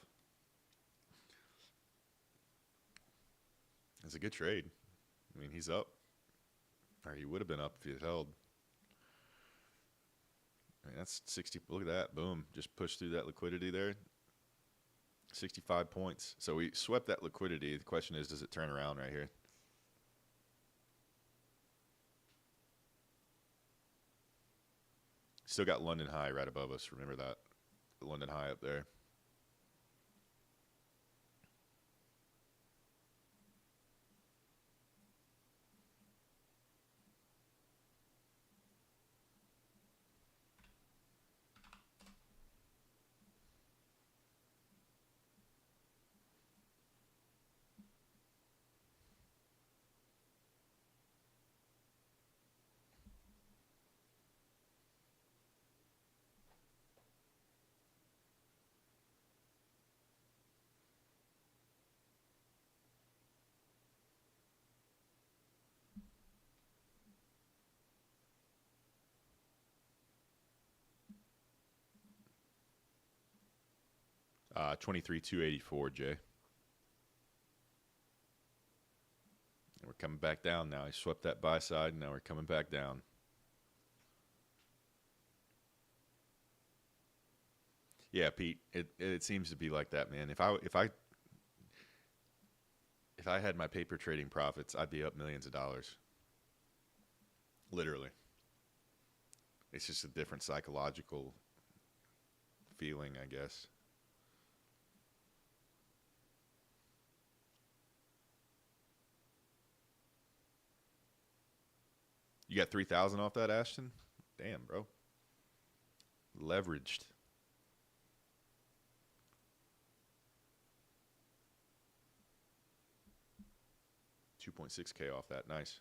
It's a good trade. I mean, he's up, or he would have been up if he had held. I mean, that's 60. Look at that. Boom. Just pushed through that liquidity there. 65 points. So we swept that liquidity. The question is, does it turn around right here? Still got London High right above us. Remember that. The London High up there. Uh, 23,284, Jay. And we're coming back down now. I swept that buy side, and now we're coming back down. Yeah, Pete. It seems to be like that, man. If if I had my paper trading profits, I'd be up millions of dollars. Literally. It's just a different psychological feeling, I guess. You got 3,000 off that, Ashton? Damn, bro. Leveraged. 2.6K off that. Nice.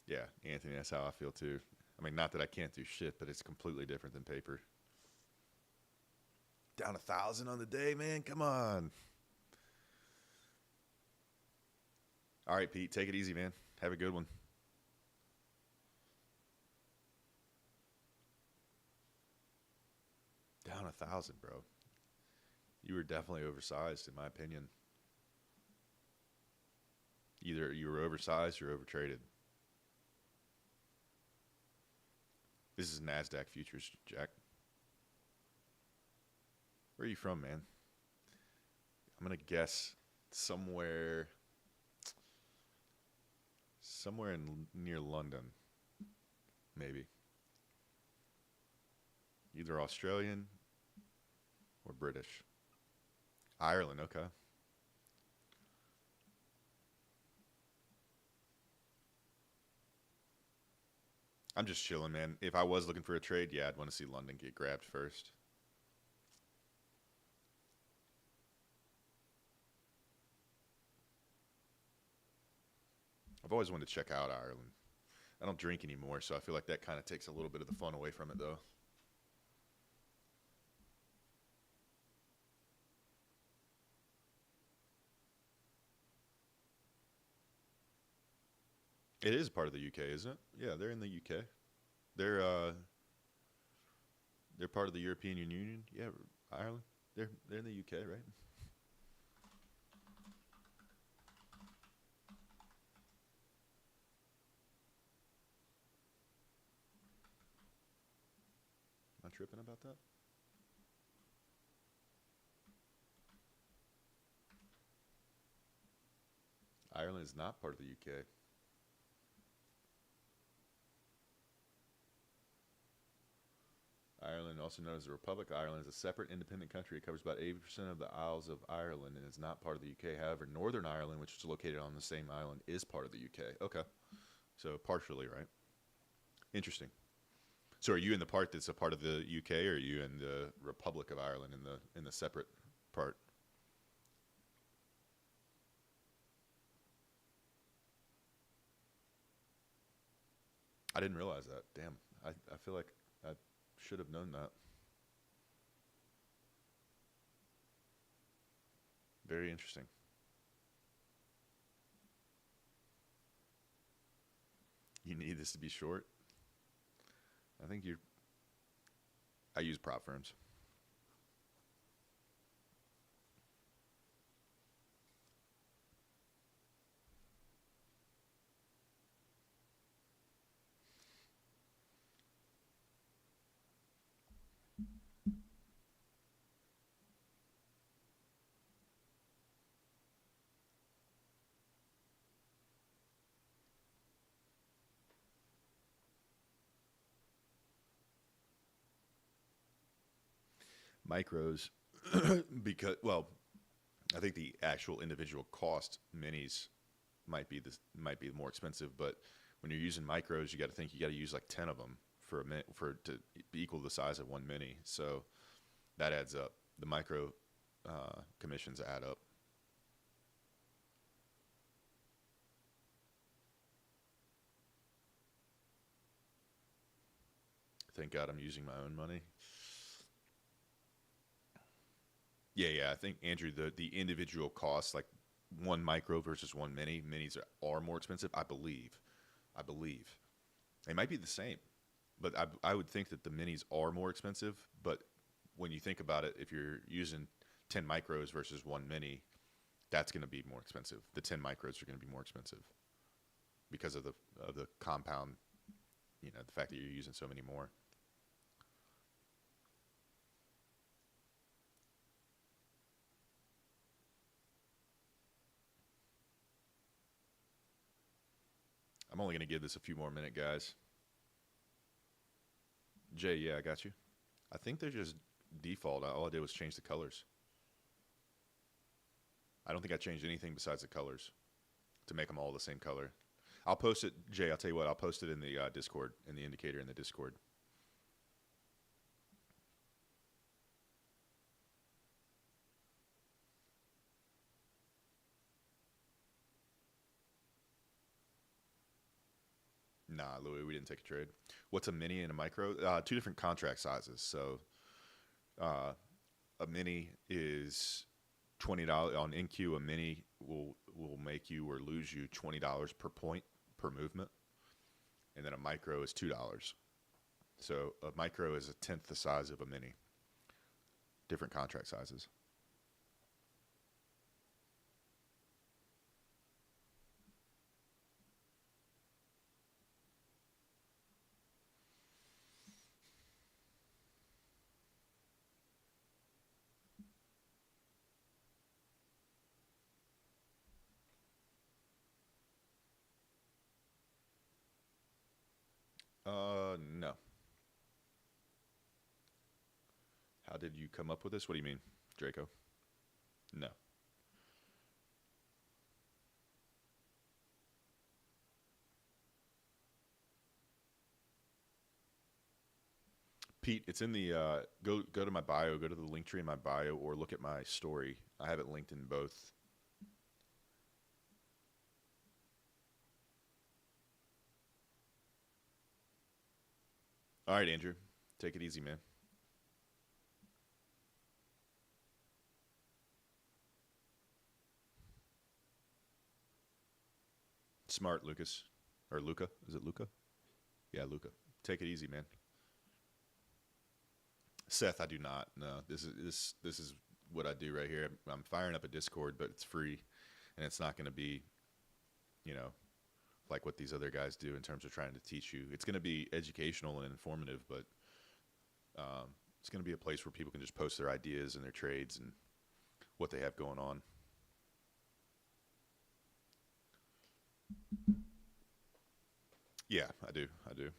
Yeah, Anthony, that's how I feel too. I mean, not that I can't do shit, but it's completely different than paper. Down 1,000 on the day, man. Come on. All right, Pete, take it easy, man. Have a good one. Down 1,000, bro. You were definitely oversized, in my opinion. Either you were oversized or overtraded. This is NASDAQ futures, Jack. Where are you from, man? I'm going to guess somewhere near London, maybe. Either Australian or British. Ireland, okay. I'm just chilling, man. If I was looking for a trade, yeah, I'd want to see London get grabbed first. I've always wanted to check out Ireland. I don't drink anymore, so I feel like that kind of takes a little bit of the fun away from it, though. It is part of the UK, isn't it? Yeah, they're in the UK. They're part of the European Union. Yeah, Ireland. They're in the UK, right? Am I tripping about that? Ireland is not part of the UK. Ireland, also known as the Republic of Ireland, is a separate independent country. It covers about 80% of the Isles of Ireland and is not part of the UK. However, Northern Ireland, which is located on the same island, is part of the UK. Okay. So partially, right? Interesting. So are you in the part that's a part of the UK, or are you in the Republic of Ireland in the separate part? I didn't realize that. Damn. I feel like I should have known that. Very interesting. You need this to be short. I think you're. I use prop firms. Micros, because well, I think the actual individual cost minis might be more expensive, but when you're using micros, you got to think you got to use like 10 of them for to equal the size of one mini. So that adds up. The micro commissions add up. Thank God I'm using my own money. Yeah. I think Andrew, the individual costs, like one micro versus one mini, minis are more expensive. I believe. They might be the same, but I would think that the minis are more expensive. But when you think about it, if you're using 10 micros versus one mini, that's going to be more expensive. The 10 micros are going to be more expensive because of the compound, the fact that you're using so many more. I'm only going to give this a few more minutes, guys. Jay, yeah, I got you. I think they're just default. All I did was change the colors. I don't think I changed anything besides the colors to make them all the same color. I'll post it, Jay, I'll tell you what, I'll post it in the Discord, in the indicator in the Discord. Nah, Louis, we didn't take a trade. What's a mini and a micro? Two different contract sizes. So a mini is $20 on NQ. A mini will make you or lose you $20 per point per movement, and then a micro is $2. So a micro is a tenth the size of a mini. Different contract sizes. No. How did you come up with this? What do you mean, Draco? No. Pete, it's in the go to my bio, go to the link tree in my bio, or look at my story. I have it linked in both. All right, Andrew, take it easy, man. Smart, Lucas, or Luca? Is it Luca? Yeah, Luca. Take it easy, man. Seth, I do not. No, this is what I do right here. I'm firing up a Discord, but it's free, and it's not going to be, you know, like what these other guys do in terms of trying to teach you. It's going to be educational and informative, but it's going to be a place where people can just post their ideas and their trades and what they have going on. Yeah, I do. I do.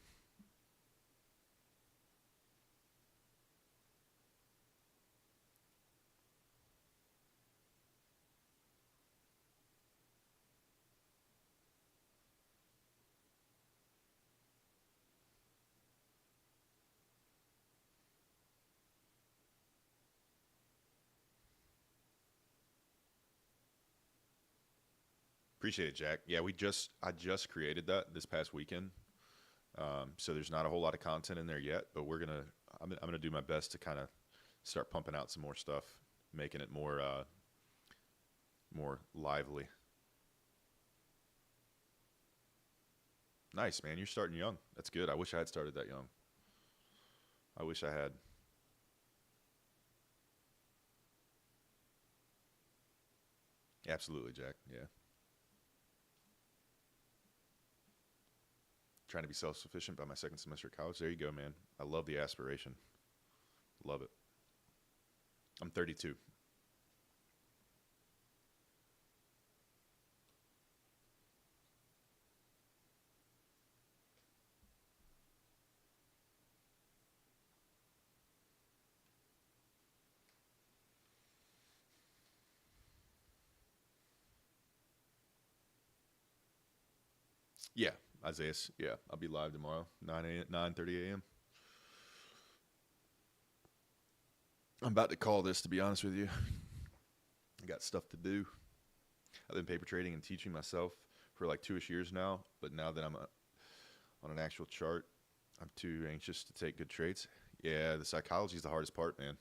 Appreciate it, Jack. Yeah, I just created that this past weekend. So there's not a whole lot of content in there yet, but I'm gonna do my best to kind of start pumping out some more stuff, making it more lively. Nice, man. You're starting young. That's good. I wish I had started that young. I wish I had. Absolutely, Jack. Yeah. Trying to be self-sufficient by my second semester of college. There you go, man. I love the aspiration. Love it. I'm 32. Yeah, Isaiah. Yeah, I'll be live tomorrow, 9:30 a.m. I'm about to call this, to be honest with you. I got stuff to do. I've been paper trading and teaching myself for like 2-ish years now, but now that I'm on an actual chart, I'm too anxious to take good trades. Yeah, the psychology is the hardest part, man.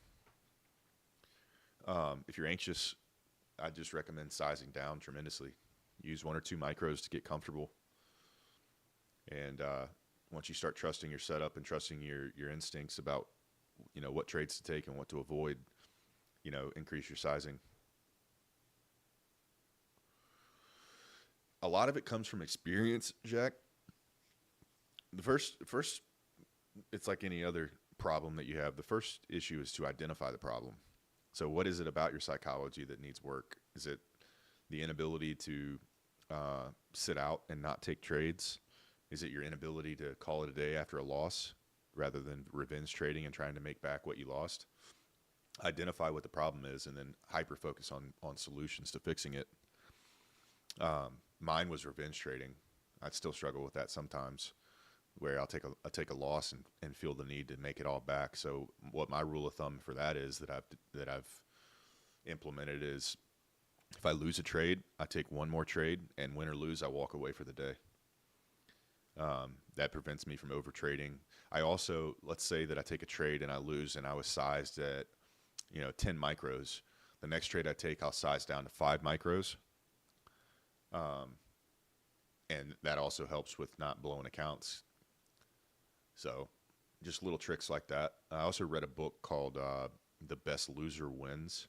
If you're anxious, I just recommend sizing down tremendously. Use 1 or 2 micros to get comfortable. And once you start trusting your setup and trusting your instincts about, what trades to take and what to avoid, increase your sizing. A lot of it comes from experience, Jack. The first, it's like any other problem that you have. The first issue is to identify the problem. So what is it about your psychology that needs work? Is it the inability to sit out and not take trades? Is it your inability to call it a day after a loss rather than revenge trading and trying to make back what you lost? Identify what the problem is and then hyper focus on solutions to fixing it. Mine was revenge trading. I still struggle with that sometimes, where I'll take a loss and feel the need to make it all back. So what my rule of thumb for that is that I've implemented is, if I lose a trade, I take one more trade, and win or lose, I walk away for the day. That prevents me from over trading. I also, let's say that I take a trade and I lose, and I was sized at 10 micros. The next trade I take, I'll size down to 5 micros. And that also helps with not blowing accounts. So just little tricks like that. I also read a book called The Best Loser Wins,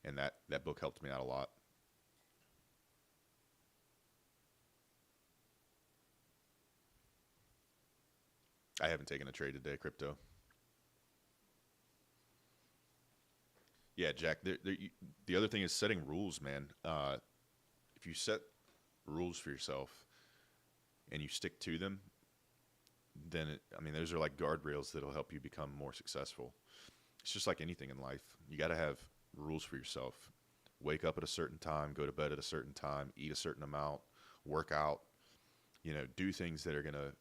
and that book helped me out a lot. I haven't taken a trade today, crypto. Yeah, Jack. The other thing is setting rules, man. If you set rules for yourself and you stick to them, then those are like guardrails that'll help you become more successful. It's just like anything in life. You got to have rules for yourself. Wake up at a certain time, go to bed at a certain time, eat a certain amount, work out, do things that are going to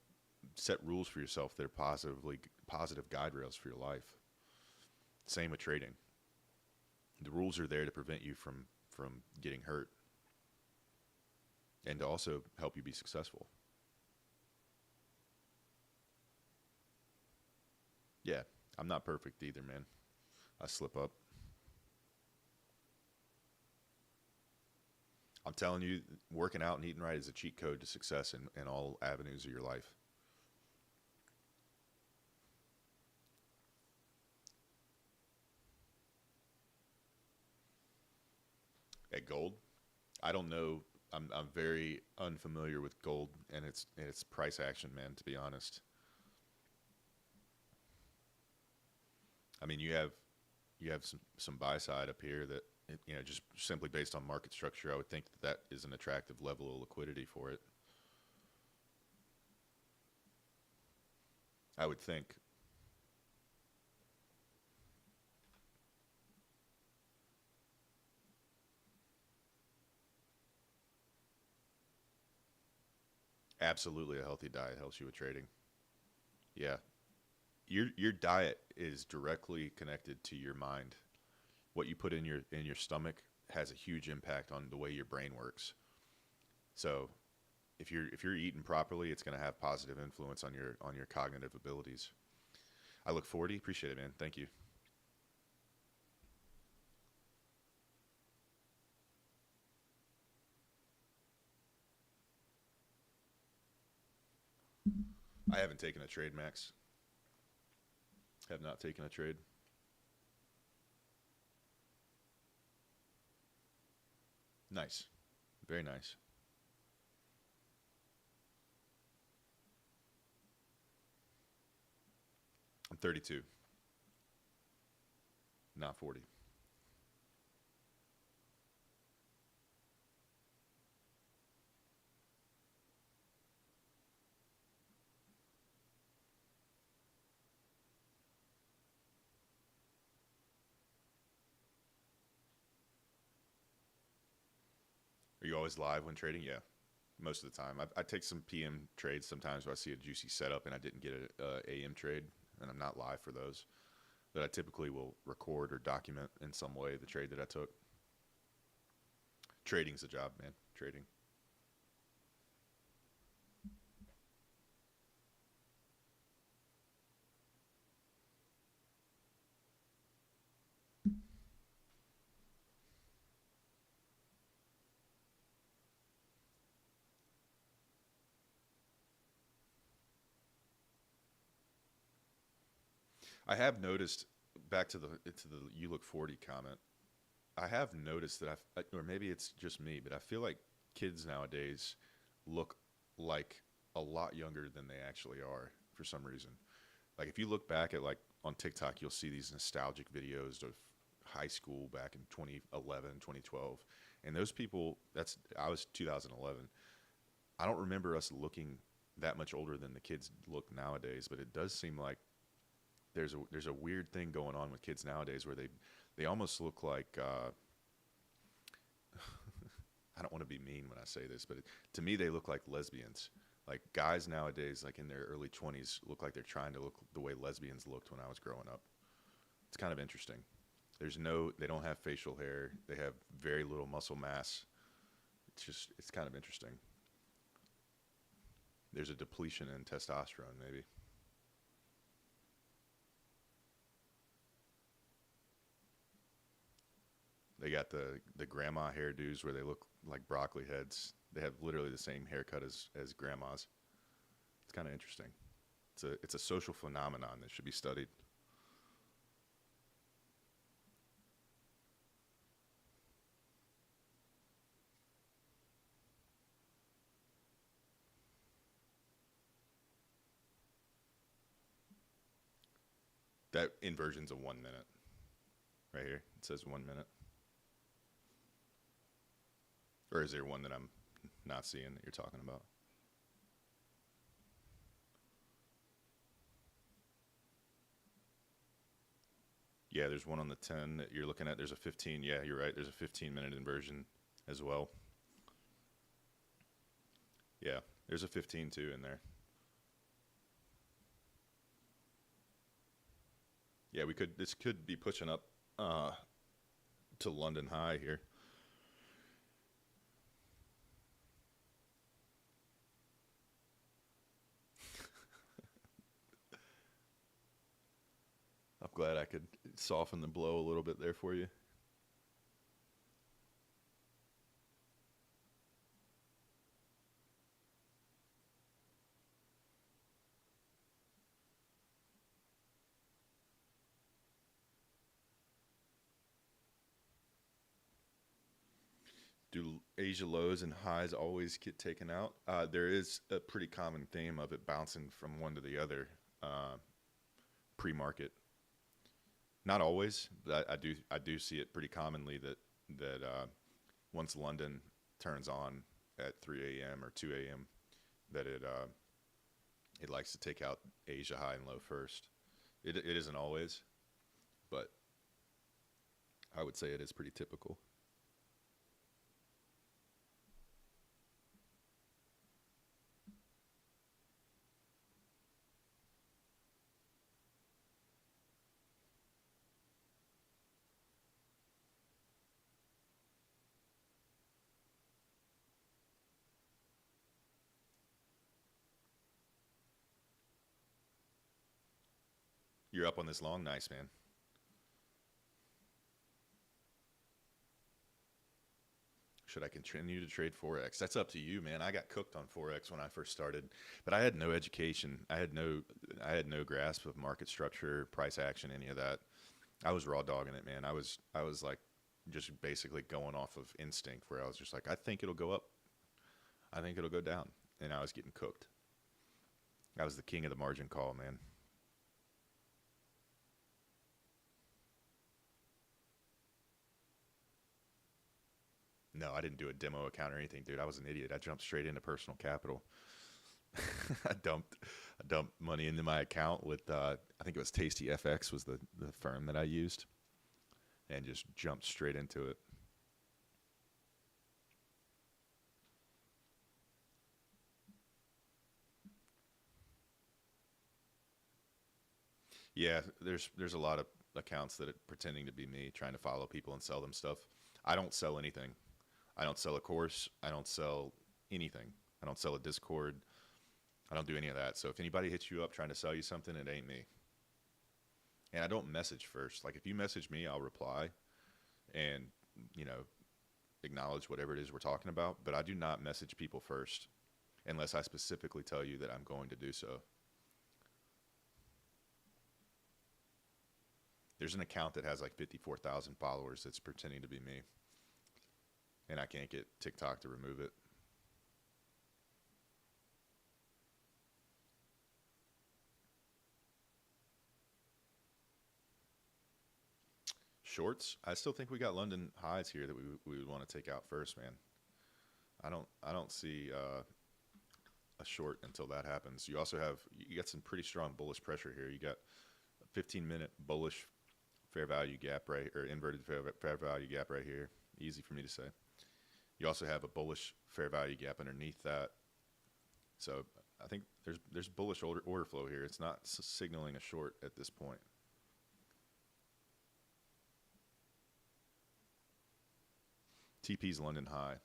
set rules for yourself that are positive guide rails for your life. Same with trading. The rules are there to prevent you from getting hurt and to also help you be successful. Yeah, I'm not perfect either, man. I slip up. I'm telling you, working out and eating right is a cheat code to success in all avenues of your life. At gold, I don't know. I'm very unfamiliar with gold and its price action, man, to be honest. I mean, you have some buy side up here that, just simply based on market structure, I would think that is an attractive level of liquidity for it. I would think. Absolutely, a healthy diet helps you with trading. Yeah, your diet is directly connected to your mind. What you put in your stomach has a huge impact on the way your brain works. So if you're eating properly, it's going to have positive influence on your cognitive abilities. I look forward to it. Appreciate it, man. Thank you. I haven't taken a trade, Max. Have not taken a trade. Nice. Very nice. I'm 32, not 40. Are you always live when trading? Yeah, most of the time. I take some PM trades sometimes where I see a juicy setup and I didn't get an AM trade, and I'm not live for those. But I typically will record or document in some way the trade that I took. Trading's a job, man. Trading. I have noticed, back to the you look 40 comment. I have noticed that or maybe it's just me, but I feel like kids nowadays look like a lot younger than they actually are for some reason. Like if you look back at, like, on TikTok, you'll see these nostalgic videos of high school back in 2011, 2012. And those people, I was 2011. I don't remember us looking that much older than the kids look nowadays, but it does seem like there's a weird thing going on with kids nowadays where they almost look like I don't want to be mean when I say this, but to me they look like lesbians. Like guys nowadays, like in their early 20s, look like they're trying to look the way lesbians looked when I was growing up. It's kind of interesting. They don't have facial hair. They have very little muscle mass. It's kind of interesting. There's a depletion in testosterone, maybe. They got the grandma hairdos where they look like broccoli heads. They have literally the same haircut as grandmas. It's kind of interesting. It's a social phenomenon that should be studied. That inversion's a 1 minute right here. It says 1 minute. Or is there one that I'm not seeing that you're talking about? Yeah, there's one on the 10 that you're looking at. There's a 15. Yeah, you're right. There's a 15-minute inversion as well. Yeah, there's a 15 too in there. Yeah, this could be pushing up uh, to London High here. I'm glad I could soften the blow a little bit there for you. Do Asia lows and highs always get taken out? There is a pretty common theme of it bouncing from one to the other pre-market. Not always, but I do see it pretty commonly that once London turns on at 3 a.m. or 2 a.m., that it likes to take out Asia high and low first. It isn't always, but I would say it is pretty typical. You're up on this long, nice man. Should I continue to trade forex? That's up to you, man. I got cooked on forex when I first started, but I had no education. I had no grasp of market structure, price action, any of that. I was raw dogging it, man. I was like just basically going off of instinct, where I was just like, I think it'll go up, I think it'll go down, and I was getting cooked. I was the king of the margin call, man. No, I didn't do a demo account or anything, dude. I was an idiot. I jumped straight into personal capital. I dumped I dumped money into my account with I think it was Tasty FX was the firm that I used, and just jumped straight into it. Yeah, there's a lot of accounts that are pretending to be me, trying to follow people and sell them stuff. I don't sell anything. I don't sell a course. I don't sell anything. I don't sell a Discord. I don't do any of that. So if anybody hits you up trying to sell you something, it ain't me. And I don't message first. Like if you message me, I'll reply and you know acknowledge whatever it is we're talking about. But I do not message people first unless I specifically tell you that I'm going to do so. There's an account that has like 54,000 followers that's pretending to be me, and I can't get TikTok to remove it. Shorts, I still think we got London highs here that we would want to take out first, man. I don't see a short until that happens. You also have you got some pretty strong bullish pressure here. You got a 15-minute bullish fair value gap right, or inverted fair value gap right here. Easy for me to say. You also have a bullish fair value gap underneath that. So I think there's bullish order flow here. It's not signaling a short at this point. TP's London high,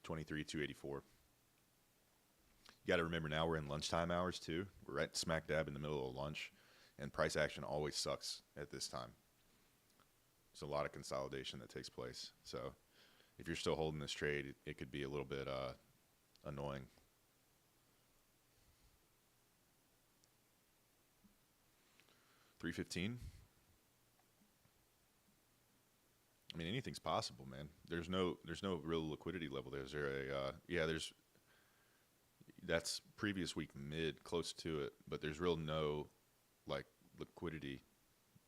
23,284. You got to remember now we're in lunchtime hours too. We're right smack dab in the middle of lunch, and price action always sucks at this time. There's a lot of consolidation that takes place. So if you're still holding this trade, it could be a little bit annoying. $3.15. I mean, anything's possible, man. There's no real liquidity level. There's that's previous week mid, close to it, but there's no like liquidity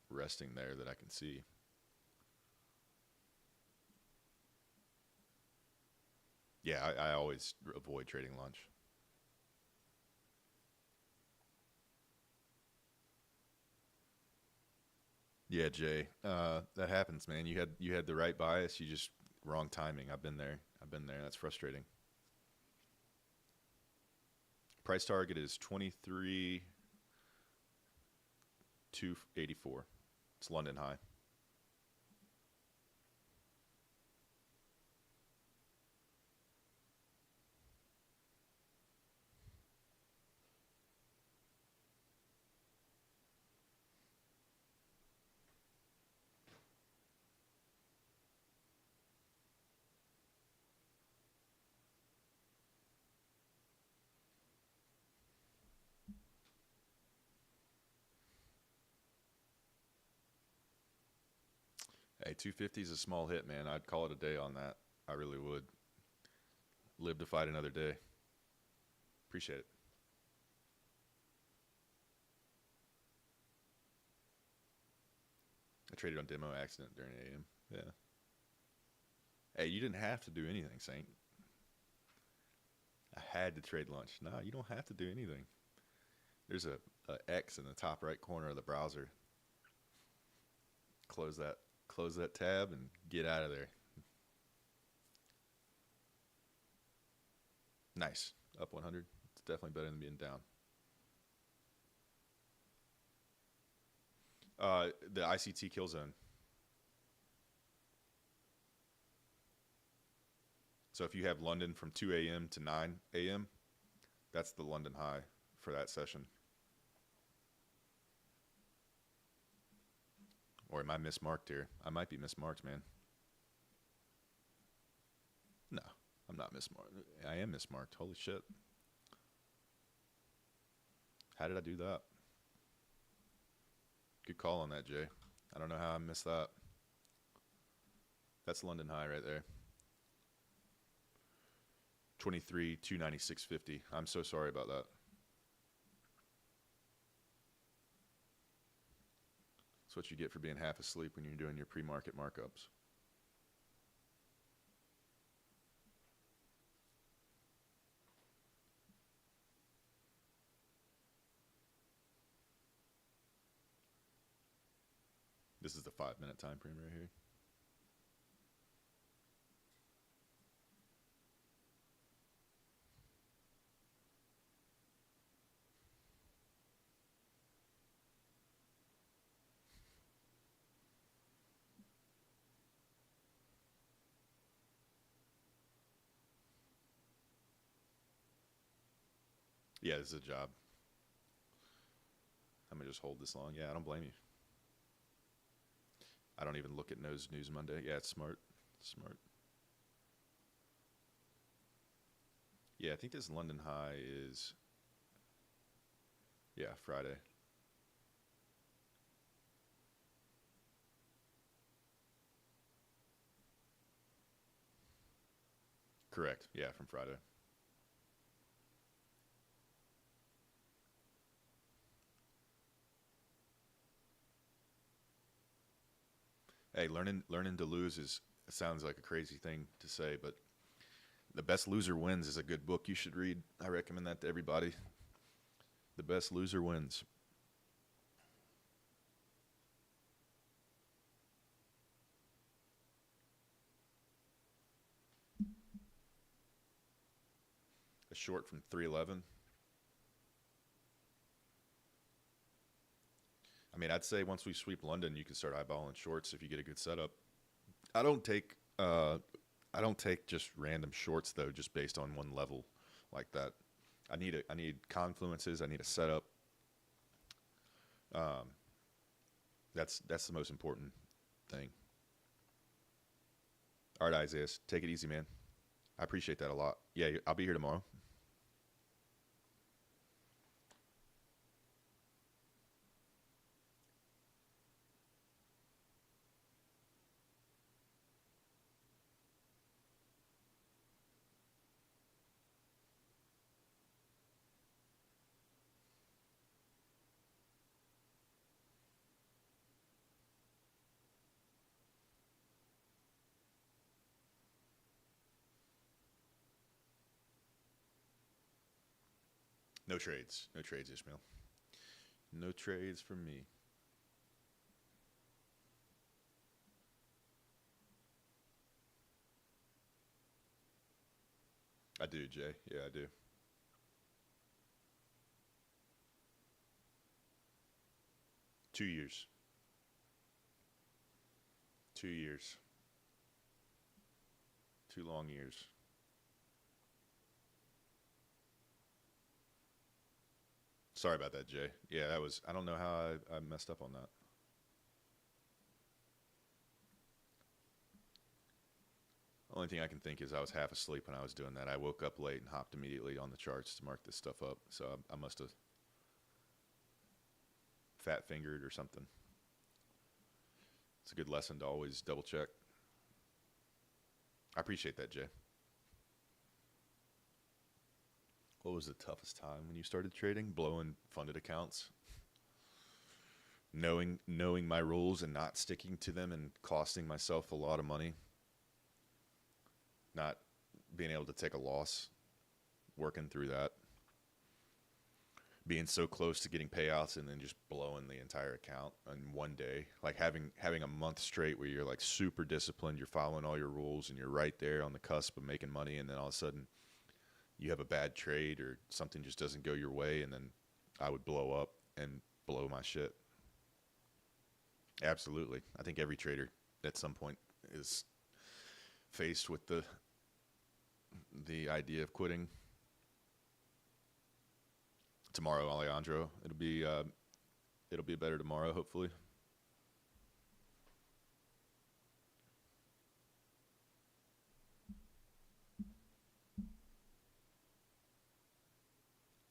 resting there that I can see. Yeah, I always avoid trading lunch. Yeah, Jay, that happens, man. You had the right bias, you just wrong timing. I've been there. That's frustrating. Price target is 23,284. It's London high. Hey, 250 is a small hit, man. I'd call it a day on that. I really would. Live to fight another day. Appreciate it. I traded on demo accident during AM. Yeah. Hey, you didn't have to do anything, Saint. I had to trade lunch. No, you don't have to do anything. There's a X in the top right corner of the browser. Close that tab and get out of there. Nice. Up 100. It's definitely better than being down. The ICT kill zone. So if you have London from 2 a.m. to 9 a.m., that's the London high for that session. Or am I mismarked here? I might be mismarked, man. No, I'm not mismarked. I am mismarked. Holy shit. How did I do that? Good call on that, Jay. I don't know how I missed that. That's London high right there. 23,296.50. I'm so sorry about that. That's what you get for being half asleep when you're doing your pre-market markups. This is the 5-minute time frame right here. Yeah, this is a job. I'm going to just hold this long. Yeah, I don't blame you. I don't even look at News Monday. Yeah, it's smart. Smart. Yeah, I think this London high is, yeah, Friday. Correct. Yeah, from Friday. Hey, learning to lose sounds like a crazy thing to say, but The Best Loser Wins is a good book you should read. I recommend that to everybody. The Best Loser Wins. A short from 311. I mean, I'd say once we sweep London, you can start eyeballing shorts if you get a good setup. I don't take just random shorts though, just based on one level like that. I need confluences. I need a setup. That's the most important thing. All right, Isaiah, take it easy, man. I appreciate that a lot. Yeah, I'll be here tomorrow. No trades. No trades, Ishmael. No trades for me. I do, Jay. Yeah, I do. 2 years. 2 years. 2 long years. Sorry about that, Jay. Yeah, that was. I don't know how I messed up on that. Only thing I can think is I was half asleep when I was doing that. I woke up late and hopped immediately on the charts to mark this stuff up. So I must have fat fingered or something. It's a good lesson to always double check. I appreciate that, Jay. What was the toughest time when you started trading? Blowing funded accounts. Knowing my rules and not sticking to them and costing myself a lot of money. Not being able to take a loss. Working through that. Being so close to getting payouts and then just blowing the entire account in one day. Like having a month straight where you're like super disciplined, you're following all your rules and you're right there on the cusp of making money, and then all of a sudden you have a bad trade or something just doesn't go your way, and then I would blow up and blow my shit. Absolutely. I think every trader at some point is faced with the idea of quitting. Tomorrow, Alejandro, it'll be better tomorrow, hopefully.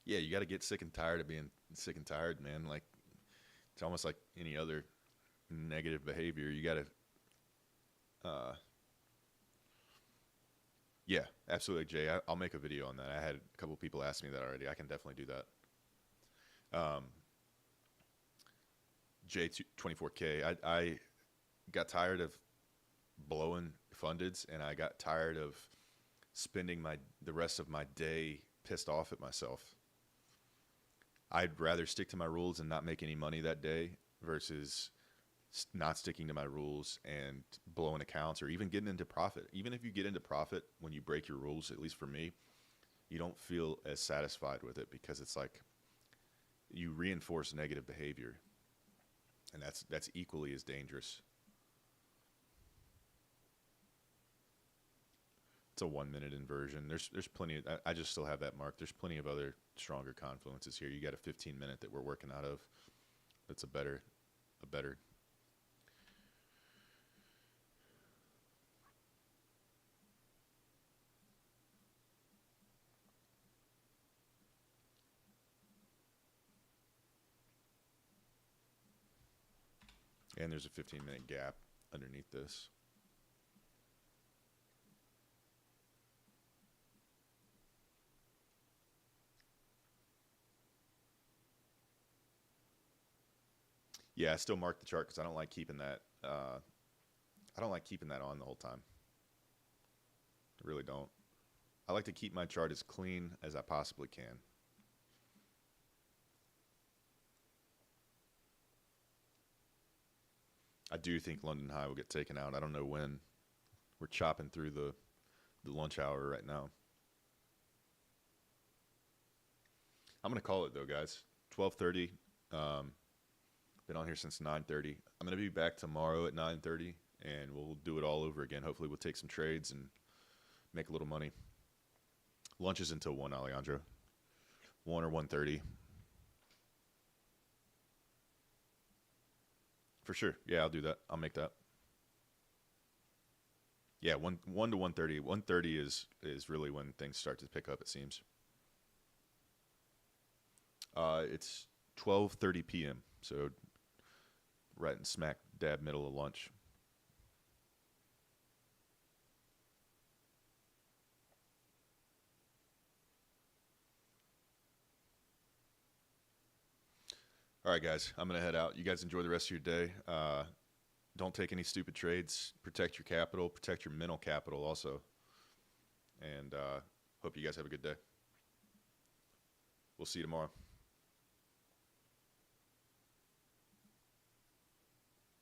Yeah, you got to get sick and tired of being sick and tired, man. Like it's almost like any other negative behavior. You got to, yeah, absolutely, Jay. I'll make a video on that. I had a couple people ask me that already. I can definitely do that. J24K. I got tired of blowing fundeds, and I got tired of spending the rest of my day pissed off at myself. I'd rather stick to my rules and not make any money that day versus not sticking to my rules and blowing accounts or even getting into profit. Even if you get into profit when you break your rules, at least for me, you don't feel as satisfied with it because it's like you reinforce negative behavior, and that's equally as dangerous. It's a 1 minute inversion. There's plenty of, I just still have that mark. There's plenty of other stronger confluences here. You got a 15 minute that we're working out of. That's a better. And there's a 15 minute gap underneath this. Yeah, I still mark the chart because I don't like keeping that. I don't like keeping that on the whole time. I really don't. I like to keep my chart as clean as I possibly can. I do think London High will get taken out. I don't know when. We're chopping through the lunch hour right now. I'm going to call it, though, guys. 12:30. Been on here since 9:30. I'm going to be back tomorrow at 9:30, and we'll do it all over again. Hopefully we'll take some trades and make a little money. Lunch is until 1, Alejandro. 1 or 1:30. For sure. Yeah, I'll do that. I'll make that. Yeah, 1 to 1:30. 1:30 is really when things start to pick up, it seems. It's 12:30 p.m., so right in smack dab middle of lunch. All right, guys, I'm going to head out. You guys enjoy the rest of your day. Don't take any stupid trades. Protect your capital. Protect your mental capital also. And hope you guys have a good day. We'll see you tomorrow.